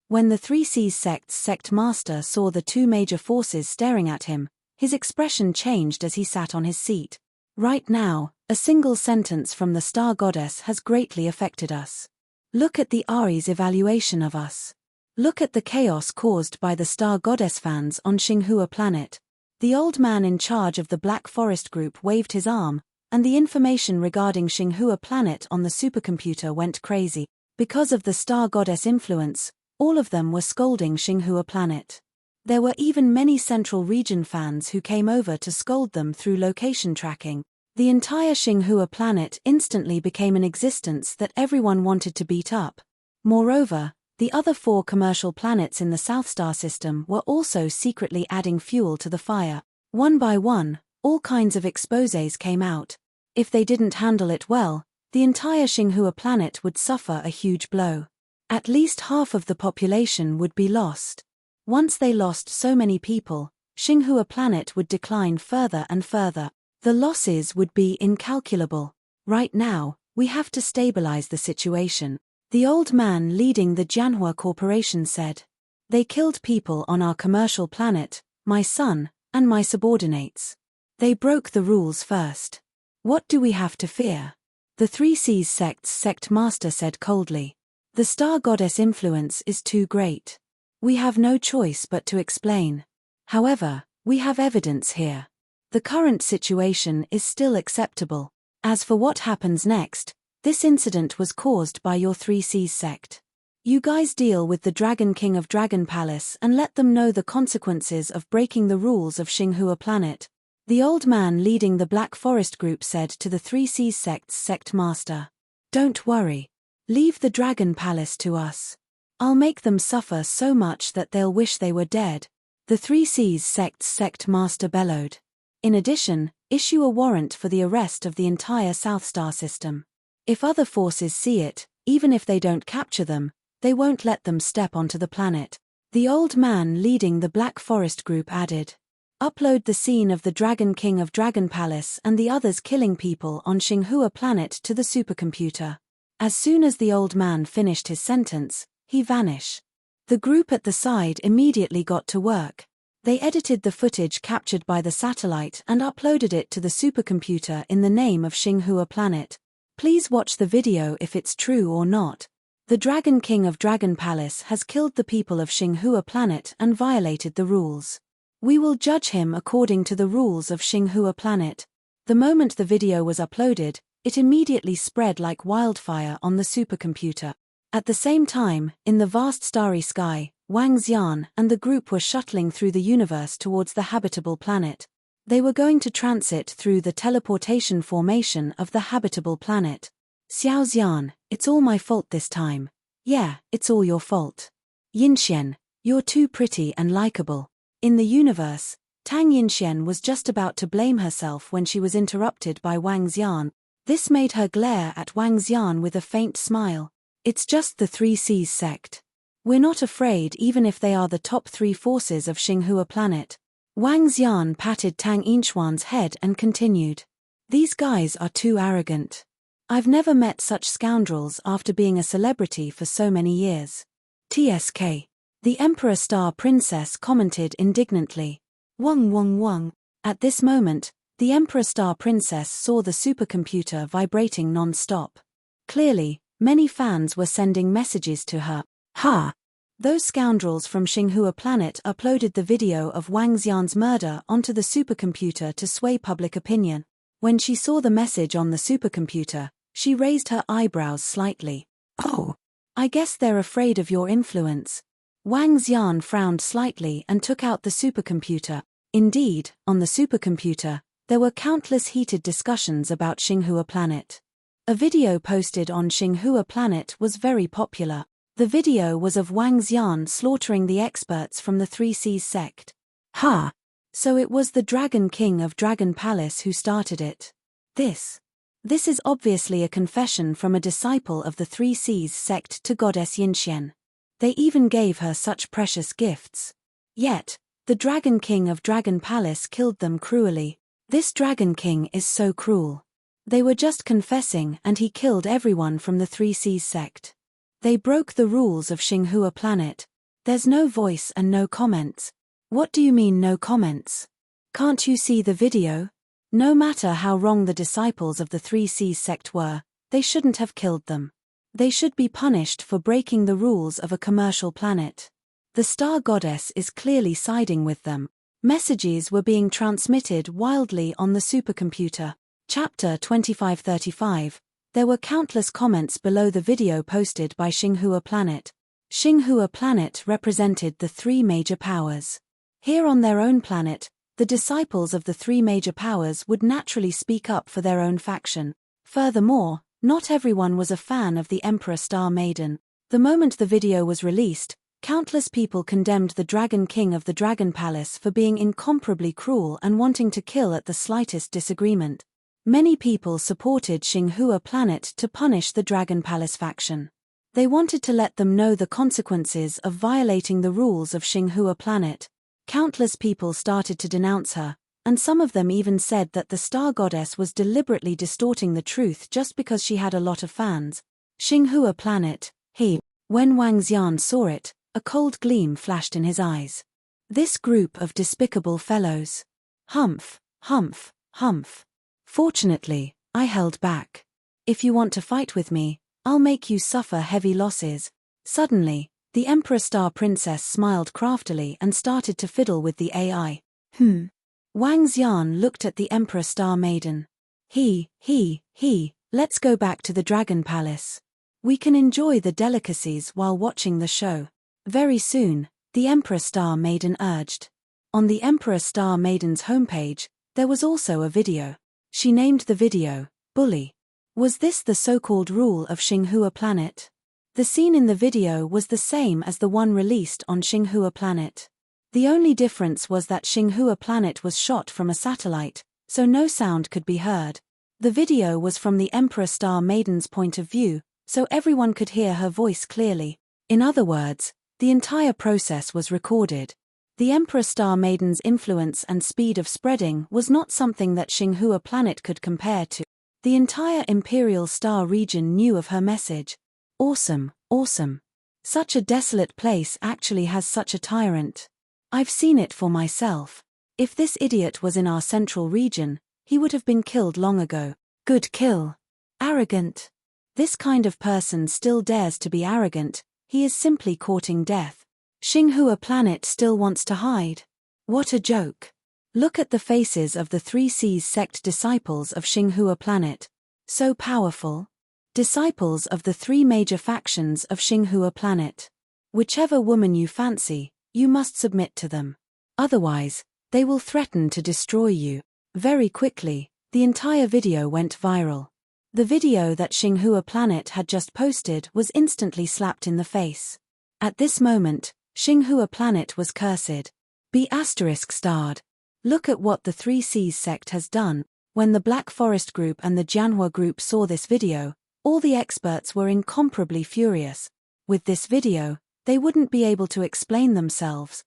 When the Three Seas sect's sect master saw the 2 major forces staring at him, his expression changed as he sat on his seat. "Right now, a single sentence from the star goddess has greatly affected us. Look at the Ari's evaluation of us. Look at the chaos caused by the star goddess fans on Xinghua planet." The old man in charge of the Black Forest group waved his arm, and the information regarding Xinghua planet on the supercomputer went crazy. Because of the star goddess influence, all of them were scolding Xinghua planet. There were even many Central Region fans who came over to scold them through location tracking. The entire Xinghua planet instantly became an existence that everyone wanted to beat up. Moreover, the other 4 commercial planets in the South Star system were also secretly adding fuel to the fire. One by one, all kinds of exposés came out. If they didn't handle it well, the entire Xinghua planet would suffer a huge blow. At least half of the population would be lost. Once they lost so many people, Xinghua planet would decline further and further. The losses would be incalculable. Right now, we have to stabilize the situation. The old man leading the Jianhua Corporation said. They killed people on our commercial planet, my son, and my subordinates. They broke the rules first. What do we have to fear? The Three Seas sect's sect master said coldly. The star goddess influence is too great. We have no choice but to explain. However, we have evidence here. The current situation is still acceptable. As for what happens next, this incident was caused by your Three Seas sect. You guys deal with the Dragon King of Dragon Palace and let them know the consequences of breaking the rules of Xinghua planet. The old man leading the Black Forest group said to the Three Seas sect's sect master. Don't worry. Leave the Dragon Palace to us. I'll make them suffer so much that they'll wish they were dead. The Three Seas sect's sect master bellowed. In addition, issue a warrant for the arrest of the entire South Star system. If other forces see it, even if they don't capture them, they won't let them step onto the planet. The old man leading the Black Forest group added. Upload the scene of the Dragon King of Dragon Palace and the others killing people on Xinghua planet to the supercomputer. As soon as the old man finished his sentence, he vanished. The group at the side immediately got to work. They edited the footage captured by the satellite and uploaded it to the supercomputer in the name of Xinghua planet. Please watch the video if it's true or not. The Dragon King of Dragon Palace has killed the people of Xinghua planet and violated the rules. We will judge him according to the rules of Xinghua planet. The moment the video was uploaded, it immediately spread like wildfire on the supercomputer. At the same time, in the vast starry sky, Wang Xian and the group were shuttling through the universe towards the habitable planet. They were going to transit through the teleportation formation of the habitable planet. Xiao Xian, it's all my fault this time. Yeah, it's all your fault. Yinxian, you're too pretty and likable. In the universe, Tang Yinxian was just about to blame herself when she was interrupted by Wang Xian. This made her glare at Wang Xian with a faint smile. It's just the Three Seas sect. We're not afraid even if they are the top 3 forces of Xinghua planet. Wang Xian patted Tang Yinxian's head and continued. These guys are too arrogant. I've never met such scoundrels after being a celebrity for so many years. TSK. The Emperor Star Princess commented indignantly. Wang. At this moment, the Emperor Star Princess saw the supercomputer vibrating non-stop. Clearly, many fans were sending messages to her. Those scoundrels from Xinhua Planet uploaded the video of Wang Xian's murder onto the supercomputer to sway public opinion. When she saw the message on the supercomputer, she raised her eyebrows slightly. "Oh, I guess they're afraid of your influence." Wang Xian frowned slightly and took out the supercomputer. Indeed, on the supercomputer, there were countless heated discussions about Xinhua Planet. A video posted on Xinhua Planet was very popular. The video was of Wang Xian slaughtering the experts from the Three Seas sect. So it was the Dragon King of Dragon Palace who started it. This is obviously a confession from a disciple of the Three Seas sect to Goddess Yinxian. They even gave her such precious gifts. Yet, the Dragon King of Dragon Palace killed them cruelly. This Dragon King is so cruel. They were just confessing and he killed everyone from the Three Seas sect. They broke the rules of Xinhua Planet. There's no voice and no comments. What do you mean no comments? Can't you see the video? No matter how wrong the disciples of the Three Seas sect were, they shouldn't have killed them. They should be punished for breaking the rules of a commercial planet. The star goddess is clearly siding with them. Messages were being transmitted wildly on the supercomputer. Chapter 2535. There were countless comments below the video posted by Xinhua Planet. Xinhua Planet represented the three major powers. Here on their own planet, the disciples of the three major powers would naturally speak up for their own faction. Furthermore, not everyone was a fan of the Emperor Star Maiden. The moment the video was released, countless people condemned the Dragon King of the Dragon Palace for being incomparably cruel and wanting to kill at the slightest disagreement. Many people supported Xinhua Planet to punish the Dragon Palace faction. They wanted to let them know the consequences of violating the rules of Xinhua Planet. Countless people started to denounce her, and some of them even said that the star goddess was deliberately distorting the truth just because she had a lot of fans. Xinhua Planet, When Wang Xian saw it, a cold gleam flashed in his eyes. This group of despicable fellows. Humph. Fortunately, I held back. If you want to fight with me, I'll make you suffer heavy losses. Suddenly, the Emperor Star Princess smiled craftily and started to fiddle with the AI. Wang Xian looked at the Emperor Star Maiden. Let's go back to the Dragon Palace. We can enjoy the delicacies while watching the show. Very soon, the Emperor Star Maiden urged. On the Emperor Star Maiden's homepage, there was also a video. She named the video, Bully. Was this the so-called rule of Xinhua Planet? The scene in the video was the same as the one released on Xinhua Planet. The only difference was that Xinhua Planet was shot from a satellite, so no sound could be heard. The video was from the Emperor Star Maiden's point of view, so everyone could hear her voice clearly. In other words, the entire process was recorded. The Emperor Star Maiden's influence and speed of spreading was not something that Xinhua Planet could compare to. The entire Imperial Star region knew of her message. Awesome. Such a desolate place actually has such a tyrant. I've seen it for myself. If this idiot was in our central region, he would have been killed long ago. Good kill. Arrogant. This kind of person still dares to be arrogant, he is simply courting death. Xinhua Planet still wants to hide. What a joke. Look at the faces of the Three Seas sect disciples of Xinhua Planet. So powerful. Disciples of the three major factions of Xinhua Planet. Whichever woman you fancy, you must submit to them. Otherwise, they will threaten to destroy you. Very quickly, the entire video went viral. The video that Xinhua Planet had just posted was instantly slapped in the face. At this moment, Xinhua Planet was cursed. ****. Look at what the Three Seas sect has done. When the Black Forest group and the Jianhua group saw this video, all the experts were incomparably furious. With this video, they wouldn't be able to explain themselves.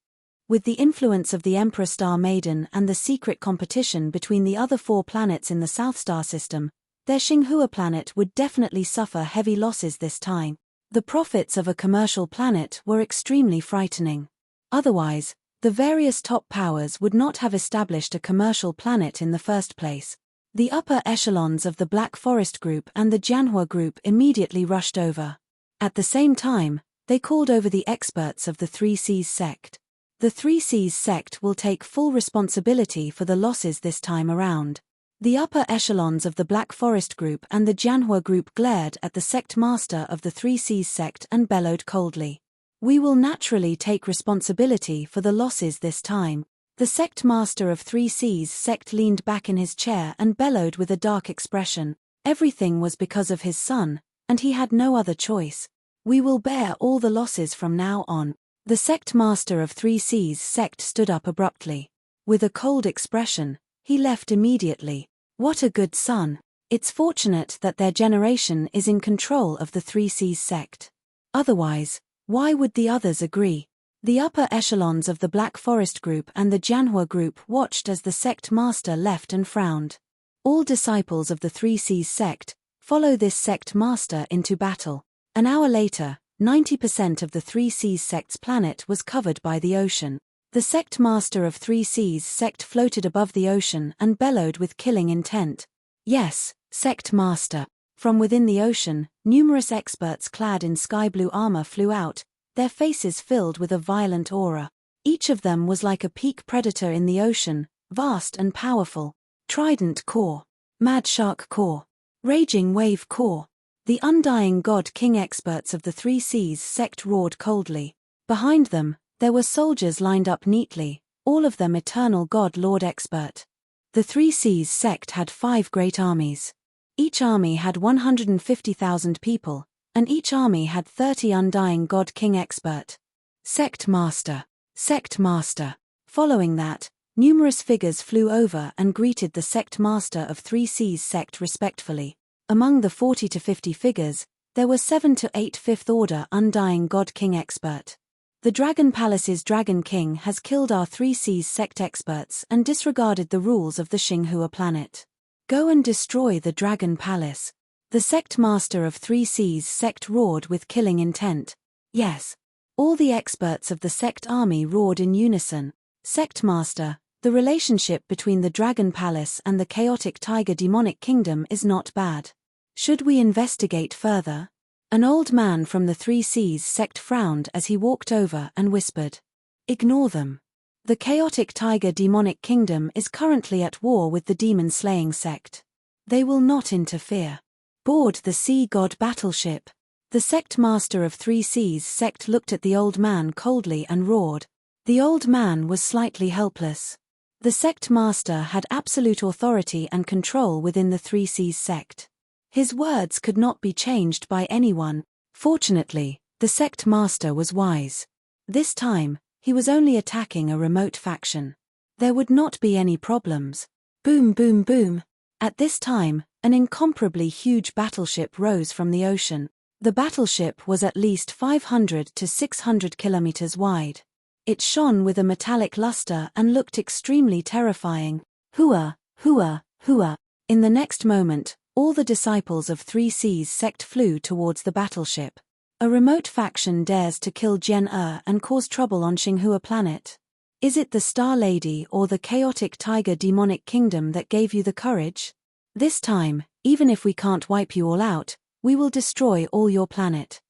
With the influence of the Emperor Star Maiden and the secret competition between the other four planets in the South Star system, their Xinhua Planet would definitely suffer heavy losses this time. The profits of a commercial planet were extremely frightening. Otherwise, The various top powers would not have established a commercial planet in the first place. The upper echelons of the Black Forest Group and the Jianhua Group immediately rushed over. At the same time, they called over the experts of the Three Seas sect. The Three Seas sect will take full responsibility for the losses this time around. The upper echelons of the Black Forest Group and the Jianhua Group glared at the sect master of the Three Seas sect and bellowed coldly. "We will naturally take responsibility for the losses this time." The sect master of Three Seas sect leaned back in his chair and bellowed with a dark expression. Everything was because of his son, and he had no other choice. "We will bear all the losses from now on." The sect master of Three Seas sect stood up abruptly. With a cold expression, he left immediately. What a good son. It's fortunate that their generation is in control of the Three Seas sect. Otherwise, why would the others agree? The upper echelons of the Black Forest Group and the Jianhua Group watched as the sect master left and frowned. All disciples of the Three Seas sect follow this sect master into battle. An hour later, 90% of the Three Seas sect's planet was covered by the ocean. The sect master of Three Seas sect floated above the ocean and bellowed with killing intent. "Yes, sect master." From within the ocean, numerous experts clad in sky blue armor flew out, their faces filled with a violent aura. Each of them was like a peak predator in the ocean, vast and powerful. Trident core. Mad shark core. Raging wave core. The undying god king experts of the Three Seas sect roared coldly. Behind them, there were soldiers lined up neatly, all of them eternal god lord expert. The Three Seas sect had 5 great armies. Each army had 150,000 people, and each army had 30 undying god king expert. Sect master. Sect master. Following that, numerous figures flew over and greeted the sect master of Three Seas sect respectfully. Among the 40 to 50 figures, there were 7 to 8 fifth order undying god king expert. The Dragon Palace's Dragon King has killed our Three Seas sect experts and disregarded the rules of the Xinghua planet. Go and destroy the Dragon Palace. The sect master of Three Seas sect roared with killing intent. Yes. All the experts of the sect army roared in unison. Sect master, the relationship between the Dragon Palace and the chaotic tiger demonic kingdom is not bad. Should we investigate further? An old man from the Three Seas sect frowned as he walked over and whispered. Ignore them. The chaotic tiger demonic kingdom is currently at war with the demon-slaying sect. They will not interfere. Board the sea god battleship. The sect master of Three Seas sect looked at the old man coldly and roared. The old man was slightly helpless. The sect master had absolute authority and control within the Three Seas sect. His words could not be changed by anyone. Fortunately, the sect master was wise. This time, he was only attacking a remote faction. There would not be any problems. Boom boom boom. At this time, an incomparably huge battleship rose from the ocean. The battleship was at least 500 to 600 kilometers wide. It shone with a metallic luster and looked extremely terrifying. Hua, hua, hua. In the next moment, all the disciples of Three Seas sect flew towards the battleship. A remote faction dares to kill Jian and cause trouble on Xinghua planet. Is it the Star Lady or the chaotic tiger demonic kingdom that gave you the courage? This time, even if we can't wipe you all out, we will destroy all your planet.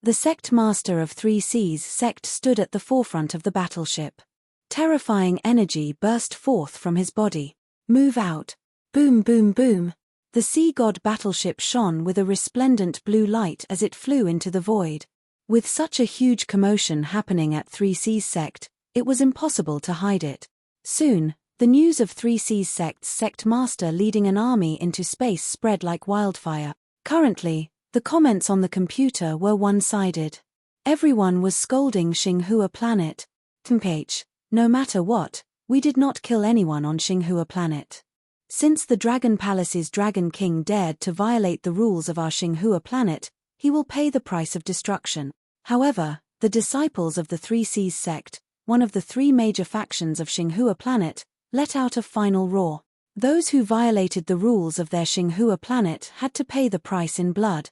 The sect master of Three Seas sect stood at the forefront of the battleship. Terrifying energy burst forth from his body. Move out. Boom boom boom. The sea god battleship shone with a resplendent blue light as it flew into the void. With such a huge commotion happening at Three Seas sect, it was impossible to hide it. Soon, the news of Three Seas sect's sect master leading an army into space spread like wildfire. Currently, the comments on the computer were one-sided. Everyone was scolding Xinghua planet. Tempage, no matter what, we did not kill anyone on Xinghua planet. Since the Dragon Palace's Dragon King dared to violate the rules of our Xinghua planet, he will pay the price of destruction. However, the disciples of the Three Seas sect, one of the 3 major factions of Xinghua planet, let out a final roar. Those who violated the rules of their Xinghua planet had to pay the price in blood.